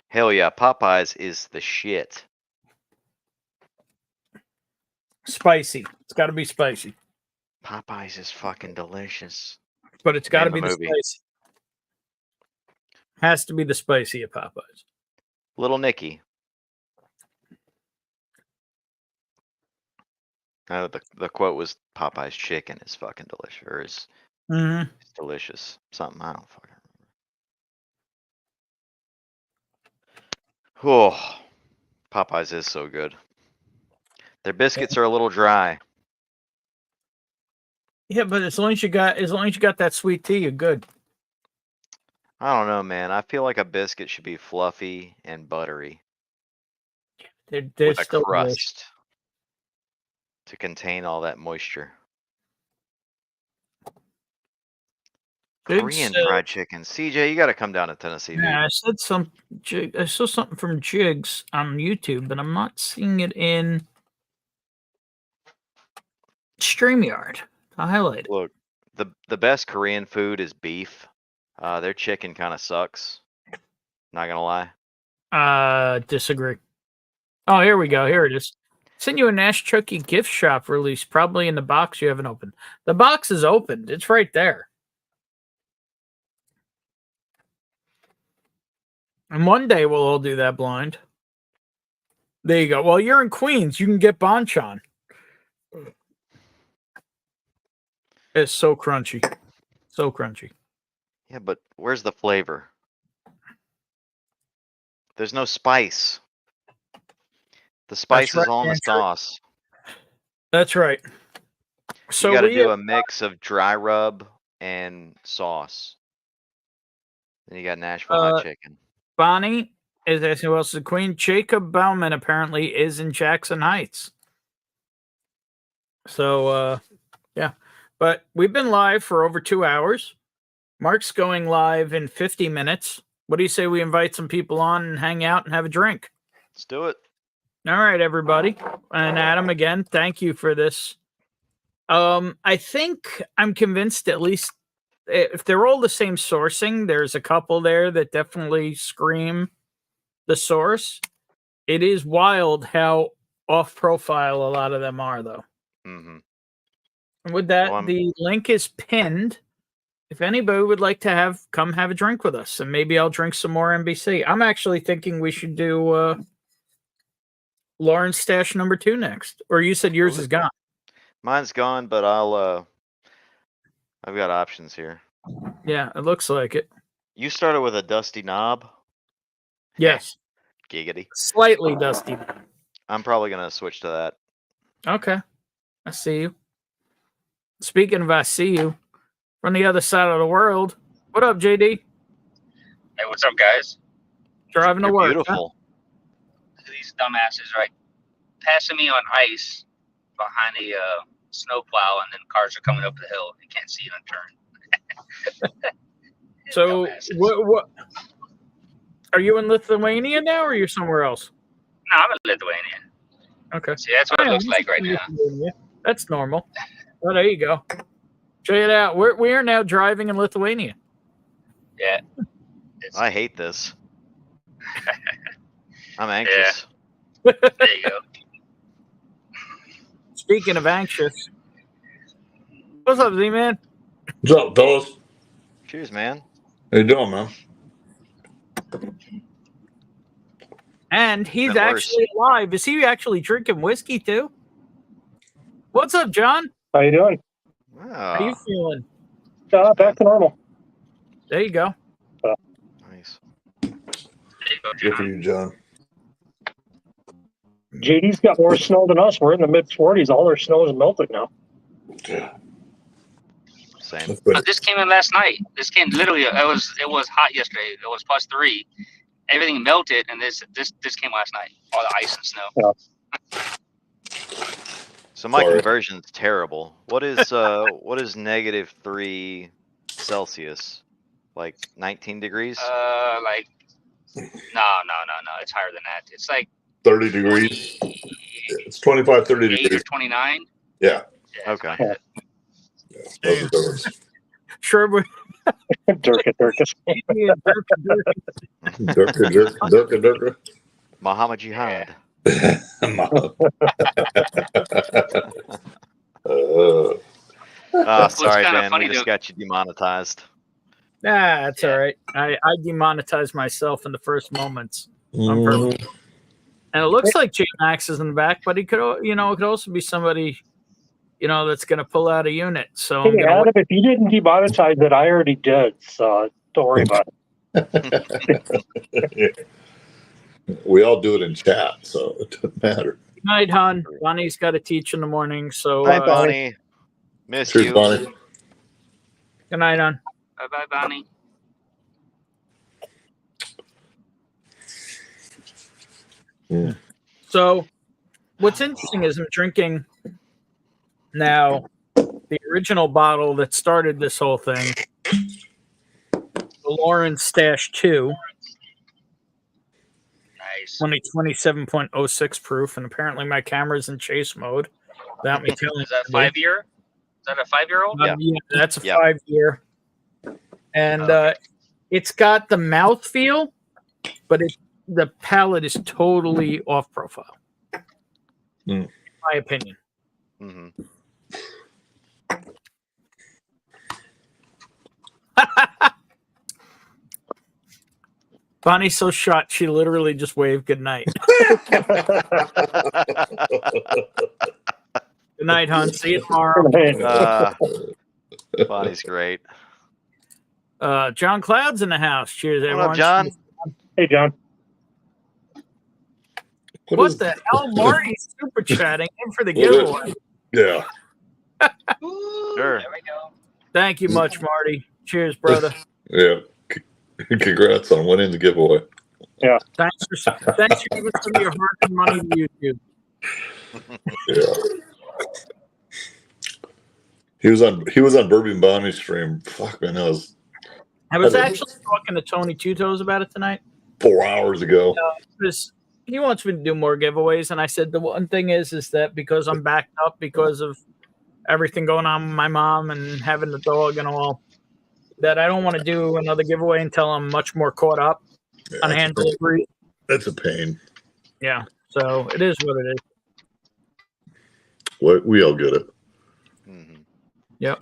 Hell yeah, Popeyes is the shit. Spicy. It's got to be spicy, Popeyes is fucking delicious. but it's got to And the be the movie. spicy. Has to be the spicy of Popeyes. Little Nicky. No, the quote was Popeye's chicken is fucking delicious. Or is Mm-hmm. it's delicious. Something I don't fucking remember. Oh, Popeyes is so good. Their biscuits are a little dry. Yeah, but as long as you got that sweet tea, you're good. I don't know, man. I feel like a biscuit should be fluffy and buttery They're with a still delicious. crust to contain all that moisture. Big Korean said- fried chicken. CJ, you got to come down to Tennessee, dude. Yeah, I saw something from Jigs on YouTube, but I'm not seeing it in StreamYard. I'll highlight it. Look, the best Korean food is beef. Their chicken kind of sucks. Not gonna lie. Disagree. Oh, here we go. Here it is. Sent you a NashTucky gift shop release, probably in the box you haven't opened. The box is opened. It's right there. And one day we'll all do that blind. There you go. Well, you're in Queens. You can get Bonchon. It's so crunchy. So crunchy. Yeah, but where's the flavor? There's no spice. The spice right, is all in the Andrew. sauce. That's right. So You got to we do have- a mix of dry rub and sauce. Then you got Nashville hot chicken. Bonnie is asking who else is the queen. Jacob Bauman apparently is in Jackson Heights. So, yeah. But we've been live for over 2 hours. Mark's going live in 50 minutes. What do you say we invite some people on and hang out and have a drink? Let's do it. All right, everybody. And Adam, again, thank you for this. I think I'm convinced at least if they're all the same sourcing, there's a couple there that definitely scream the source. It is wild how off profile a lot of them are, though. Mm-hmm. And with that, Well, the link is pinned. If anybody would like to come have a drink with us, and maybe I'll drink some more NBC. I'm actually thinking we should do Lauren's stash number 2 next. Or you said yours is gone. Mine's gone, but I've got options here. Yeah, it looks like it. You started with a dusty knob. Yes. Giggity. Slightly dusty. I'm probably gonna switch to that. Okay. I see you. Speaking of I see you, from the other side of the world. What up, JD? Hey, what's up, guys? Driving to You're work. huh? beautiful. These dumbasses are like passing me on ice behind a snowplow, and then cars are coming up the hill. You can't see it on turn. So, Dumbasses. what? Are you in Lithuania now, or are you somewhere else? No, I'm in Lithuania. Okay. See, that's what Oh, it yeah, looks I'm like right in now. Lithuania. That's normal. Oh, there you go. Check it out. We are now driving in Lithuania. Yeah. It's, I hate this. I'm anxious. there you go. Speaking of anxious, what's up, Z-Man? What's up, fellas? Cheers, man. How you doing, man? And he's Been worse. actually alive. Is he actually drinking whiskey too? What's up, John? How you doing? How you Oh, feeling? Back to normal. There you go. nice. There you go, Good for John. you, John. JD's got more snow than us. We're in the mid 40s. All their snow is melted now. Yeah, Same. that's But good. this came in last night. This came literally. It was hot yesterday. It was +3. Everything melted, and this came last night. All the ice and snow. So my Sorry. conversion's terrible. What is -3 Celsius? Like 19 degrees? Like no. It's higher than that. It's like 30 degrees. It's 25, 30 28 or degrees. 29. Yeah. Okay. That's the difference. Sherwood. Durka. Durka. Muhammad Jihad. Sorry, kinda Ben. funny We just got you demonetized. That's all right. I demonetized myself in the first moments. Mhm. And it looks like J Max is in the back, but he could, it could also be somebody, that's going to pull out a unit. So I'm Hey, gonna Adam, if you didn't demonetize it, I already did. So don't worry about it. We all do it in chat, so it doesn't matter. Good night, hon. Bonnie's got to teach in the morning. So Hi, Bonnie. Miss Cheers, you. Bonnie. good night, hon. Bye bye, Bonnie. So what's interesting is I'm drinking now the original bottle that started this whole thing, the Lauren Stash 2. Nice. 27.06 proof, and apparently my camera's in chase mode without me telling Is that you. 5 year? Is that a 5-year-old? Yeah. Yeah, that's a Yeah. 5-year. And Okay. it's got the mouth feel, but the palate is totally off profile. Mm. In my opinion. hmm Bonnie's so shot she literally just waved good night. Good night, hon. See you tomorrow. Bonnie's great. John Cloud's in the house. Cheers, What everyone. up, John? Hey, John. What the hell? Marty's super chatting in for the What is- giveaway. Yeah. Ooh, Sure. There we go. Thank you much, Marty. Cheers, brother. Yeah. Congrats on winning the giveaway. Thanks for giving some of your hard-earned money to YouTube. Yeah. He was on Bourbon Bonnie's stream. Fuck, man, that was I was actually talking to Tony Two Toes about it tonight. 4 hours ago. Because he wants me to do more giveaways, and I said the one thing is that because I'm backed up because of everything going on with my mom and having the dog and all, that I don't want to do another giveaway until I'm much more caught up Yeah, on hand delivery. that's a pain. Yeah, so it is what it is. We all get it. hmm Yep.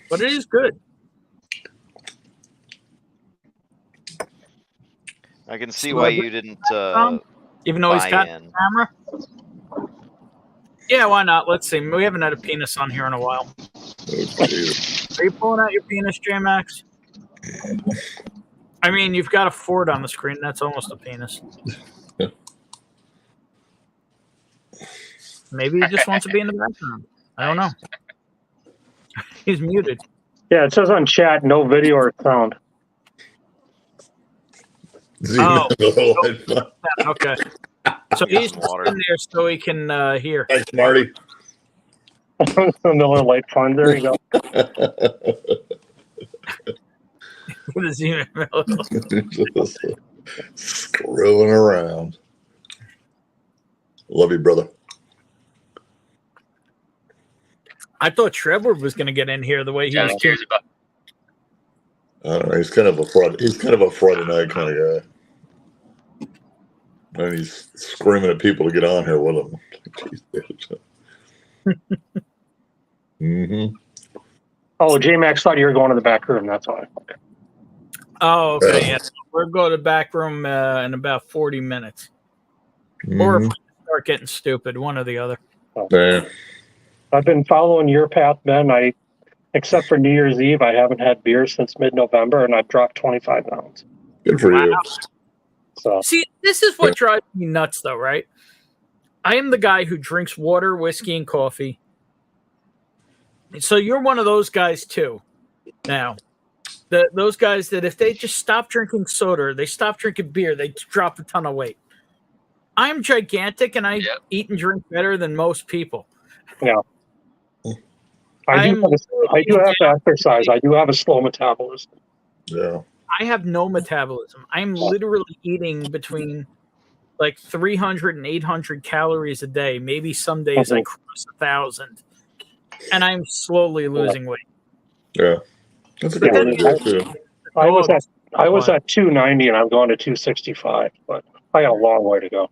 But it is good. I can see why you didn't Even though he's buy got in. the camera. Yeah, why not? Let's see. We haven't had a penis on here in a while. Oh, geez. Are you pulling out your penis, J-Max? I mean, you've got a Ford on the screen. That's almost a penis. Maybe he just wants to be in the background. I don't know. He's muted. Yeah, it says on chat, no video or sound. Oh. Thanks, Okay. So Get he's some just water. in there so he can hear. Marty. Miller Lite Fund. There you go. With his email. Just screwing around. Love you, brother. I thought Trevor was going to get in here the way he Johnny was. cares about. I don't know. He's kind of a fraud. He's kind of a Friday night kind of guy. And he's screaming at people to get on here with him. Mm-hmm. Oh, J-Max thought you were going to the back room. That's why. Okay. Oh, okay. Yeah. So we're going to the back room in about 40 minutes. Or if we start getting stupid, one or the other. Yeah. I've been following your path, Ben. Except for New Year's Eve, I haven't had beer since mid-November, and I've dropped 25 pounds. Good for you. So See, this is what drives me nuts, though, right? I am the guy who drinks water, whiskey, and coffee. So you're one of those guys, too. Now, those guys that if they just stop drinking soda, or they stop drinking beer, they drop a ton of weight. I'm gigantic, and I eat and drink better than most people. yeah, I do have to exercise. I do have a slow metabolism. Yeah. I have no metabolism. I'm literally eating between like 300 and 800 calories a day. Maybe some days I cross 1,000, and I'm slowly losing weight. Yeah. That's a good way to do it, too. I was at 290 and I'm going to 265, but I got a long way to go.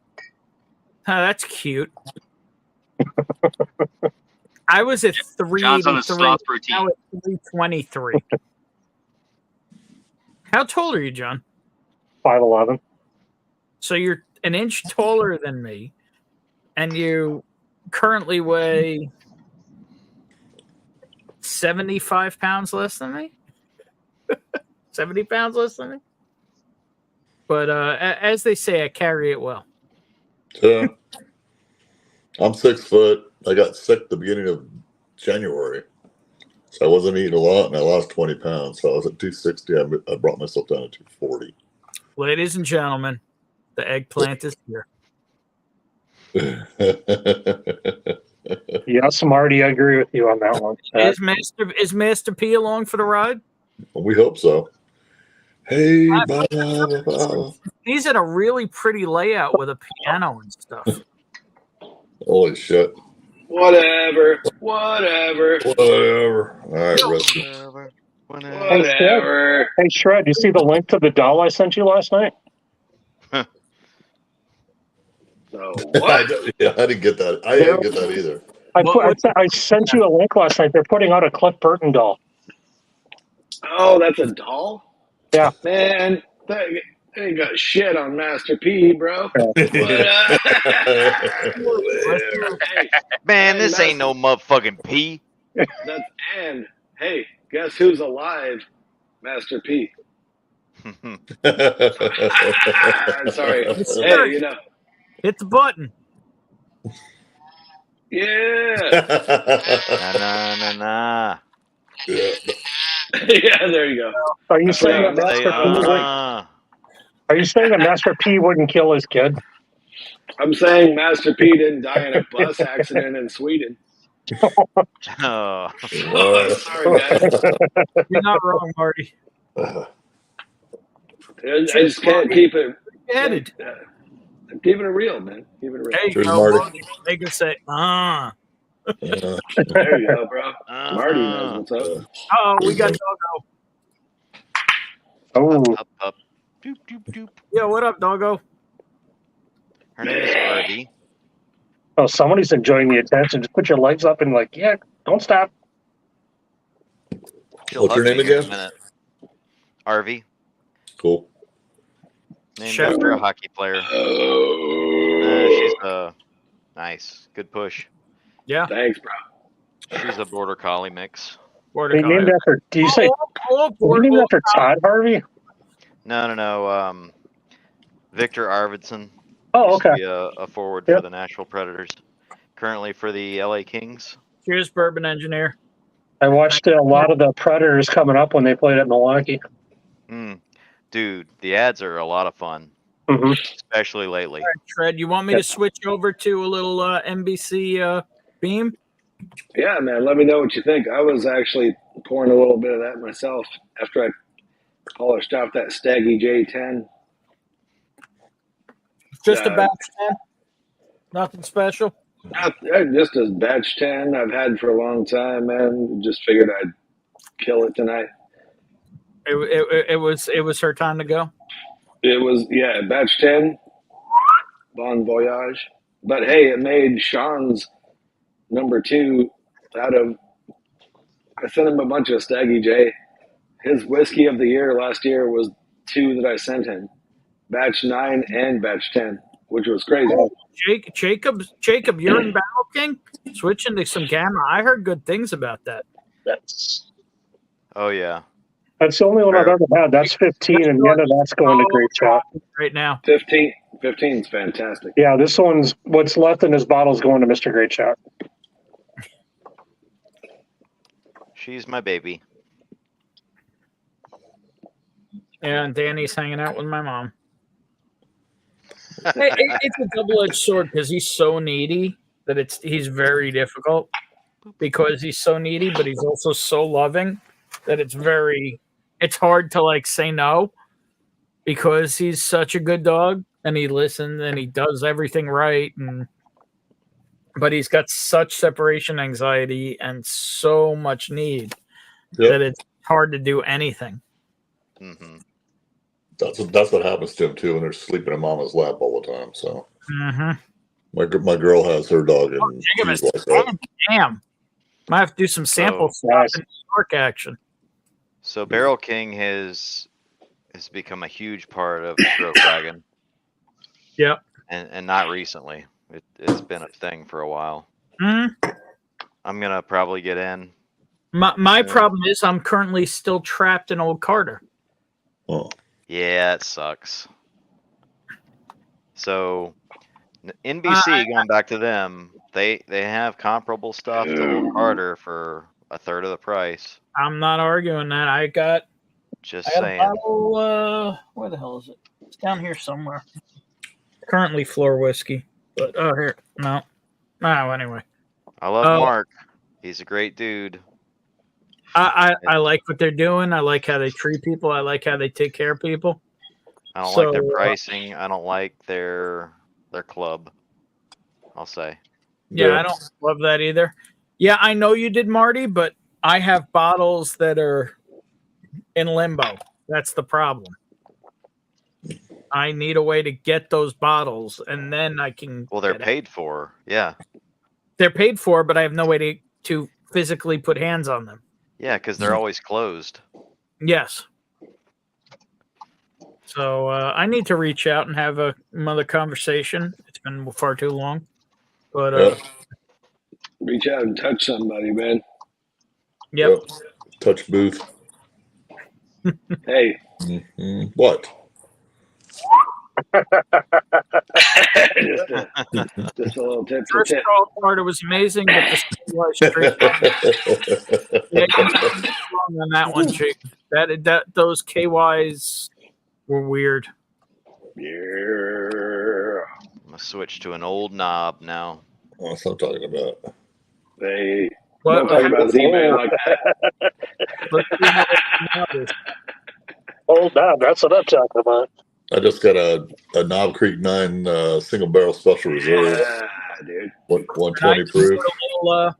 Oh, that's cute. I was at John's on a 383. sloth routine. Now at 323. How tall are you, John? 5'11". So you're an inch taller than me, and you currently weigh 75 pounds less than me? 70 pounds less than me? But as they say, I carry it well. Yeah. I'm 6 foot. I got sick at the beginning of January. So I wasn't eating a lot, and I lost 20 pounds. So I was at 260. I brought myself down to 240. Ladies and gentlemen, the eggplant is here. Yes, Marty, I agree with you on that one. Is Master P along for the ride? We hope so. Hey, blah, blah, blah. He's in a really pretty layout with a piano and stuff. Holy shit. Whatever. All right, Rusty. Whatever. Hey, Shred, you see the link to the doll I sent you last night? So what? I didn't get that. I didn't get that either. I sent you a link last night. They're putting out a Cliff Burton doll. Oh, that's a doll? Yeah. Man, they ain't got shit on Master P, bro. Hey, Man, this ain't no motherfucking P. and hey, guess who's alive? Master P. Sorry. Hey, you know. Hit the button. Yeah. Nah. Yeah, there you go. Are you saying that Master P wouldn't kill his kid? I'm saying Master P didn't die in a bus accident in Sweden. Oh. Sorry, guys. You're not wrong, Marty. I just can't keep it. Headed. I'm keeping it real, man. Keeping it real. There you Cheers, go, Marty. They can say, There you go, bro. Marty knows what's up. Oh, we got Doggo. Oh, Up. Doop, doop, doop. Yeah, what up, Doggo? Her name is Harvey. oh, somebody's enjoying the attention. Just put your legs up and yeah, don't stop. She'll What's her hug name me in a again? minute. Harvey. Cool. Named Chef. after a hockey player. Oh, She's nice. Good push. Yeah, thanks, bro. She's a border collie mix. border They named collie. after. Do you say Border named after Todd Harvey? No. Victor Arvidsson. Oh, Used to okay. be a forward Yep. for the Nashville Predators. Currently for the LA Kings. Cheers, Bourbon Engineer. I watched a lot of the Predators coming up when they played at Milwaukee. Dude, the ads are a lot of fun, Mm-hmm. especially lately. All right, Shred, you want me to switch over to a little NBC beam? Yeah, man. Let me know what you think. I was actually pouring a little bit of that myself after I polished off that Staggy J10. Just a Yeah. batch 10? Nothing special? Just a batch 10 I've had for a long time, man. Just figured I'd kill it tonight. It was her time to go. It was, yeah, batch 10. Bon voyage. But hey, it made Sean's number 2 out of, I sent him a bunch of Staggy J. His whiskey of the year last year was 2 that I sent him. Batch 9 and batch 10, which was crazy. Jacob, you're in Battle King? Switching to some Gamma. I heard good things about that. Oh yeah. That's the only one I've ever had. That's 15, and the end of that's going to Great Shot. Right now. 15 is fantastic. Yeah, this one's what's left in this bottle is going to Mr. Great Shot. She's my baby. And Danny's hanging out with my mom. It's a double-edged sword because he's so needy that he's very difficult because he's so needy, but he's also so loving that it's hard to say no because he's such a good dog. and he listens and he does everything right, but he's got such separation anxiety and so much need that it's hard to do anything. Mm-hmm. That's what happens to him too when they're sleeping in mama's lap all the time. So my girl has her dog, and she's like that. Damn, might have to do some sample stuff in New York action. So Barrel King has become a huge part of Stroke Wagon. Yep. And not recently. It's been a thing for a while. Mm-hmm. I'm gonna probably get in. My problem is I'm currently still trapped in Old Carter. Oh. Yeah, it sucks. So NBC, going back to them, they have comparable stuff to Old Carter for a third of the price. I'm not arguing that. I got saying. A bottle, where the hell is it? It's down here somewhere. Currently floor whiskey. But here. No. Anyway. I love Mark. He's a great dude. I like what they're doing. I like how they treat people. I like how they take care of people. I don't like their pricing. I don't like their club, I'll say. Yeah, I don't love that either. Yeah, I know you did, Marty, but I have bottles that are in limbo. That's the problem. I need a way to get those bottles, and then I can... Well, they're paid for, yeah. They're paid for, but I have no way to physically put hands on them. Yeah, because they're always closed. Yes. So I need to reach out and have another conversation. It's been far too long. But reach out and touch somebody, man. Yep. Touch booth. Hey. Mm-hmm. What? just a little tip. First part, it was amazing, but the wrong on that one, Jake. Those KYs were weird. Yeah. I'm gonna switch to an old knob now. That's what I'm talking about. Hey, don't talk about Z-Man like that. Old knob, that's what I'm talking about. I just got a Knob Creek 9 single barrel special reserve. Yeah, dude. 120 proof. A little,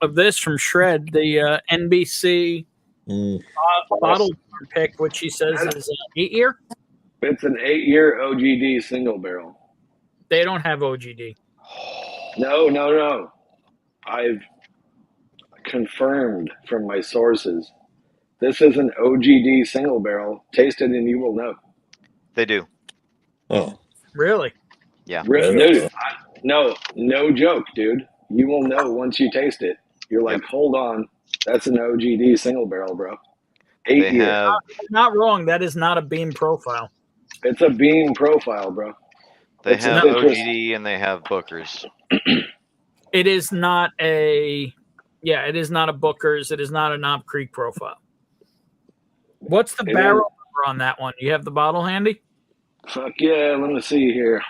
of this from Shred, the NBC bottle pick, which he says is 8 year. It's an 8-year OGD single barrel. They don't have OGD. No. I've confirmed from my sources. This is an OGD single barrel. Taste it and you will know. They do. Oh. Really? Yeah. Dude, no joke, dude. You will know once you taste it. You're like, hold on. That's an OGD single barrel, bro. 8 years. Not wrong. That is not a beam profile. It's a beam profile, bro. They have OGD and they have Booker's. It is not a Booker's. It is not a Knob Creek profile. What's the barrel number on that one? You have the bottle handy? Fuck yeah, let me see here.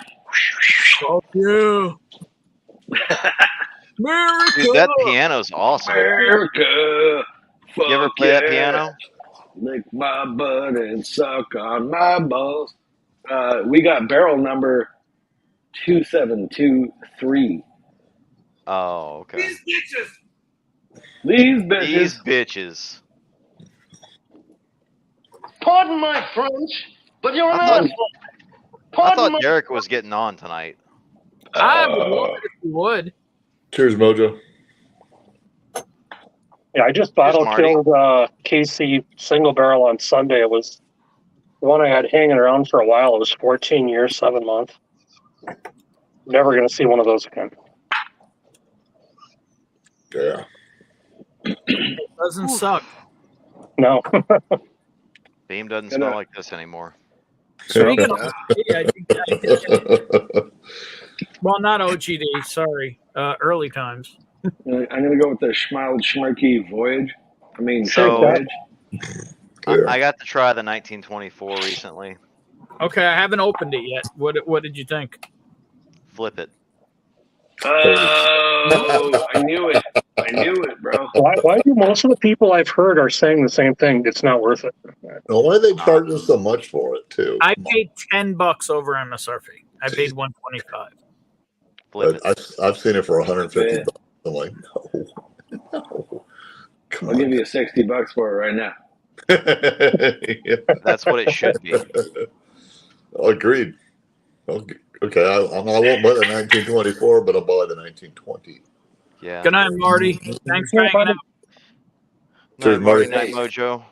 Fuck yeah. America! Dude, that piano's awesome. America! You ever play that piano? Lick my butt and suck on my balls. We got barrel number 2723. Oh, okay. These bitches. Pardon my French, but you're an I asshole. thought Derek was getting on tonight. I would love it if you would. Cheers, Mojo. Yeah, I just bottle killed KC single barrel on Sunday. It was the one I had hanging around for a while. It was 14 years, 7 months. Never going to see one of those again. Yeah. It doesn't suck. No. Beam doesn't smell like this anymore. Speaking of well, not OGD, sorry. Early times. I'm going to go with the Schmild Schmirky Voyage. Voyage. I got to try the 1924 recently. Okay, I haven't opened it yet. What did you think? Flip it. Oh, I knew it, bro. Why do most of the people I've heard are saying the same thing? It's not worth it. Well, why are they charging so much for it too? I paid $10 over MSRP. I paid $125. Flip it. I've seen it for $150. Yeah. I'm like, no. Come I'll on. give you $60 for it right now. That's what it should be. Agreed. Okay, I won't buy the 1924, but I'll buy the 1920. Yeah. Good night, Marty. Thanks for hanging out. Cheers, Night, Marty. Marty. Night, Mojo.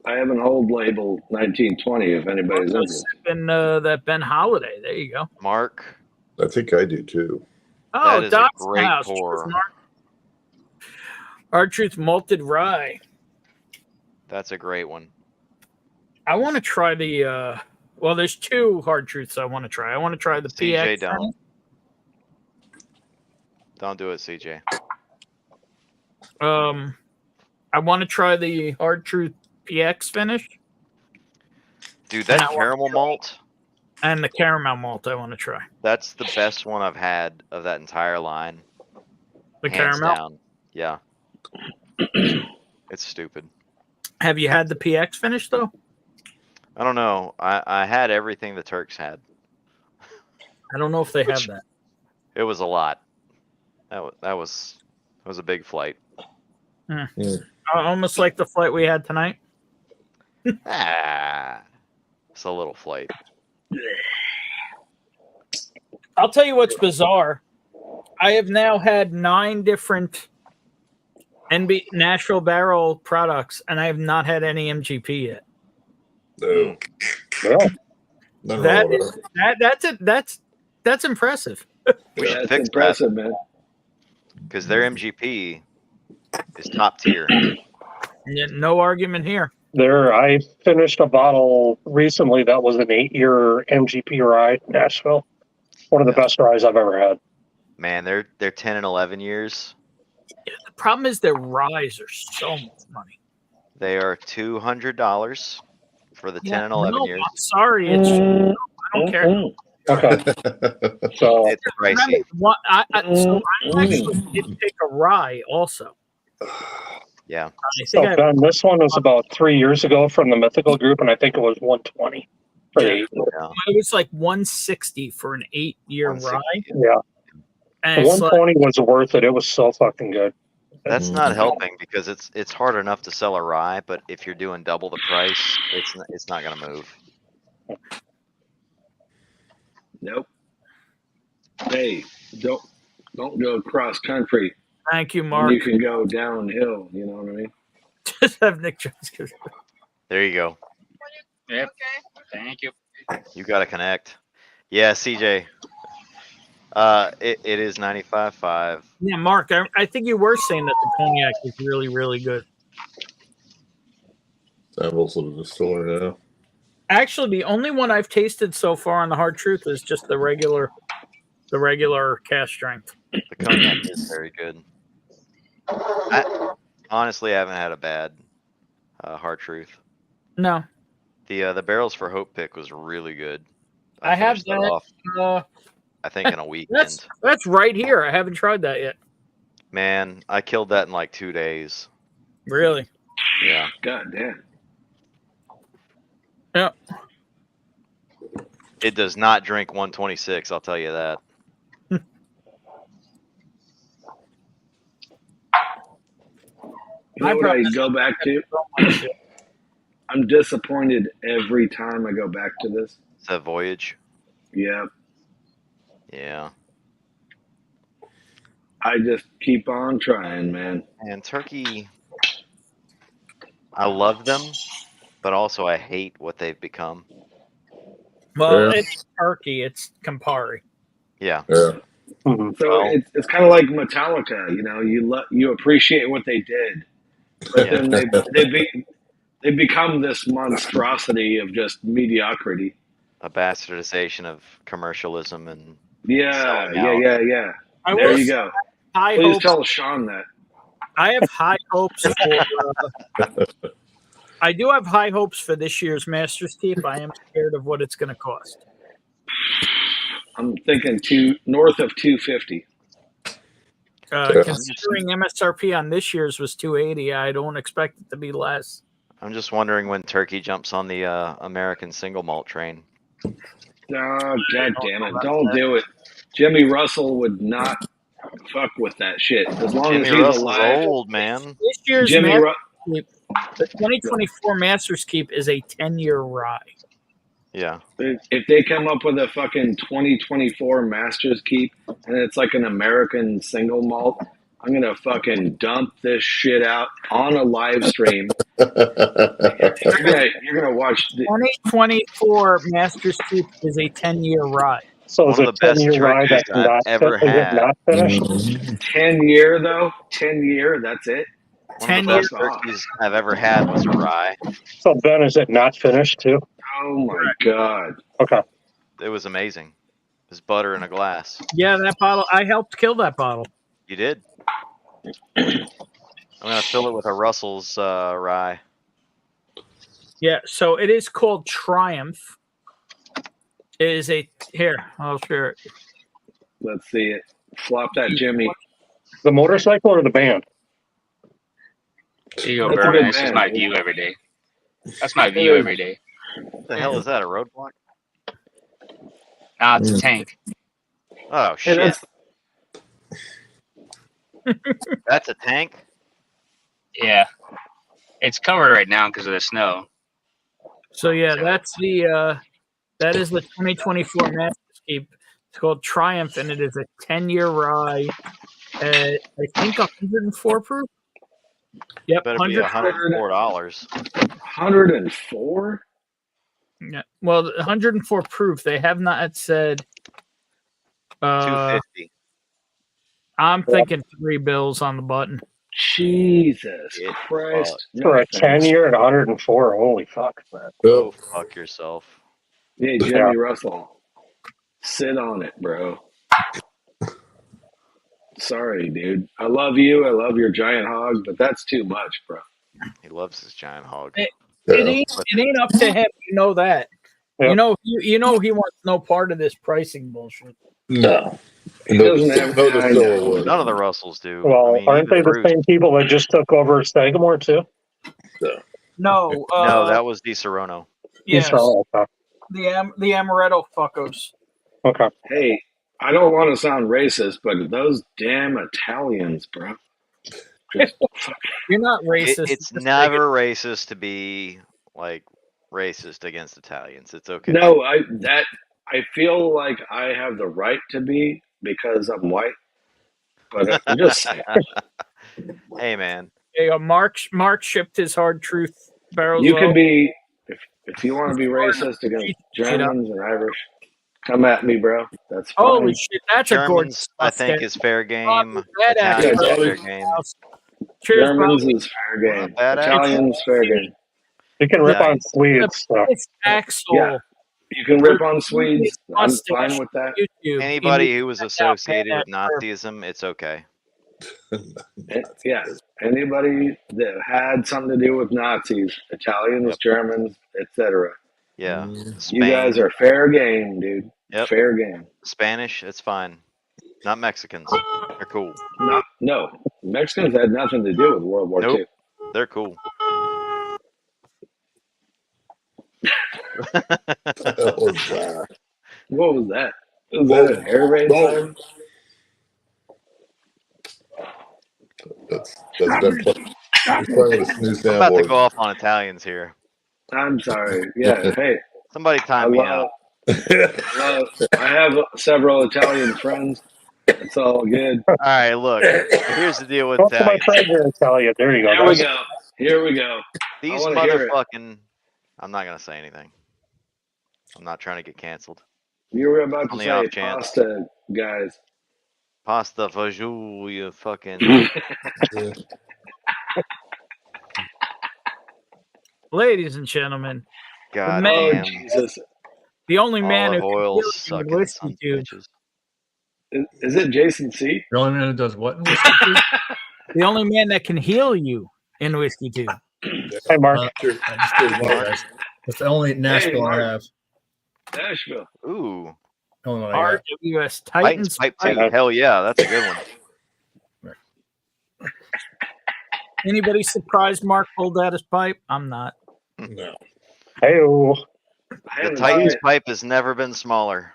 I have an old label 1920 if anybody's interested. And that Ben Holiday. There you go. Mark. I think I do too. Oh, That is a Doc's great house. pour. Our Truth malted rye. That's a great one. I want to try the. Well, there's two Hard Truths I want to try. I want to try the CJ, PX. don't do it, CJ. I want to try the Hard Truth PX finish Dude, that And I want caramel to try- malt, and the caramel malt. I want to try that's the best one I've had of that entire line. the Hands caramel. down. Yeah. It's stupid. Have you had the PX finish though? I don't know. I had everything the Turks had. I don't know if they have that. It was a lot. That was a big flight. Almost like the flight we had tonight. It's a little flight. I'll tell you what's bizarre. I have now had 9 different Nashville barrel products, and I have not had any MGP yet. No. Yeah. Nothing wrong with it. That's impressive. We should That's fix impressive, man. because their MGP is top tier. Yeah, no argument here. I finished a bottle recently that was an 8-year MGP rye, Nashville. One of the best ryes I've ever had. Man, they're 10 and 11 years. The problem is their ryes are so much money. They are $200 for the 10 and 11 years. I'm sorry, it's I don't care. Okay. So It's pricey. Remember, I actually did pick a rye also. Yeah. I So think Ben, this one was about 3 years ago from the Mythical Group, and I think it was 120 for the 8 year. Yeah. it was like 160 for an 8-year 160. rye. Yeah, And the it's like, 120 was worth it. It was so fucking good. That's not helping because it's hard enough to sell a rye, but if you're doing double the price, it's not going to move. Nope. Hey, don't go cross country. thank you, when Mark. You can go downhill. You know what I mean? Just have Nick Jones. There you go. Yep. Thank you. You got to connect. Yeah, CJ. It is 95.5. Yeah, Mark, I think you were saying that the cognac is really, really good. Samples of the distiller now. Actually, the only one I've tasted so far on the Hard Truth is just the regular cast strength. The cognac is very good. I honestly haven't had a bad Hard Truth. No, The barrels for Hope Pick was really good. I have finished that that. off, I think in a weekend. That's right here. I haven't tried that yet. Man, I killed that in like 2 days. Really? Yeah. God damn. Yeah. It does not drink 126, I'll tell you that. You know what I go back to? I'm disappointed every time I go back to this. It's that Voyage. Yeah, Yeah. I just keep on trying, man. And Turkey, I love them, but also I hate what they've become. Well, Yeah. it's Turkey. It's Campari. Yeah. Yeah. Mhm. So Well- it's kind of like Metallica, you know. You appreciate what they did, but Yeah. then they become this monstrosity of just mediocrity. A bastardization of commercialism and Yeah, Selling yeah, out. yeah. I There will you say go. high Please hopes. tell Sean that. I have high hopes for. I do have high hopes for this year's Masters Keep. I am scared of what it's going to cost. I'm thinking north of 250. Considering MSRP on this year's was $280, I don't expect it to be less. I'm just wondering when Turkey jumps on the American single malt train. Oh, God damn it. Don't do it. Jimmy Russell would not fuck with that shit. As long Jimmy as he's Russell's alive. old, man. This year's Jimmy Masters Keep, the 2024 Masters Keep is a 10-year rye. Yeah. If they come up with a fucking 2024 Masters Keep and it's like an American single malt, I'm going to fucking dump this shit out on a live stream. You're gonna watch the 2024 Masters Keep is a 10-year rye. So One is of it the best 10-year ride turkeys that's I've not, ever is it had. not finished? 10-year though. 10-year. That's it. One of the 10 best turkeys I've ever had was a rye. So Ben, is it not finished too? Oh my God. Okay. It was amazing. There's butter in a glass. Yeah, that bottle. I helped kill that bottle. You did. I'm gonna fill it with a Russell's rye. Yeah, so it is called Triumph. It is here. I'll share it. Let's see it. Flop that Jimmy. The motorcycle or the band? There you go, That's a bro. good This is band, my dude. view every day. That's my view every day. What the hell is that? A roadblock? Nah, it's a tank. Oh Hey, shit! That's a tank. Yeah. It's covered right now because of the snow. So yeah, that's that is the 2024 Masters Keep. It's called Triumph, and it is a 10-year rye. I think 104 proof. Yep, Better be $104. 104? Yeah. Well, 104 proof. They have not said. $250. I'm thinking $3 on the button. Jesus Get Christ. For a thanks. 10-year at 104, holy fuck, man. Go fuck yourself. Hey, Jimmy Russell. Sit on it, bro. Sorry, dude. I love you. I love your giant hog, but that's too much, bro. He loves his giant hog. It ain't up to him. You know that. Yep. You know he wants no part of this pricing bullshit. No. He doesn't have time. None of the Russells do. Well, I mean, aren't they even the Bruce. same people that just took over Sagamore too? No, No, that was Di Serono. yes, Oh, okay. the Amaretto fuckos. Okay. Hey, I don't want to sound racist, but those damn Italians, bro. Just You're not racist. It's never racist to be like racist against Italians. It's okay. no, I feel like I have the right to be because I'm white. But I'm just saying. Hey man, Hey, Mark shipped his hard truth barrels. You can low. be if you want to be racist against Germans and Irish, come at me, bro. That's fine. Holy shit, that's a gorgeous. Germans I think is fair game. Badass. Italians Yeah, is fair game. Cheers, Germans Bobby. is fair game. Badass. Italians fair game. You can rip Yeah. on Swedes. So. It's Axel. Yeah. You can rip on Swedes. I'm fine with that. YouTube. Anybody who was Check out associated with Badass. Nazism, it's okay. Yeah. Anybody that had something to do with Nazis, Italians, Yep. Germans, etc. Yeah. You Spain, guys are fair game, dude. Yep. Fair game. Spanish, it's fine. Not Mexicans. They're cool. No, Mexicans had nothing to do with World War Nope. II. They're cool. What was that? What was that? Was that an air raid siren? That's been he's playing with his new I'm about to soundboard. go off on Italians here. I'm sorry. Yeah, hey, Somebody time me out. I have several Italian friends. It's all good. All right, look. Here's the deal with Talk to my Italians. friend here and tell you. There you go. Here we guys. go. Here we go. These wanna hear it. motherfucking. I'm not gonna say anything. I'm not trying to get canceled. You were about to On the say off chance. pasta, guys. Pasta fagioli, you fucking. Ladies and gentlemen, God man- damn. Jesus. the only man Olive who oil can heal you sucking with whiskey, son dude. bitches. Is it Jason C? The only man who does what? in whiskey, dude? The only man that can heal you in whiskey, too. Hey, Mark. Cheers, guys. That's the only Nashville I Mark. have. Nashville. Ooh. Only one I got. RWS Titans Titans. Pipe 2. Hell yeah, that's a good one. Anybody surprised Mark pulled out his pipe? I'm not. No. Hey-o. The Titan's pipe has never been smaller.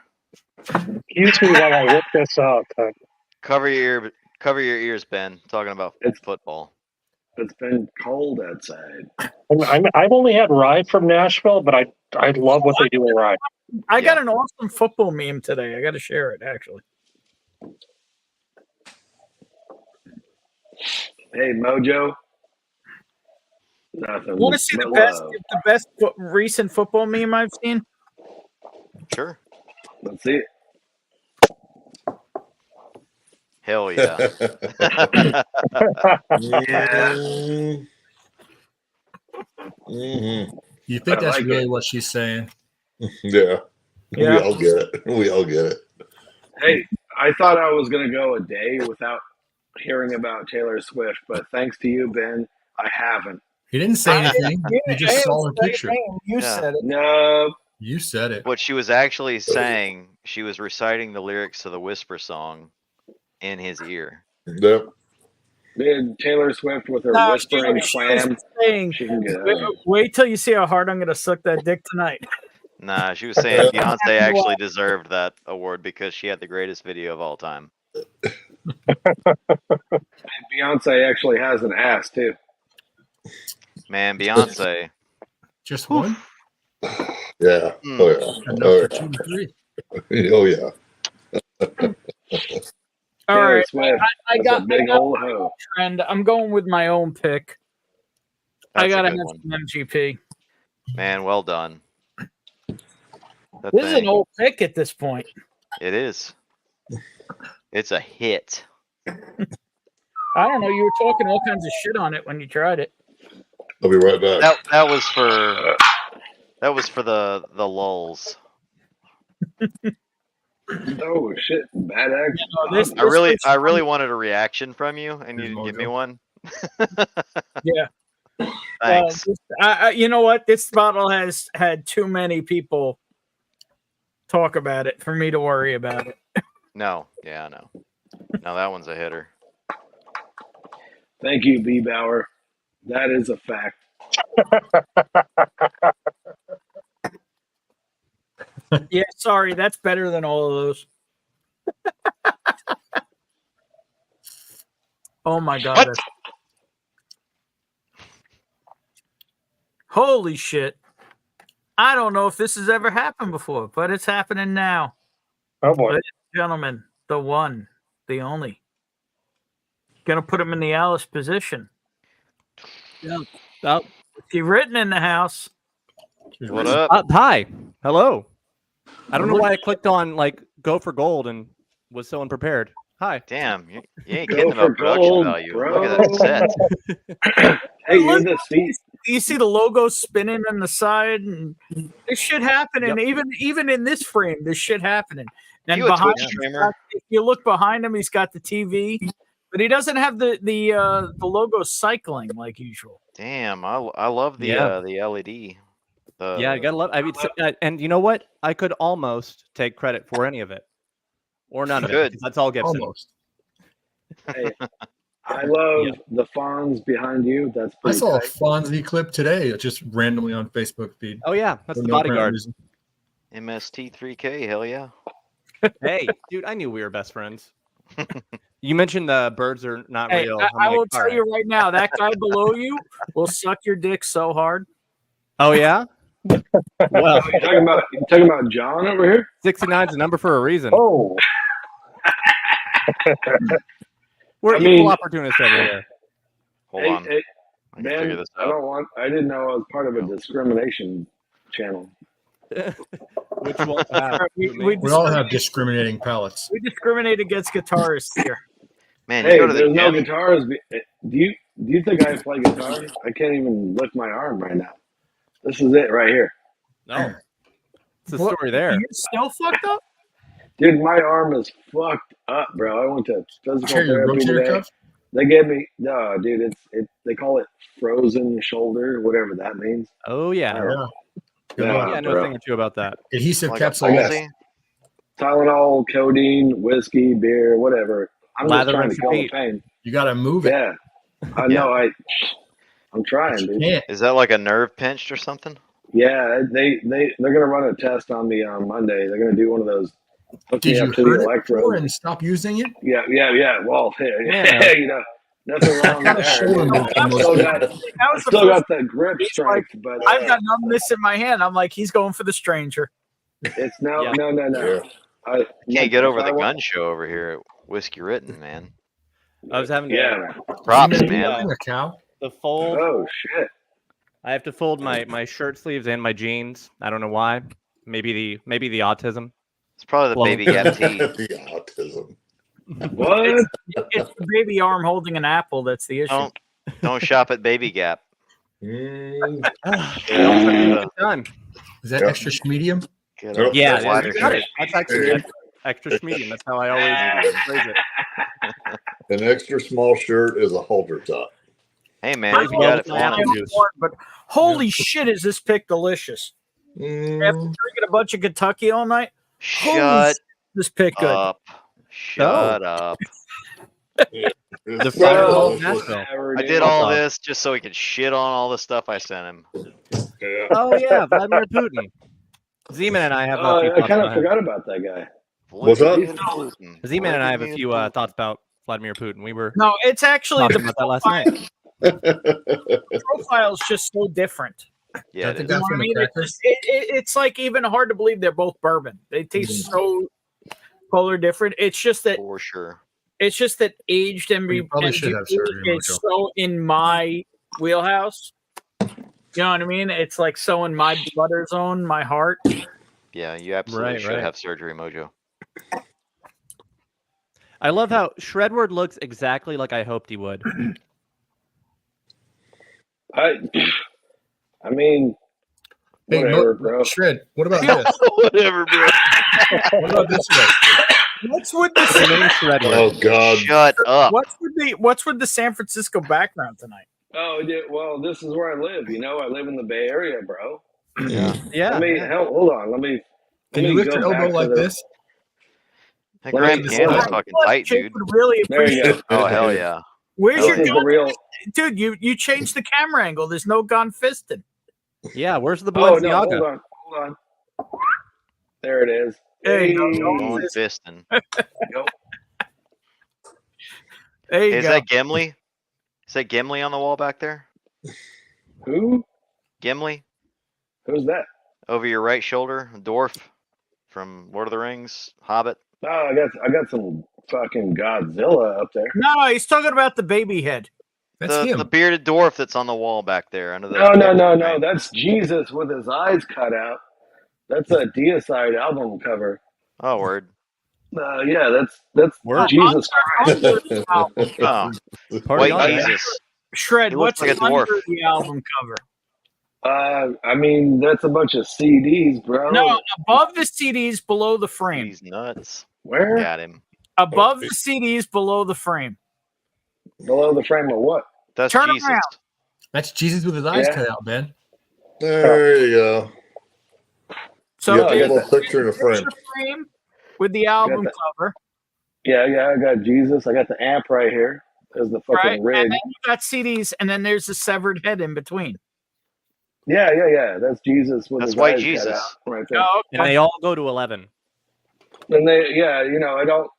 Excuse me while I look this up. Cover your ears, Ben. Talking about football. It's been cold outside. I've only had Rye from Nashville, but I love what they do in Rye. I got an awesome football meme today. I got to share it, actually. Hey, Mojo. Nothing. You want to see the best recent football meme I've seen? Sure. Let's see it. Hell yeah. You think that's really what she's saying? Yeah. We all get it. We all get it. Hey, I thought I was going to go a day without hearing about Taylor Swift, but thanks to you, Ben, I haven't. He didn't say anything. You just saw the picture. You said it. No. You said it. What she was actually saying, she was reciting the lyrics to the Whisper song in his ear. Yep. Did Taylor Swift with her whispering clam? She can get out. Wait till you see how hard I'm going to suck that dick tonight. Nah, she was saying Beyonce actually deserved that award because she had the greatest video of all time. And Beyonce actually has an ass, too. Man, Beyonce. Just one? Yeah. Oh, yeah. Enough for 2 to 3. Oh, yeah. All right. Swift, I got a big old hoe. trend. I'm going with my own pick. I got to have one. some MGP. Man, well done. This is an old pick at this point. It is. It's a hit. I don't know. You were talking all kinds of shit on it when you tried it. I'll be right back. That was for the lulls. Oh shit! Bad action. I really wanted a reaction from you, and you didn't give me one. Yeah. Thanks. You know what? This bottle has had too many people talk about it for me to worry about it. No. Yeah, no. No, that one's a hitter. Thank you, B. Bauer. That is a fact. Yeah, sorry. That's better than all of those. Oh, my God. Holy shit. I don't know if this has ever happened before, but it's happening now. Oh, boy. Ladies and gentlemen, the one, the only. Gonna put him in the Alice position. Yeah. He written in the house. What up? Hi. Hello. I don't know why I clicked on go for gold and was so unprepared. Hi. Damn, you ain't getting about production value. Bro. Look at that set. Hey, you're the seat. You see the logo spinning on the side, and there's shit happening. Even in this frame, there's shit happening. And You a behind Twitch him, streamer? if you look behind him, he's got the TV, but he doesn't have the logo cycling like usual. Damn, I love the LED. Yeah, I gotta love. I mean, and you know what? I could almost take credit for any of it, or none of it. That's all Gibson. Almost. Hey, I love the fawns behind you. That's I pretty saw a tight. Fonzie clip today, just randomly on Facebook feed. Oh yeah, that's For the no apparent bodyguard. reason. MST3K, hell yeah. Hey, dude, I knew we were best friends. You mentioned the birds are not Hey, real. I will all tell right. you right now, that guy below you will suck your dick so hard. Oh yeah. Well, You talking about John over here? 69's a number for a reason. Oh. We're I equal mean- opportunists over here. Hold Hey, on. hey, I can figure man, this I out. don't want. I didn't know I was part of a discrimination channel. Which one? We all have discriminating palates. We discriminate against guitarists here. Man, you Hey, go to the there's no gym. guitars. Do you think I play guitar? I can't even lift my arm right now. This is it right here, No. It's a What? story there. You still fucked up? dude. My arm is fucked up, bro. I went to physical Share your therapy rotator today. cuff? They gave me no, dude. They call it frozen shoulder, whatever that means. Oh yeah. Yeah. Good Yeah. luck. Yeah, I know a bro. thing or two about that. Adhesive Like a capsule. palsy? Tylenol, codeine, whiskey, beer, whatever. I'm Lather just trying and to kill the feet. pain. You got to move it. Yeah, I know. I'm trying, dude. Yeah. Is that like a nerve pinched or something? Yeah, they're gonna run a test on me on Monday. They're gonna do one of those. Hook Did me you up to the hurt it before electrode. and stop using it? Yeah. Well, Yeah. you know, nothing wrong Kind with of there. shoulder movement I most still people. got, That was the still first. got the grip He's strength, but I've got numbness in my hand. I'm like, he's going for the stranger. it's no. Yeah. Yeah. Can't get over if I the want- gun show over here at Whiskey Written, man. I was having to Yeah. Props, You man. a cow. the fold. Oh shit. I have to fold my shirt sleeves and my jeans. I don't know why. Maybe the autism. It's probably the Well- baby gap tee. The autism. What? It's the baby arm holding an apple that's the issue. Don't shop at Baby Gap. Mm, Good time. Is that Yep. extra medium? Get Yep. a Yeah, wider you got shirt. it. That's actually extra medium. That's how I always phrase it. An extra small shirt is a halter top. Hey man, I you got it love for apple him. juice. But holy shit, is this pick delicious? After drinking a bunch of Kentucky all night, holy Shut shit, this pick good. up. Shut up. The So- Fireball of Nashville. I did all this just so he could shit on all the stuff I sent him. Yeah. Oh yeah, Vladimir Putin. Zeman and I have a few I thoughts kind of about him. forgot about that guy. What's up? Zeman and I have a few thoughts about Vladimir Putin. We were No, it's actually talking the about that last night. profile is just so different. Yeah, Don't it think is. You know that's what I from the mean? crackers. It's like even hard to believe they're both bourbon. They taste so polar different. It's just that For sure. aged You probably should have surgery, is Mojo. so in my wheelhouse. You know what I mean? It's like so in my butter zone, my heart. Yeah, you absolutely Right, should right. have surgery, Mojo. I love how Shredward looks exactly like I hoped he would. I mean, Hey, whatever, bro. Shred, what about this? Whatever, bro. What about this guy? What's with the The name Shredward. Oh God. Shut up. what's with the San Francisco background tonight? Oh, yeah, well, this is where I live. You know, I live in the Bay Area, bro. Yeah. Yeah. Let me hold on. Let me. Can let you me lift go your back elbow to like the- this? That Let Grand me- Canon's hold on. fucking tight, Jake dude. would really There you appreciate. go. Oh, hell yeah. Where's This your is the gun, real. dude? You changed the camera angle. There's no gun fisting. Yeah. Where's the Oh no! Hold Balenciaga? on. There it is. There you go. Hey. Going fisting. There you Is go. that Gimli? Is that Gimli on the wall back there? Who? Gimli? Who's that? Over your right shoulder? Dwarf from Lord of the Rings? Hobbit? Oh, I got some fucking Godzilla up there. No, he's talking about the baby head. That's The him. bearded dwarf that's on the wall back there. Under the No. That's Jesus with his eyes cut out. That's a Deicide album cover. Oh, word. Yeah, that's Word. Jesus Christ. Oh, Party white on, man. Jesus. Shred, He looks what's like a under dwarf. the album cover? I mean, that's a bunch of CDs, bro. No, above the CDs, below the frame. He's nuts. Where? Got him. Above the CDs, below the frame. Below the frame of what? That's Turn Jesus. around. That's Jesus with his eyes Yeah. cut out, man. There you go. So You got a there's little picture in the frame. the frame with the album that. cover, Yeah, I got Jesus. I got the amp right here. There's the fucking right? rig. And then you got CDs, and then there's the severed head in between. Yeah. That's Jesus with That's his white eyes Jesus. cut out right there. Oh, And they all go to 11. And they, I don't.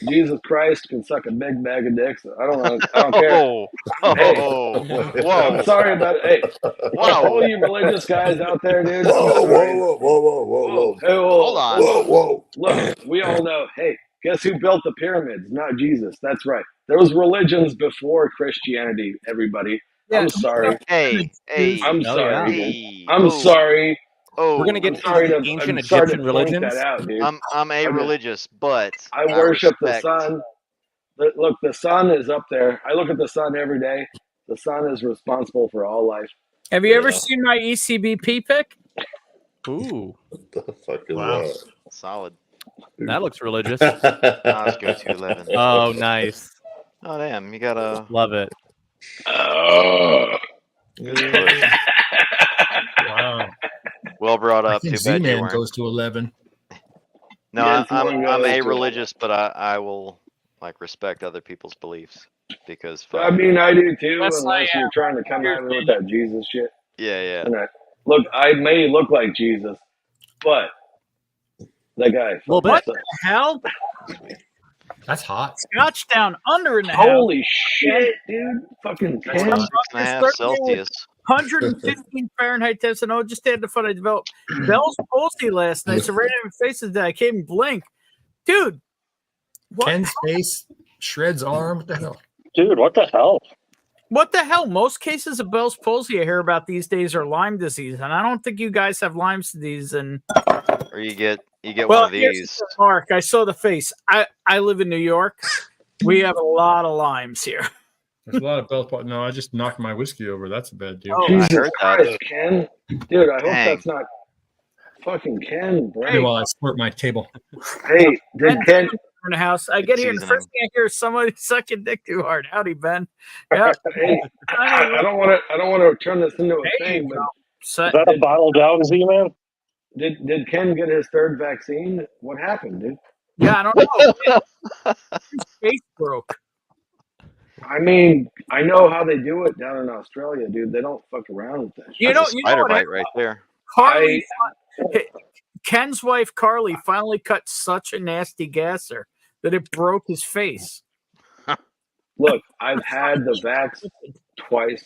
Jesus Christ can suck a big bag of dicks. I don't care. Oh, whoa. I'm sorry about it. Hey, Whoa. all you religious guys out there, dude. Whoa, I'm sorry. whoa. Hey, Hold on. Whoa. Look, we all know. Hey, guess who built the pyramids? Not Jesus. That's right. There was religions before Christianity. Everybody. Yeah. I'm sorry. Hey. I'm Oh, sorry. yeah. Dude. Hey. I'm Oh. sorry. Oh. We're gonna get I'm sorry to ancient I'm sorry to Egyptian point religions. that out, dude. I'm a religious, but I worship the respect- sun. Look, the sun is up there. I look at the sun every day. The sun is responsible for all life. Have you ever Yeah. seen my E ECBP pick? Ooh, What the fuck is Wow. that? Solid. that looks religious. Let's go to 11. Oh, nice. Oh, damn. You got a. Love it. Wow. Well brought I up. think Too bad you Z-Man weren't. goes to 11. No, Yes, I'm one a goes to- religious, but I will respect other people's beliefs. because I mean, I do too, Yes, I unless you're trying to come at me with that Jesus shit. yeah. And look, I may look like Jesus, but that guy. Little bit. What the hell? That's hot. Scotch down under in the Holy shit, dude! Fucking That's 10. hot. 6.5 Celsius. 115 Fahrenheit test, and just had the fun I developed Bell's palsy last night. So right in my faces that I can't even blink, dude. What? Ken's face, Shred's arm. What the hell? Dude, what the hell? What the hell? Most cases of Bell's palsy I hear about these days are Lyme disease, and I don't think you guys have Lyme disease. And Or you get one of these. Mark, I saw the face. I live in New York. We have a lot of limes here. There's a lot of Bell's palsy. No, I just knocked my whiskey over. That's a bad deal. Oh, Jesus I heard that. Christ, Ken. Dude, I hope Dang. that's not fucking Ken, bro. Hey, while I squirt my table. Hey, did Ken? In the house, I get here, and the first thing I hear is somebody sucking dick too hard. Howdy, Ben. Yeah. Hey, I don't want to turn this into a thing, but Is that a bottle down, Z-Man? did Ken get his third vaccine? What happened, dude? Yeah, I don't know. His face broke. I mean, I know how they do it down in Australia, dude. They don't fuck around with that shit. You know Spider what bite happened? right there. Carly, Ken's wife Carly finally cut such a nasty gasser that it broke his face. Look, I've had the vax twice.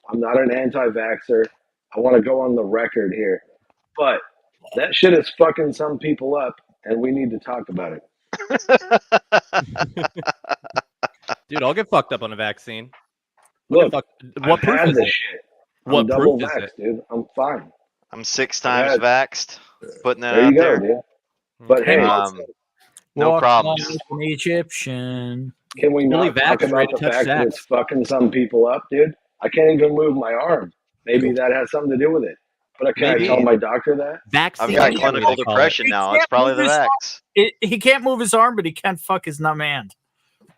I'm not an anti-vaxxer. I want to go on the record here. But that shit is fucking some people up, and we need to talk about it. Dude, I'll get fucked up on a vaccine. Look, what I've proof had is this it? shit. What I'm double proof is vaxxed, it? dude. I'm fine. I'm 6 times vaxxed. Putting that There out you go, there. dude. But hey, no Walk problems. like an Egyptian. can we Really not talk vax, about ready the to touch fact that that. it's fucking some people up, dude? I can't even move my arm. Maybe that has something to do with it. But can Maybe. I tell my doctor that? Vaccine. I've got is what clinical they call it. depression now. It's probably the vax. He can't move his arm, but he can fuck his numb hand.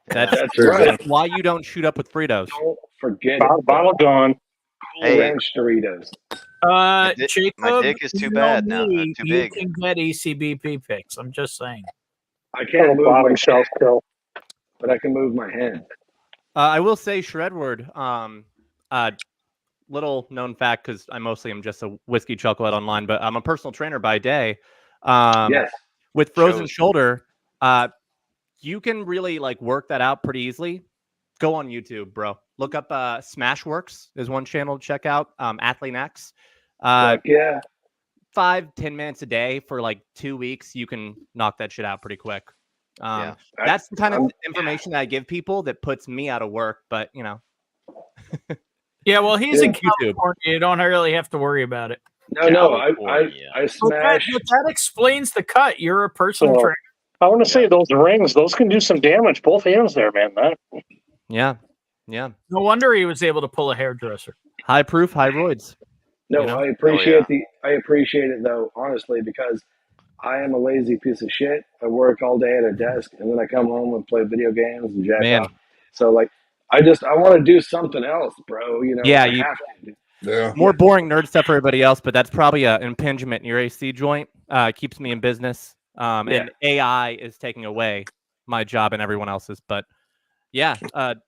That's right. That's why you don't shoot up with Fritos. Don't forget Bottle it. gone. Cool Hey. Ranch Doritos. Jacob, my dick is too you bad know now. me, Too you big. can get ECBP pics. I'm just saying. I can't move Bottom my shelf hand, kill. but I can move my hand. I will say, Shredward, little known fact, because I mostly am just a whiskey chocolate online, but I'm a personal trainer by day. Yes. With frozen Shows. shoulder, you can really like work that out pretty easily. Go on YouTube, bro. Look up Smashworks is one channel to check out. Athlete X. Fuck yeah. 5-10 minutes a day for like 2 weeks, you can knock that shit out pretty quick. Yeah. That's the kind of I'm- information that I give people that puts me out of work, but you know. Yeah, well, he's in YouTube. California. You don't really have to worry about it. No, I But smashed. that explains the cut. You're a personal Oh. trainer. I want to say those rings, those can do some damage. Both hands there, man. Yeah. No wonder he was able to pull a hairdresser. High proof, high roids. No, you know? I appreciate I appreciate it though, honestly, because I am a lazy piece of shit. I work all day at a desk, and then I come home and play video games and jack Man. off. So like, I want to do something else, bro. You know, Yeah, I you- have to. Yeah. More boring nerd stuff for everybody else, but that's probably an impingement in your AC joint. Keeps me in business. And AI is taking away my job and everyone else's. But yeah,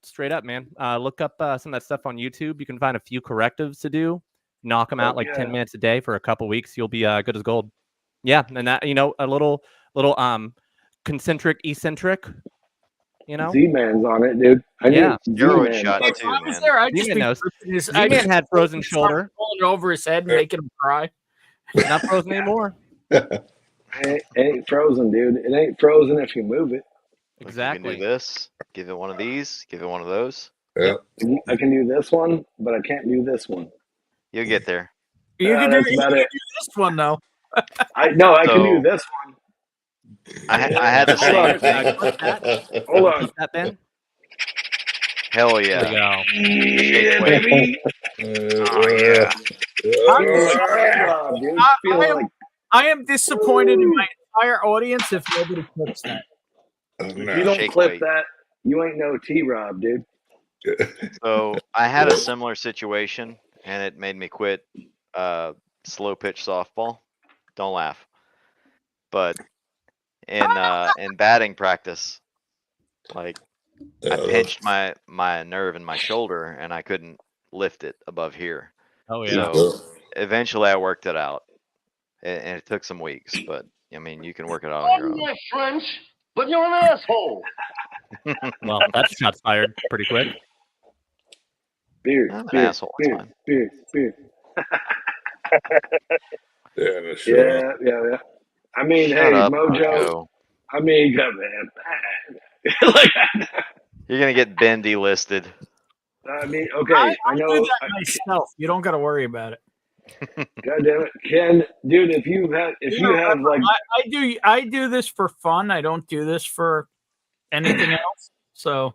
straight up, man. Look up some of that stuff on YouTube. You can find a few correctives to do. Knock them out like 10 minutes a day for a couple weeks. You'll be good as gold. Yeah, and that a little concentric, eccentric. You know, Z-Man's on it, dude. I Yeah. need Steroid Z-Man. shots If too, I was man. there, I'd just Z-Man be knows. ripping his. Z-Man had frozen shoulder. Pulling it over his head and making him cry. Not frozen anymore. It ain't frozen, dude. It ain't frozen if you move it. You can Exactly. do this. Give it one of these. Give it one of those. Yeah. I can do this one, but I can't do this one. You'll get there. You can do, that's about do it. this one though. I can do So- this one. I had the Hold on. same thing. Clip that. Hold on. Clip that, Ben. Hell There we yeah. go. Yeah, baby. Oh yeah. Yeah, dude. Feel like I am disappointed in my entire audience if nobody clips that. if you don't Shake clip weight. that, you ain't no T-Rob, dude. So I had a similar situation, and it made me quit slow pitch softball. Don't laugh. But in batting practice, like Yeah, I that's- pinched my nerve in my shoulder and I couldn't lift it above here. Oh yeah. So eventually I worked it out, and it took some weeks. But I mean, you can work it out on your own. French, but you're an asshole. Well, that's shots fired pretty quick. Beer, I'm an beer, asshole. It's beer, fine. beer, beer. yeah, no shit. Yeah. I mean, Shut hey, up, Mojo. I mean, come man. Like, You're gonna get Ben delisted. I mean, okay. I know. do that myself. You don't got to worry about it. God damn it, Ken, dude. If you have like, I do this for fun. I don't do this for anything else. So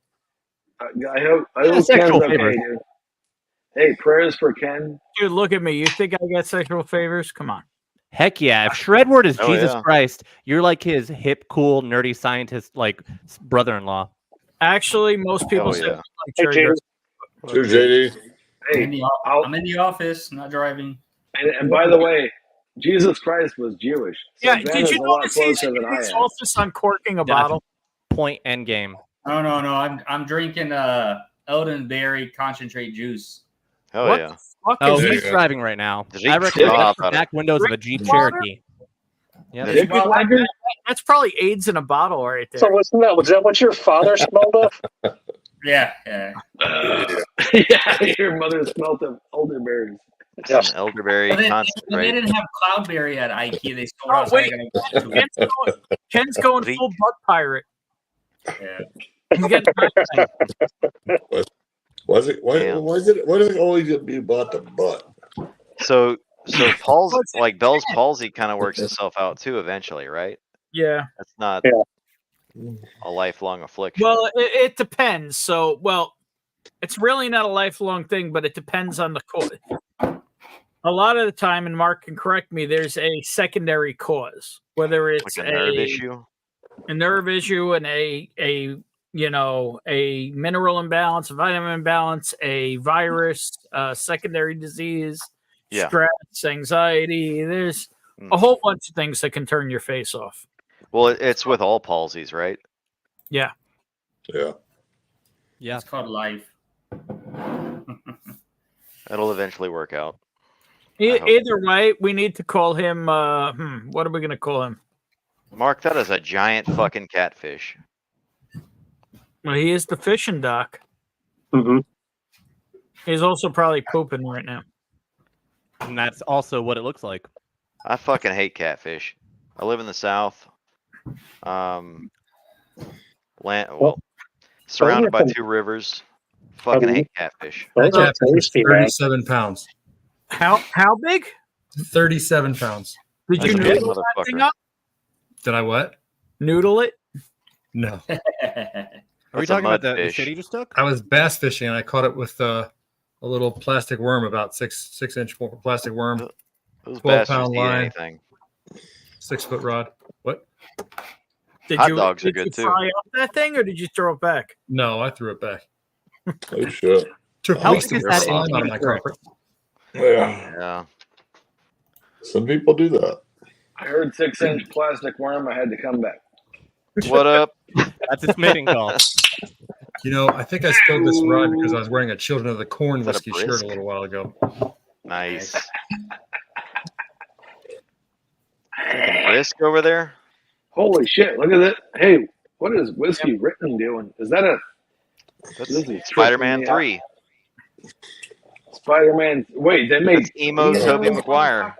I hope Ken's sexual okay, favors. dude. Hey, prayers for Ken. dude, look at me. You think I get sexual favors? Come on. Heck yeah! If Shredward is Oh, Jesus yeah. Christ, you're like his hip, cool, nerdy scientist, like brother-in-law. Actually, most people Oh, say yeah. like Hey, cherry James. girls. Cheers, JD. Hey, I'm in the office, not driving. and by the way, Jesus Christ was Jewish. So Yeah, Ben did is you a lot notice he's closer than I am. office uncorking a bottle? Point end game. No. I'm drinking elderberry concentrate juice. Oh What yeah. the fuck Oh, is There he's this? you go. driving right now. Did he I recommend drop that for out of- back windows of a Jeep Drink water? Cherokee. Yep. Did Dude, that's probably AIDS in a bottle right there. So was that what your father smelled of? Yeah. Yeah, your mother smelt of elderberries. Some elderberry But they concentrate. didn't have cloudberry at IKEA. They sold Oh, outside. wait. Ken's going full butt pirate. Yeah. He's getting Why is it always be about the butt? So Paul's like Bell's palsy kind of works itself out too eventually, right? yeah. That's not a lifelong affliction. Well, it depends. So, it's really not a lifelong thing, but it depends on the cause. A lot of the time, and Mark can correct me, there's a secondary cause, whether it's like a nerve issue. a nerve issue, and a mineral imbalance, a vitamin imbalance, a virus, secondary disease, Yeah. stress, anxiety. There's a whole bunch of things that can turn your face off. Well, it's with all palsies, right? Yeah. Yeah. Yeah. It's called life. It'll eventually work out. I hope. Either way, we need to call him. What are we going to call him? Mark, that is a giant fucking catfish. Well, he is the fishing doc. Mm-hmm. He's also probably pooping right now. And that's also what it looks like. I fucking hate catfish. I live in the South. Surrounded by two rivers. Fucking hate catfish. Those are Catfish is tasty, man. 37 pounds. How big? 37 pounds. Did you That's a big noodle that thing motherfucker. up? Did I what? Noodle it? No. Are we That's a talking about the mudfish. shit he just took? I was bass fishing and I caught it with a little plastic worm, about 6-inch plastic worm, Those 12 bastards pound eat line, anything. 6-foot rod. What? Did Hot you, dogs are did good you too. fry up that thing, or did you throw it back? No, I threw it back. Oh shit. Took How weeks big to is that slime in out of my Detroit? carpet. Yeah. Yeah. Some people do that. I heard 6-inch plastic worm. I had to come back. What up? That's its mating call. You know, I think I spilled this rod because I was wearing a Children of the Corn Is that a whiskey shirt brisk? a little while ago. Nice. Brisk over there? Holy shit! Look at that. Hey, what is Whiskey Written doing? Is that a That's This is Spider-Man tripping me 3. Spider-Man? Wait, they made That's emo Tobey Maguire.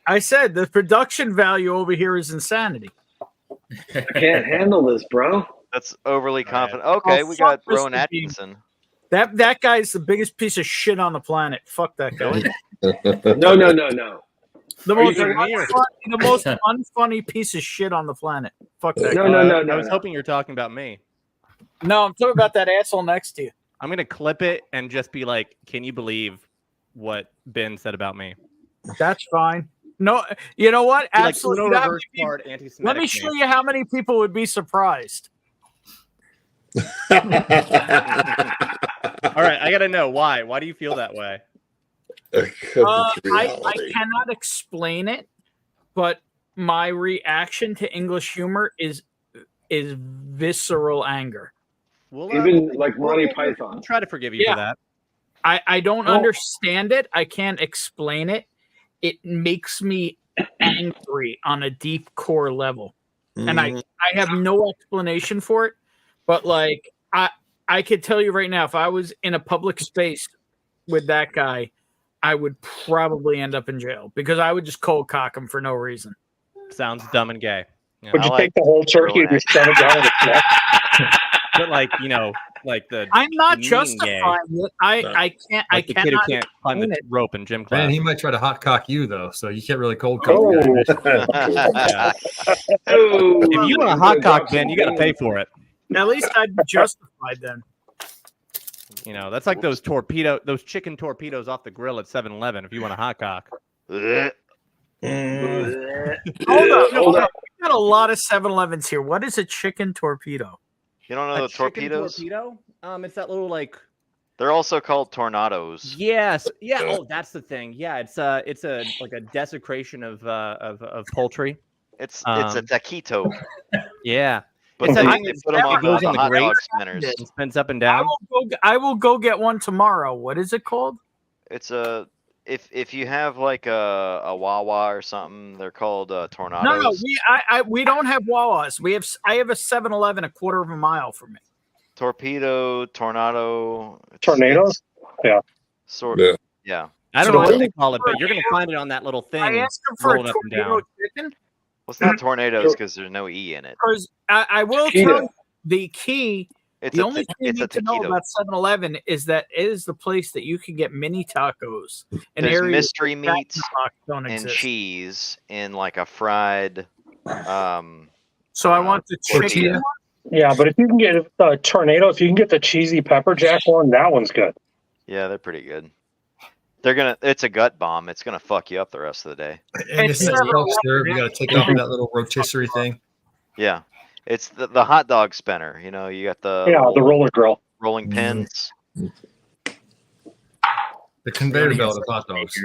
I said the production value over here is insanity. I can't handle this, bro. That's overly confident. Okay, Oh, we fuck got this Rowan would be- Atkinson. That guy's the biggest piece of shit on the planet. Fuck that guy. No. The Are you most, talking about- the most unfunny piece of shit on the planet. Fuck that No, guy. no. I was hoping you were talking about me. No, I'm talking about that asshole next to you. I'm gonna clip it and just be like, "Can you believe what Ben said about me?" That's fine. No, you know what? Be like, Absolutely. Uno that reverse would be- card anti-Semitic let me me. show you how many people would be surprised. All right, I gotta know why. Why do you feel that way? I cannot explain it, but my reaction to English humor is visceral anger. We'll Even like Monty Python. I'll try to forgive you Yeah. for that. I don't understand it. I can't explain it. It makes me angry on a deep core level. And I have no explanation for it. But like I could tell you right now, if I was in a public space with that guy, I would probably end up in jail because I would just cold cock him for no reason. Sounds dumb and gay. Yeah. Would you take the whole turkey and just shove it down its neck? But like, you know, like the I'm not mean justifying gay. it. I can't. Like I the kid who cannot can't climb the explain it. rope in gym class. Man, he might try to hot cock you though, so you can't really cold cock. Oh. the guy. Yeah. Oh, If you want a hot cock, Ben, you got to pay for it. At least I'd be justified then. You know, that's like those chicken torpedoes off the grill at 7-Eleven. If you want a hot cock. Hold Hold up. up. We got a lot of 7-Elevens here. What is a chicken torpedo? You don't know the chicken torpedoes? torpedo? It's that little like. They're also called tornadoes. Yes. Yeah. Oh, that's the thing. Yeah, it's a like a desecration of poultry. It's a taquito. Yeah. But It's they, that they thing that put them on goes the on the hot grate. dog spinners. It spins up and down. I will go get one tomorrow. What is it called? It's a if you have like a Wawa or something, they're called tornadoes. No, we don't have Wawas. I have a 7-Eleven a quarter of a mile from me. Torpedo, tornado, Tornadoes? Yeah. Sort Yeah. of. Yeah. I don't So know what I- they call it, but you're gonna find it on that little thing. I asked him for a rolling up and down. torpedo chicken Well, it's not tornadoes because there's no E in it. because I will Taquito. tell you the key. It's The a only thing you it's a need to know taquito. about 7-Eleven is that it is the place that you can get mini tacos. In There's areas mystery where meats tacos don't and exist. cheese in like a fried. So I want the chicken. tortilla. one. Yeah, but if you can get the tornado, if you can get the cheesy pepper jack one, that one's good. Yeah, they're pretty good. It's a gut bomb. It's gonna fuck you up the rest of the day. And It's this is never self-serve. You got to take it off of that little rotisserie thing. Yeah, it's the hot dog spinner. You know, you got the Yeah, the roller grill. rolling pins. The conveyor belt of hot dogs.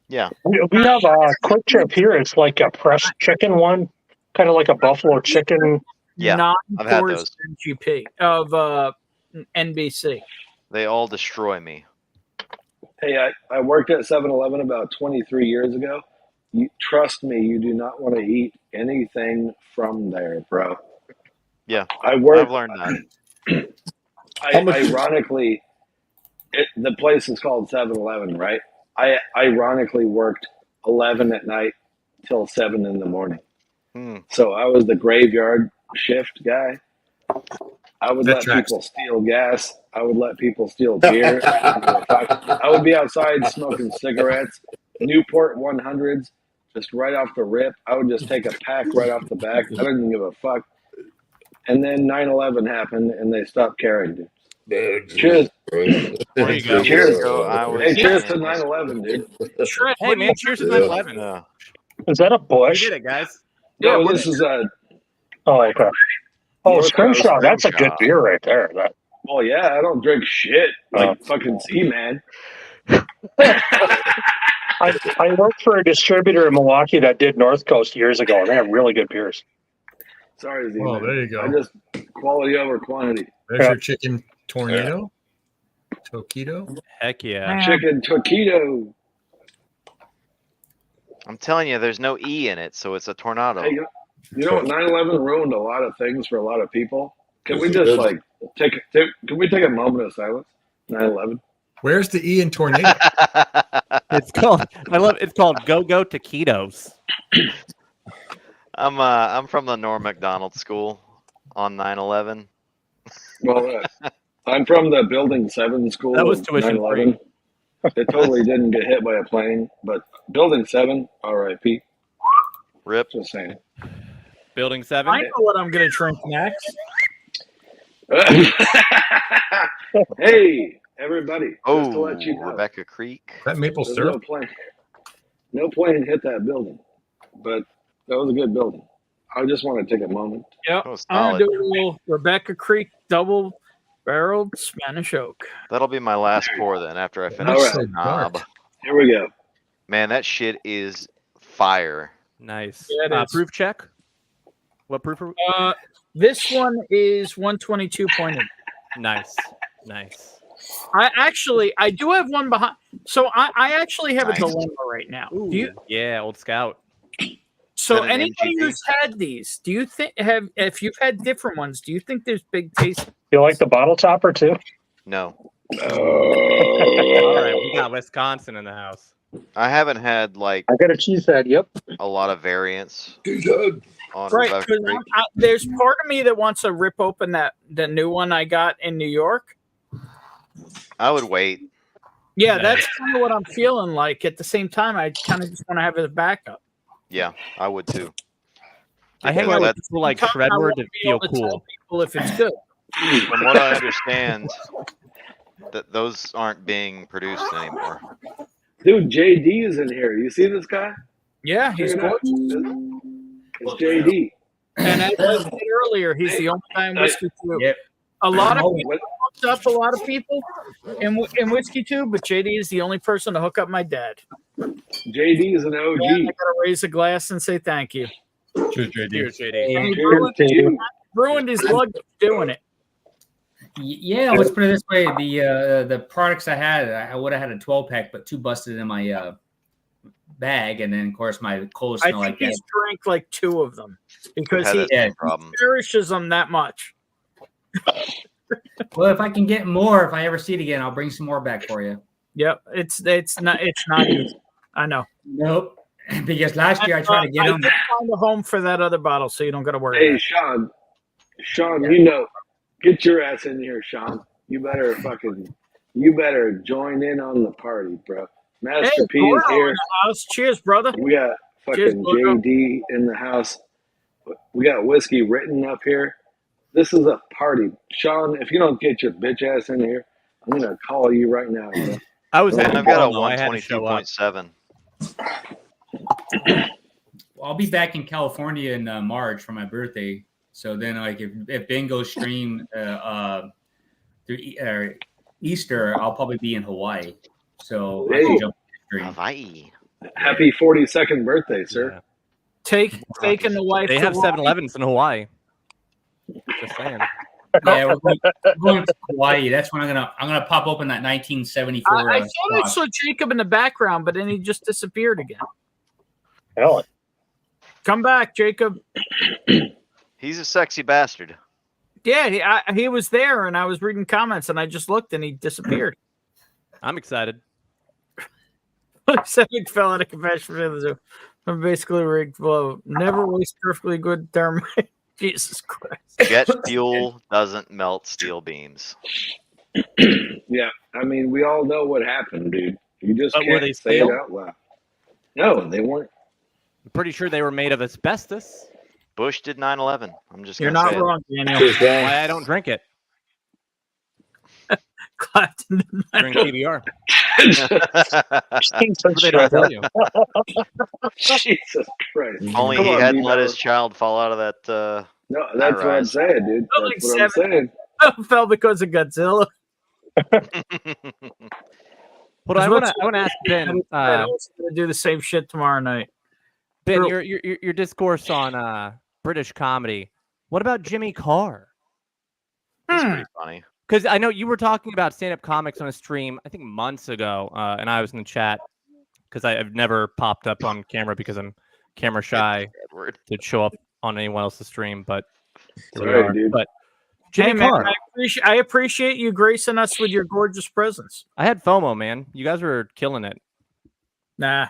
Yeah, We have a Quick Trip here. It's like a pressed chicken one, kind of like a buffalo chicken. yeah. I've had Non-force NGP of NBC. They all destroy me. Hey, I worked at 7-Eleven about 23 years ago. Trust me, you do not want to eat anything from there, bro. Yeah, I worked. I've learned that. Ironically, the place is called 7-Eleven, right? I ironically worked 11 at night till 7 in the morning. So I was the graveyard shift guy. I would let people steal gas. I would let people steal beer. I would be outside smoking cigarettes, Newport 100s, just right off the rip. I would just take a pack right off the back. I didn't give a fuck. And then 9/11 happened, and they stopped caring, dude. Cheers. There you go. Cheers. Hey, cheers to 9/11, dude. Hey man, cheers to 9/11. Yeah. Is that a We bush? did it, guys. No, this is a. Oh, okay. Oh, North Scrimshaw. Coast That's a good Scrimshaw. beer right there. That. Well, yeah, I don't drink shit like fucking Z-Man. I worked for a distributor in Milwaukee that did North Coast years ago, and they have really good beers. Sorry, Z-Man. Well, there you go. I just quality over quantity. There's your chicken tornado. Toquito. Heck yeah. Chicken taquito. I'm telling you, there's no E in it, so it's a tornado. Hey, you know what? 9/11 ruined a lot of things for a lot of people. Can we just like can we take a moment of silence? 9/11. Where's the E in tornado? It's called. It's called Go Go Taquitos. I'm from the Norm Macdonald School on 9/11. Well, I'm from the Building 7 school. That was of tuition 9/11. It totally didn't get hit by a plane, but Building 7, R.I.P. Rip. Just saying. Building 7. I know what I'm going to drink next. Hey, everybody! Just to Oh, let you know, Rebecca Creek. That maple there's syrup. no plane hit that building, but that was a good building. I just want to take a moment. Yep. That was I'm going solid. to do a little Rebecca Creek double-barreled Spanish oak. That'll be my last pour then after I finish All right. the knob. Here we go. Man, that shit is fire. Nice. Yeah, it is. Proof check. What proof? This one is 122.8. Nice. I do have one behind. So I actually have Nice. a dilemma right now. Do you? Yeah, old scout. So Is that an anybody MGB? who's had these, do you think if you've had different ones, do you think there's big taste? You like the bottle topper too? No, All right, we got Wisconsin in the house. I haven't had like I got a cheese head. Yep. a lot of variants on Right, Rebecca 'cause Creek. there's part of me that wants to rip open the new one I got in New York. I would wait. Yeah, that's kind of what I'm feeling like. At the same time, I kind of just want to have it as a backup. Yeah, I would too. I hang Because out with that's- people like I Shredward want to be feel able to tell cool. people if it's good. From what I understand, that those aren't being produced anymore. Dude, JD is in here. You see this guy? Yeah, he's Check it out. gorgeous. It's JD. And as I said earlier, he's the only guy in Whiskey Tube. Yep. A lot of Oh, people hooked up a lot of people in Whiskey Tube, but JD is the only person to hook up my dad. JD is an OG. Yeah, I gotta raise a glass and say thank you. Cheers, JD. Cheers, JD. And he Cheers to you. ruined his luggage doing it. Yeah, let's put it this way: the products I had, I would have had a 12-pack, but 2 busted in my bag, and then of course my cola I smell think like that. he's drank like 2 of them because Had he that same problem. cherishes them that much. Well, if I can get more, if I ever see it again, I'll bring some more back for you. Yep, it's not easy. I know. Nope, because last year I tried to get them. did find a home for that other bottle, so you don't got to worry. Hey, about Sean. Sean, you know, get your ass in here, Sean. You better join in on the party, bro. it. Master Hey, P is Gordo in here. the house. Cheers, brother. We got Cheers, fucking Gordo. JD in the house. We got whiskey written up here. This is a party. Sean, if you don't get your bitch ass in here, I'm gonna call you right now, bro. I was And at I've got a Cuomo. I had to show up. 122.7. I'll be back in California in March for my birthday. So then, like, if Bingo stream through Easter, I'll probably be in Hawaii. So I Hey. can jump in the stream. Hawaii. Happy 42nd birthday, sir. Yeah. Taking the wife. They to have Hawaii. 7-Elevens in Hawaii. Just saying. Yeah, we're going to Hawaii. That's when I'm gonna pop open that 1974. I thought I saw Jacob in the background, but then he just disappeared again. Hell, Come back, Jacob. He's a sexy bastard. Yeah, he was there, and I was reading comments, and I just looked, and he disappeared. I'm excited. Second fell at a confession. I'm basically rigged. Well, never waste perfectly good thermite. Jesus Christ. Jet fuel doesn't melt steel beams. Yeah, I mean, we all know what happened, dude. You just But were can't they say it steel? out loud. No, they weren't. I'm pretty sure they were made of asbestos. Bush did 9/11. I'm just You're gonna not say wrong, Daniel. Cheers, Brian. Why I don't drink it. Clapton did not. Drink PBR. Jesus That's what they don't tell you. Christ. Only Come he on, hadn't Dino. let his child fall out of that. No, that's what I'm high-rise. saying, dude. Felt like That's what I'm 7. saying. Fell because of Godzilla. Hold on, I want to ask Ben. I'm also gonna do the same shit tomorrow night. Ben, True. your discourse on British comedy. What about Jimmy Carr? It's pretty funny. Because I know you were talking about stand-up comics on a stream, I think months ago, and I was in the chat because I've never popped up on camera because I'm camera shy Edward. to show up on anyone else's stream. But here we Sorry, are. dude. But Hey, Jimmy man, Carr, I appreciate you gracing us with your gorgeous presence. I had FOMO, man. You guys were killing it. Nah,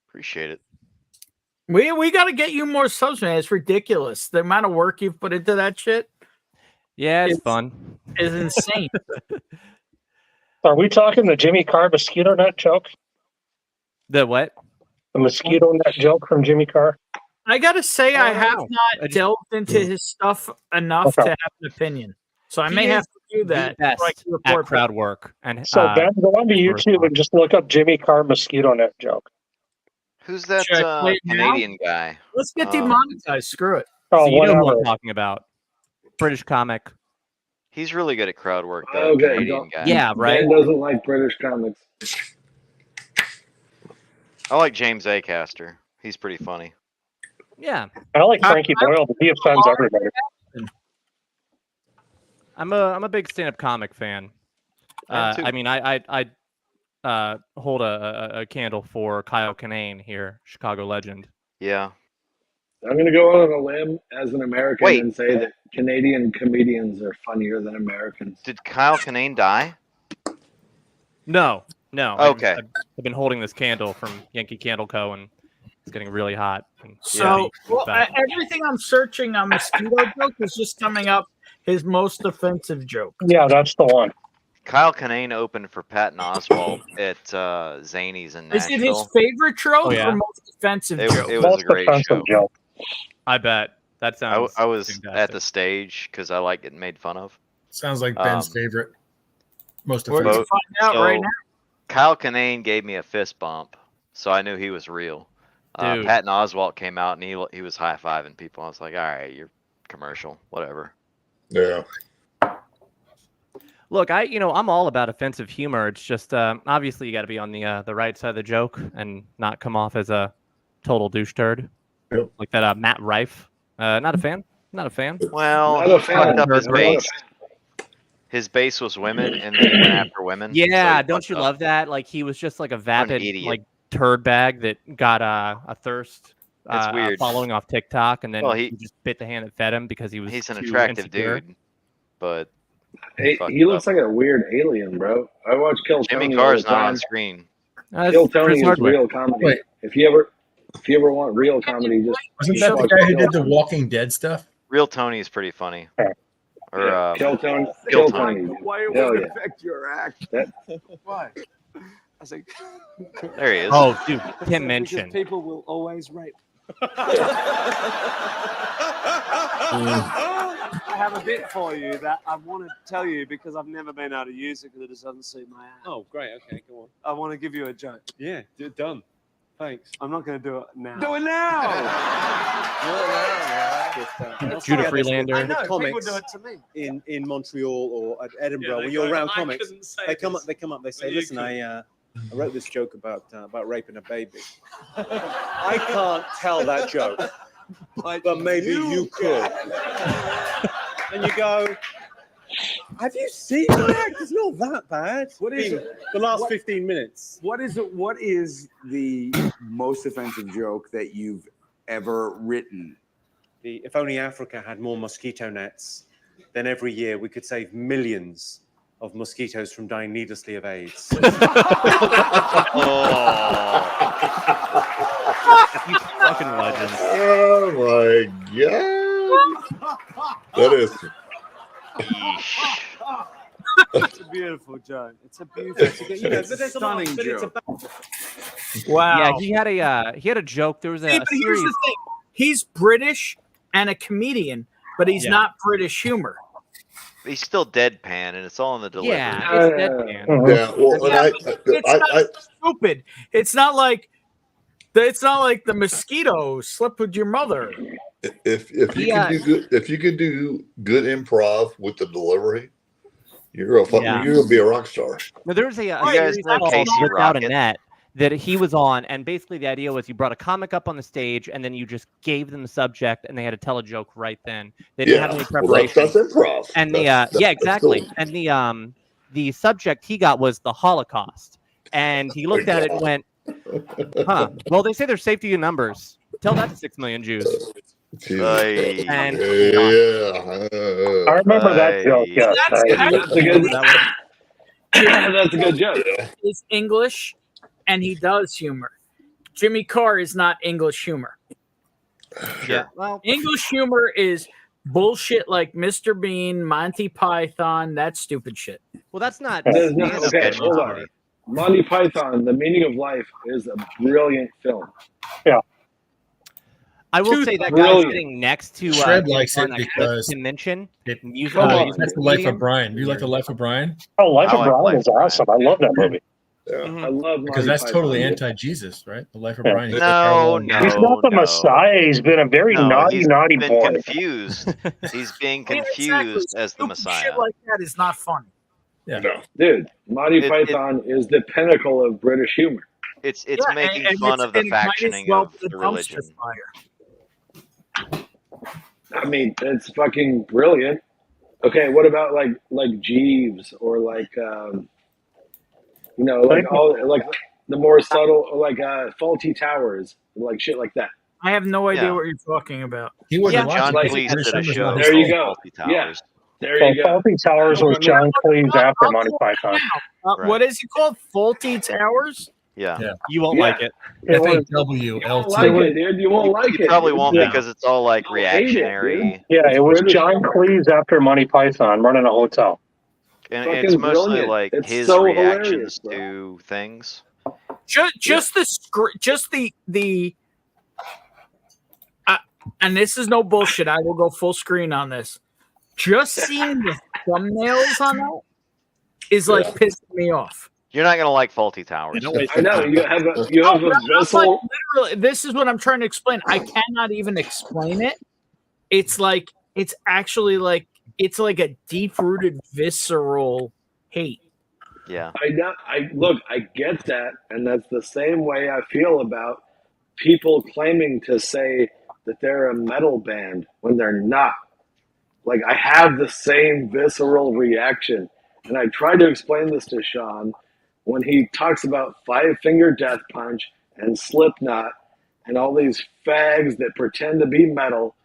Appreciate it. we got to get you more subs, man. It's ridiculous. The amount of work you've put into that shit Yeah, it's It's- fun. is insane. are we talking the Jimmy Carr mosquito net joke? The what? The mosquito net joke from Jimmy Carr? I gotta say, I have I not just- delved into his stuff enough Okay. to have an opinion. So I He may have is to do that. The so I best can at report crowd work. And So Ben, go onto YouTube response. and just look up Jimmy Carr mosquito net joke. Who's that Should I play it now? Canadian guy? Let's get Um, demonetized. Screw it. Oh, so you know who whatever. I'm talking about. British comic. He's really good at crowd work, though. Okay, Canadian don't- guy. Yeah, right? Ben doesn't like British comics. I like James Acaster. He's pretty funny. Yeah. I like Frankie Boyle, but he offends everybody. I'm a big stand-up comic fan. I mean, I hold a candle for Kyle Kinane here, Chicago legend. Yeah. I'm going to go out on a limb as an American and say that Canadian comedians are funnier than Americans. Did Kyle Kinane die? No. Okay. I've been holding this candle from Yankee Candle Co. and it's getting really hot. So everything I'm searching on mosquito joke is just coming up his most offensive joke. Yeah, that's the one. Kyle Kinane opened for Patton Oswalt at Zany's in Nashville. Is it his favorite trope Oh, yeah. or most offensive joke? It was a great show. I bet. That sounds. I was fantastic. at the stage because I like getting made fun of. Sounds like Ben's favorite. Most We're going to find out right now. Kyle Kinane gave me a fist bump, so I knew he was real. Dude. Patton Oswalt came out and he was high-fiving people. I was like, all right, you're commercial, whatever. Yeah. Look, I'm all about offensive humor. It's just obviously you got to be on the right side of the joke and not come off as a total douche turd. Yep. Like that Matt Rife. Not a fan. Not a fan. Well, Not he a fan. fucked up Not his a fan. base. His base was women, and then he went after women. Yeah, so he don't fucked you up. love that? Like he was just like a What an vapid idiot. like turd bag that got a thirst. It's weird. Following off TikTok, and then Well, he just bit the hand that fed him because he was. He's an too attractive insecure. dude, but He looks like a weird alien, bro. I watch Kill Jimmy Tony Carr's all the not on time. screen. Kill Tony Chris is Hardwick. real comedy. Wait. If you ever want real comedy, just Wasn't that the watch guy who Kill did the Tony. Walking Dead stuff? Real Tony is pretty funny. Or Kill Tony. Kill Kill Tony. Tony. Why it Hell would yeah. affect your act? That- Why? I was like, There he is. Oh, dude, because Tim mentioned. people will always rape. I have a bit for you that I want to tell you because I've never been able to use it because it just doesn't suit my act. Oh, great. Okay, go on. I want to give you a joke. Yeah, done. Thanks. I'm not going to do it now. Do it now. Judah Freelander. I know, people Comics do it to me. in Montreal or at Edinburgh, they when you're go, around "I comics, couldn't say they come this, up. They say, but you "Listen, could." I wrote this joke about raping a baby. I can't tell that joke, but maybe you could." And you go, "Have you seen my act? It's not that bad." What is Been it? the last What- 15 minutes? What is it? What is the most offensive joke that you've ever written? If only Africa had more mosquito nets, then every year we could save millions of mosquitoes from dying needlessly of AIDS. You fucking legend. Oh my god. That is. It's a beautiful joke. It's a beautiful, it's a stunning joke. Wow. Yeah, he had a joke. There was See, a but here's series. the thing. He's British and a comedian, but he's Yeah. not British humor. He's still deadpan, and it's all in the delivery. Yeah, it's deadpan. Yeah. Well, Yeah, and but it's not stupid. It's not like the mosquito slept with your mother. if you Yeah. can do good, if you can do good improv with the delivery, you're gonna be a rock star. No, there was a You guys series know called Casey Without a Rocket? Net that he was on, and basically the idea was you brought a comic up on the stage, and then you just gave them the subject, and they had to tell a joke right then. They didn't have any Well, preparation. that's improv. And That's exactly. cool. And the subject he got was the Holocaust, and he looked at it and went, "Huh? Well, they say there's safety in numbers. Tell that to 6 million Jews." Aye. And I remember that joke. Yeah, That's a good joke. He's English, and he does humor. Jimmy Carr is not English humor. Yeah. Well, English humor is bullshit like Mr. Bean, Monty Python, that stupid shit. well, that's not. There's no- that's okay, not hold on. funny. Monty Python, The Meaning of Life is a brilliant film. I will Dude, say that guy brilliant. sitting next to Shred Jimmy likes Carr it that because Tim mentioned. Music. that's the Life of Brian. Do you like the Life of Brian? Oh, Life I of like Brian Life is of Brian. awesome. I love that movie. I love Because Monty that's Python. totally anti-Jesus, right? The Life of Yeah. Brian. No, He's not the no. Messiah. He's been a very naughty, he's naughty been boy. confused. He's being Yeah, confused exactly. as the Stupid Messiah. Shit like that is not funny. Yeah. Dude, Monty It- Python is the pinnacle of British humor. It's Yeah, making and fun it's- of the and it might as factioning well of be a the dumpster religion. fire. I mean, it's fucking brilliant. Okay, what about like Jeeves or like like all like the more subtle like Faulty Towers, like shit like that. I have no idea Yeah. what you're talking about. He wouldn't watch John it. Cleese His did a son was show not his There you fault. go. Faulty Yeah. Towers. There Well, you go. Faulty Towers was John Cleese after Monty I'll Python. Right. What is it called? Faulty Towers? Yeah. Yeah. You won't Yeah. like it. It was, FAWLT. You won't like it, dude. You won't like You it. probably dude. won't Yeah. because it's all like You'll hate it, reactionary. yeah, it was British John humor. Cleese after Monty Python running a hotel. And Fucking it's mostly brilliant. like It's his so reactions hilarious, bro. to things. Just the and this is no bullshit. I will go full screen on this. Just seeing the thumbnails on that is like pissing me off. You're not gonna like Faulty Towers. I know you have a No, but I'm vessel. like, literally, this is what I'm trying to explain. I cannot even explain it. It's like it's actually like it's like a deep-rooted, visceral hate. Yeah. I know. I get that, and that's the same way I feel about people claiming to say that they're a metal band when they're not. Like I have the same visceral reaction, and I tried to explain this to Sean when he talks about Five Finger Death Punch and Slipknot and all these fags that pretend to be metal.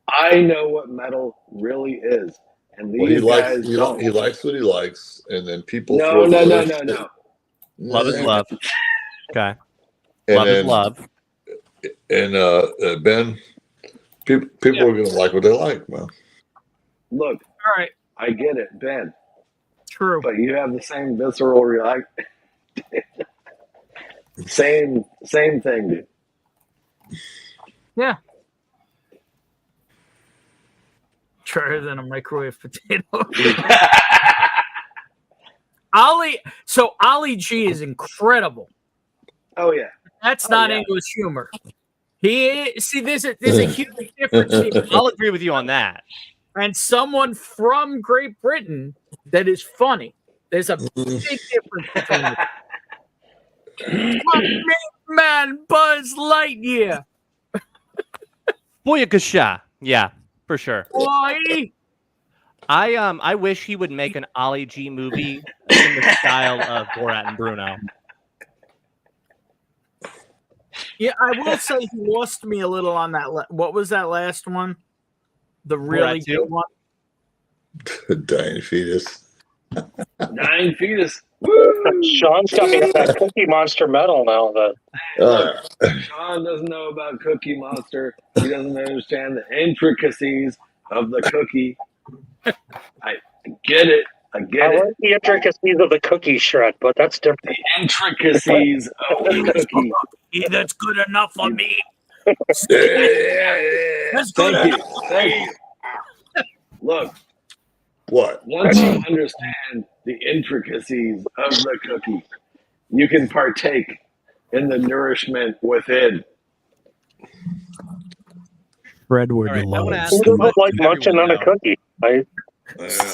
I know what metal really is, and Well, he these likes guys don't. he likes what he likes, and then people No, throw no, no, words- no, no. Love is love. Okay. And Love is then- love. And Ben, people are gonna like what they like, man. Look, All right, I get it, Ben, true. but you have the same visceral reaction. same thing, dude. Yeah. Better than a microwave potato. Ollie G is incredible. Oh yeah. That's not yeah. English humor. There's a huge difference here. I'll agree with you on that. And someone from Great Britain that is funny. There's a big difference between them. My main man, Buzz Lightyear. Booyakasha. Yeah, for sure. Boy. I wish he would make an Ollie G movie in the style of Borat and Bruno. Yeah, I will say he lost me a little on that. What was that last one? The really Borat 2? good one? Dying fetus. Dying fetus. Sean's got me on that Cookie Monster metal now. That Sean doesn't know about Cookie Monster. He doesn't understand the intricacies of the cookie. I get it. I get I it. like the intricacies of the cookie shred, but that's different. The intricacies of the cookie. Yeah, that's good enough for me. That's good Thank you. enough. Thank you. Look, What? once you understand the intricacies of the cookie, you can partake in the nourishment within. Fredward All right, I want to ask Who the doesn't like question munching on a everyone cookie? I,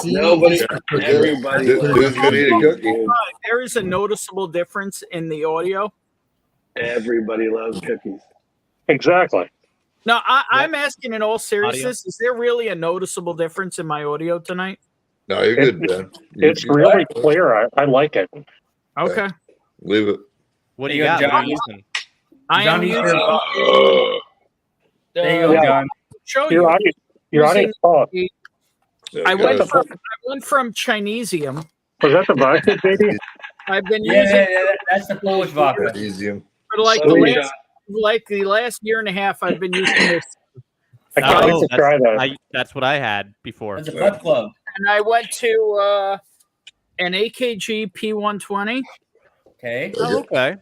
Nobody, Yeah, everybody. Dude's gonna eat a cookie. There is a noticeable difference in the audio. Everybody loves cookies. exactly. No, I'm asking in all seriousness, is there really a noticeable difference in my audio tonight? No, you're good, Ben. It's really clear. I like it. Okay. Leave it. What do There you you got? go, What are John. you using? I am Johnny's using There you go, Yeah. John. show Your you. audio, your audio. Oh, There I you went go. from Chinesium. was that the vodka, baby? I've been Yeah, using that's the Polish vodka. Easy. for like So the last year and a half. I've been using this, I can't Oh, wait to try that. that's what I had before. That's a pub club. and I went to an AKG P120. Okay. Oh, okay.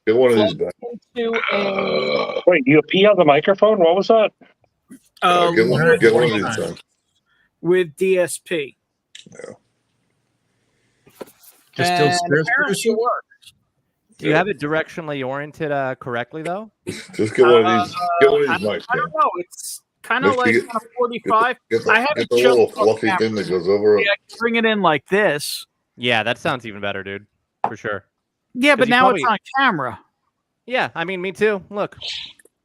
Get one of these back. Into a Wait, you pee on the microphone? What was that? Get one of these back. with DSP. Just still And spirits apparently producer? it worked. Do you have it directionally oriented correctly though? Just get one of these. Get one of these mics, I man. don't know. It's kind of Just like get- on a 45. Get I the, have get it the little just on fluffy camera. thing that goes over it. Yeah, I can bring it in like this. Yeah, that sounds even better, dude. For sure. Yeah, but 'Cause you now it's probably- on camera. Yeah, I mean, me too. Look,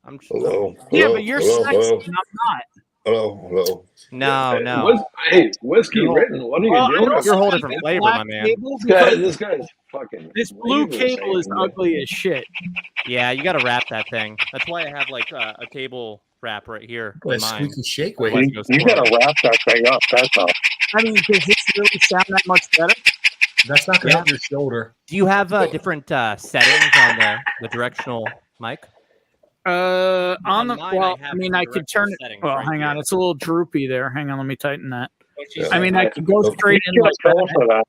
I'm. Hello. Yeah, Hello? but you're Hello? sexy Hello? and I'm not. Hello. No. Hey, whiskey written. What are you doing? You're a whole different flavor, my man. This guy's fucking. This blue flavors, cable is man. ugly as shit. Yeah, you got to wrap that thing. That's why I have like a cable wrap right here. Boy, in mine. squeaky shake Otherwise weight. it goes You horrible. gotta wrap that thing up. That's all. I mean, does this really sound that much better? That's not going to help your shoulder. Do you have different settings on the directional mic? On the mine, well, I have I mean, the I could directional turn it. settings Well, right hang on, here. it's a little droopy there. Hang on, let me tighten that. Yeah. I mean, I could go straight in You like gotta go that. for that.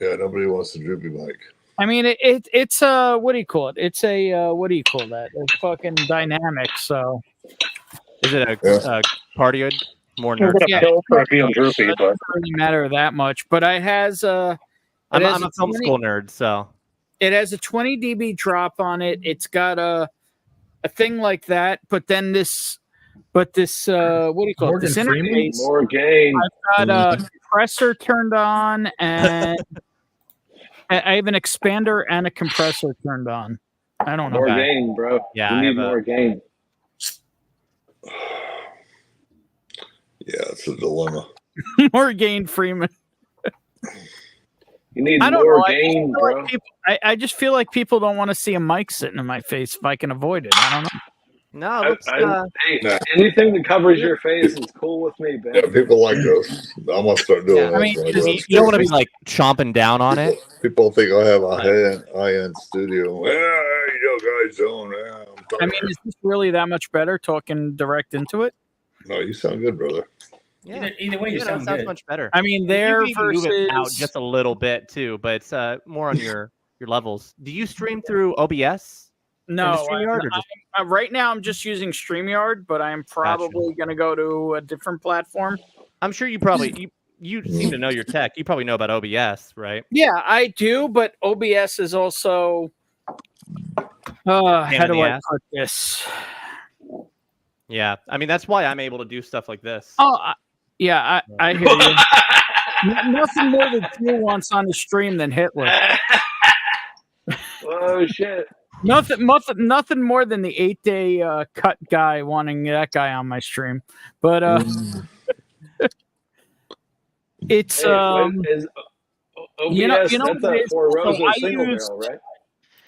Yeah, nobody wants to droopy mic. I mean, it's a what do you call it? It's a what do you call that? It's fucking dynamic. So Is it a cardioid? More You're nerd gonna stuff? kill for it being droopy, it but doesn't really matter that much. But I has I'm a film school nerd, so it has a 20 dB drop on it. It's got a thing like that, but then this what do you call Morgan it? This Freeman? interface. More gain. I've got a compressor turned on, and I have an expander and a compressor turned on. I don't know. More gain, bro. Yeah, you I need have more gain. Yeah, it's a dilemma. More gain, Freeman. You need I don't more know. gain, bro. I just feel like people don't want to see a mic sitting in my face if I can avoid it. I don't know. no. Let's, Hey, anything that covers your face is cool with me, Ben. Yeah, people like this. I'm gonna start doing Yeah, this. I mean, Like, you don't want to be like chomping down on it. people think I have a high-end studio. Yeah, you guys don't. Yeah, I mean, is this really that much better talking direct into it? no, you sound good, brother. Yeah. Either way, you Yeah, sound sounds good. much better. I mean, You there can even move it out versus just a little bit too, but it's more on your levels. Do you stream through OBS? no. StreamYard or just- Right now, I'm just using StreamYard, but I'm probably going to go to a different platform. I'm sure you probably you seem to know your tech. You probably know about OBS, right? Yeah, I do, but OBS is also. How in do the I ass. put this? Yeah, I mean that's why I'm able to do stuff like this. Oh, yeah, I hear you. Nothing more than Drew wants on the stream than Hitler. Oh shit. Nothing more than the 8-day cut guy wanting that guy on my stream. But it's Hey, is OBS, you know that's what a it is? Four So Rosa I single used- barrel, right?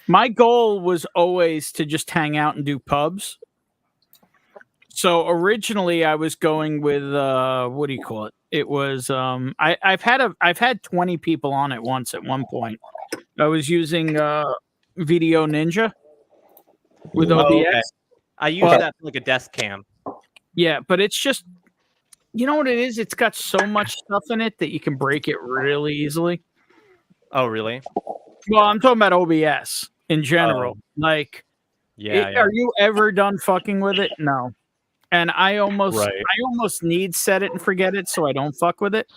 my goal was always to just hang out and do pubs. So originally I was going with what do you call it? It was I've had 20 people on at once at one point. I was using Video Ninja with OBS. okay. I use that for like a desk cam. Yeah, but it's just you know what it is? It's got so much stuff in it that you can break it really easily. Oh, really? Well, I'm talking about OBS in general. Like Yeah, Are you ever done fucking with it? No. And I almost need set it and forget it so I don't fuck with it.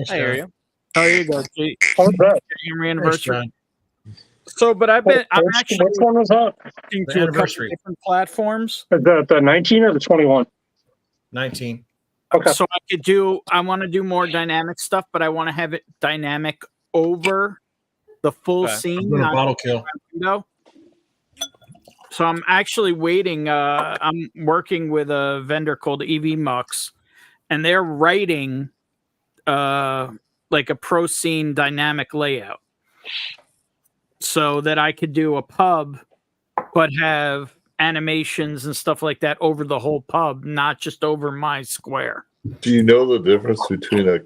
I hear you. Oh, here you go. G. how's that? Your anniversary. So, but I'm actually Which one was that? looking The to a couple anniversary. different platforms. The 19 or the 21? 19. Okay. So I want to do more dynamic stuff, but I want to have it dynamic over the full Okay. scene. I'm doing a not bottle kill. window. So I'm actually waiting. I'm working with a vendor called EV Mux, and they're writing like a pro scene dynamic layout so that I could do a pub, but have animations and stuff like that over the whole pub, not just over my square. Do you know the difference between a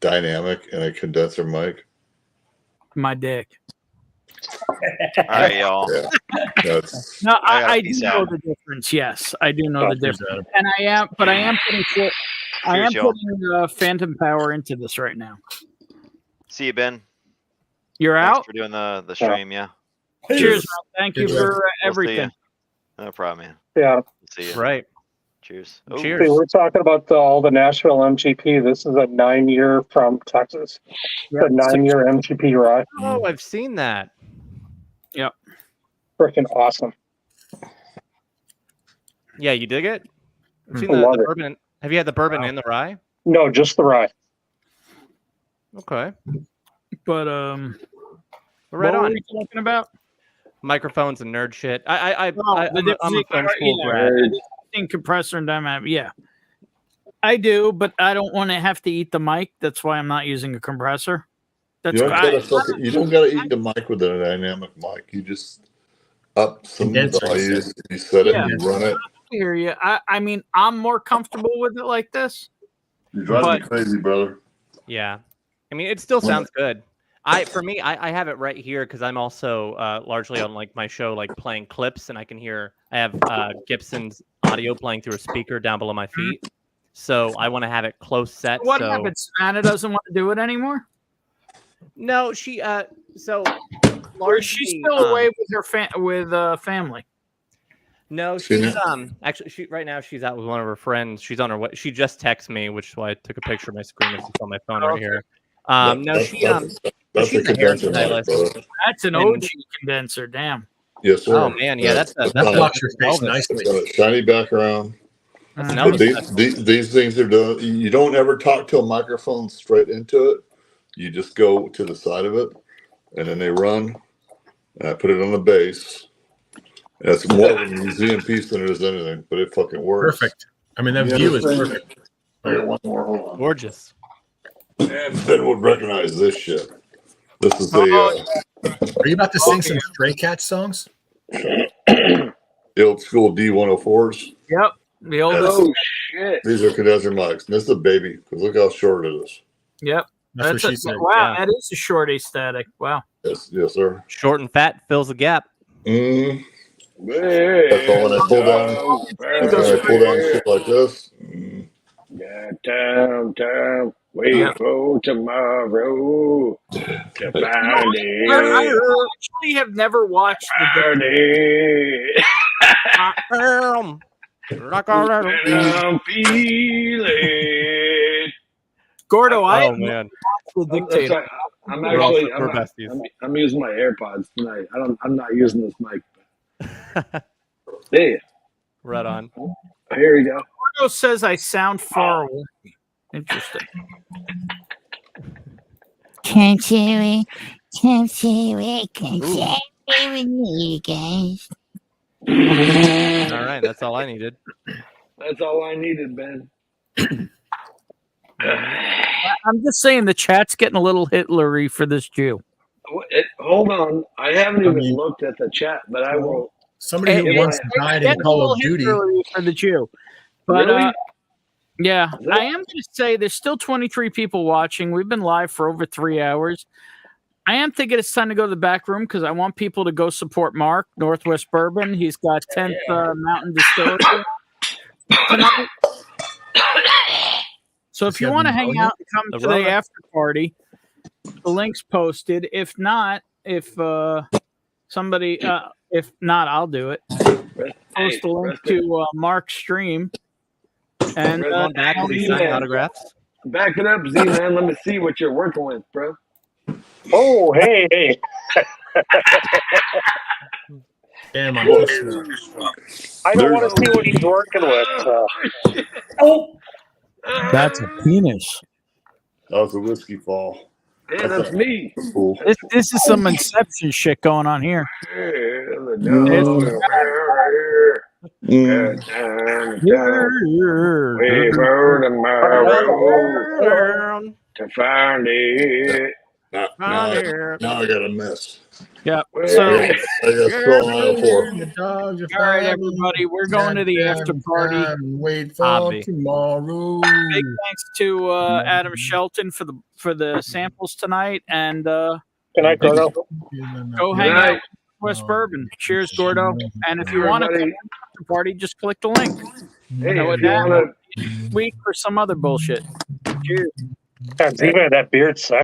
dynamic and a condenser mic? My dick. All right, y'all. Yeah. That's, No, I gotta I do peace know out. the difference. Yes, I do know the Cheers, difference, Adam. and I am putting Cheers, y'all. Phantom Power into this right now. See you, Ben. You're Thanks out. for doing the stream. Yeah. Cheers, man. Thank you Good for We'll see everything. ya. No problem, man. Yeah. See you. Right. Cheers. Cheers. See, we're talking about all the Nashville MGP. This is a 9-year from Texas. Yep. A 9-year MGP ride. Oh, I've seen that. Yep. Freaking awesome. Yeah, you dig it? I've seen I the love it. bourbon. Have you had the bourbon and the rye? No, just the ride. Okay. But Right what were on. we talking about? Microphones and nerd shit. I'm a film right, school yeah, grad. in compressor and dynamic. Yeah. I do, but I don't want to have to eat the mic. That's why I'm not using a compressor. That's You don't gotta eat the mic with a dynamic mic. You just up some values, you set it, and you run it. I hear you. I mean, I'm more comfortable with it like this. You're driving me crazy, brother. Yeah, I mean, it still sounds good. I have it right here because I'm also largely on like my show, like playing clips, and I can hear. I have Gibson's audio playing through a speaker down below my feet, so I want to have it close set. What happens? Anna doesn't want to do it anymore. No, she so. Or is she still away with her family? No, she's actually right now she's out with one of her friends. She's on her way. She just texted me, which is why I took a picture of my screen. It's on my phone right here. That's a condenser mic, brother. That's an OG condenser. Damn. Yes, sir. Oh man, yeah, that's blocks your face nicely. It's got a shiny background. No, these things are done. You don't ever talk to a microphone straight into it. You just go to the side of it, and then they run. And I put it on the base. That's more of a museum piece than it is anything, but it fucking works. Perfect. I mean, that view is perfect. I got one more. Hold on. Gorgeous. And Ben would recognize this shit. This is Are you about to sing some Stray Cats songs? the old school D104s. Yep. The oldest. Oh shit! These are condenser mics. And this is a baby because look how short it is. Yep. That's what she said. Wow, that is a short aesthetic. Wow. Yes, sir. Short and fat fills the gap. That's all when I pull down shit like this. Time, wait for tomorrow to find it. I actually have never watched the I'm feeling. Gordo, man. The dictator. I'm actually I'm using my AirPods tonight. I'm not using this mic. Yeah. Right on. Here we go. Gordo says I sound far away. Interesting. Can't see with me, guys. All right, that's all I needed. That's all I needed, Ben. I'm just saying the chat's getting a little Hitlery for this Jew. Hold on. I haven't even looked at the chat, but I will. Somebody who once died in Call of Duty. For the Jew. But Really? yeah, I am going to say there's still 23 people watching. We've been live for over 3 hours. I am thinking it's time to go to the back room because I want people to go support Mark, Northwest Bourbon. He's got 10th Mountain Distillery tonight. So if you want to hang out and come to the after party, the link's posted. If not, if somebody, if not, I'll do it. Post a link to Mark's stream. And back to be signed autographs. Back it up, Z-Man. Let me see what you're working with, bro. Oh, hey. Damn, I'm I don't want to see what he's working with. That's a penis. That was a whiskey fall. Yeah, that's me. Cool. This is some Inception shit going on here. To find it. Now I got a mess. Yep. So I got scroll aisle 4. All right, everybody, we're going to the after party. Wait for tomorrow. Big thanks to Adam Shelton for the samples tonight, and Good night, Gordo. go hang out with West Bourbon. Cheers, Gordo. And if you want to come to the party, just click the link. Hey, Know if it you now, wanna- week for some other bullshit. Cheers. God, even that beard sucks.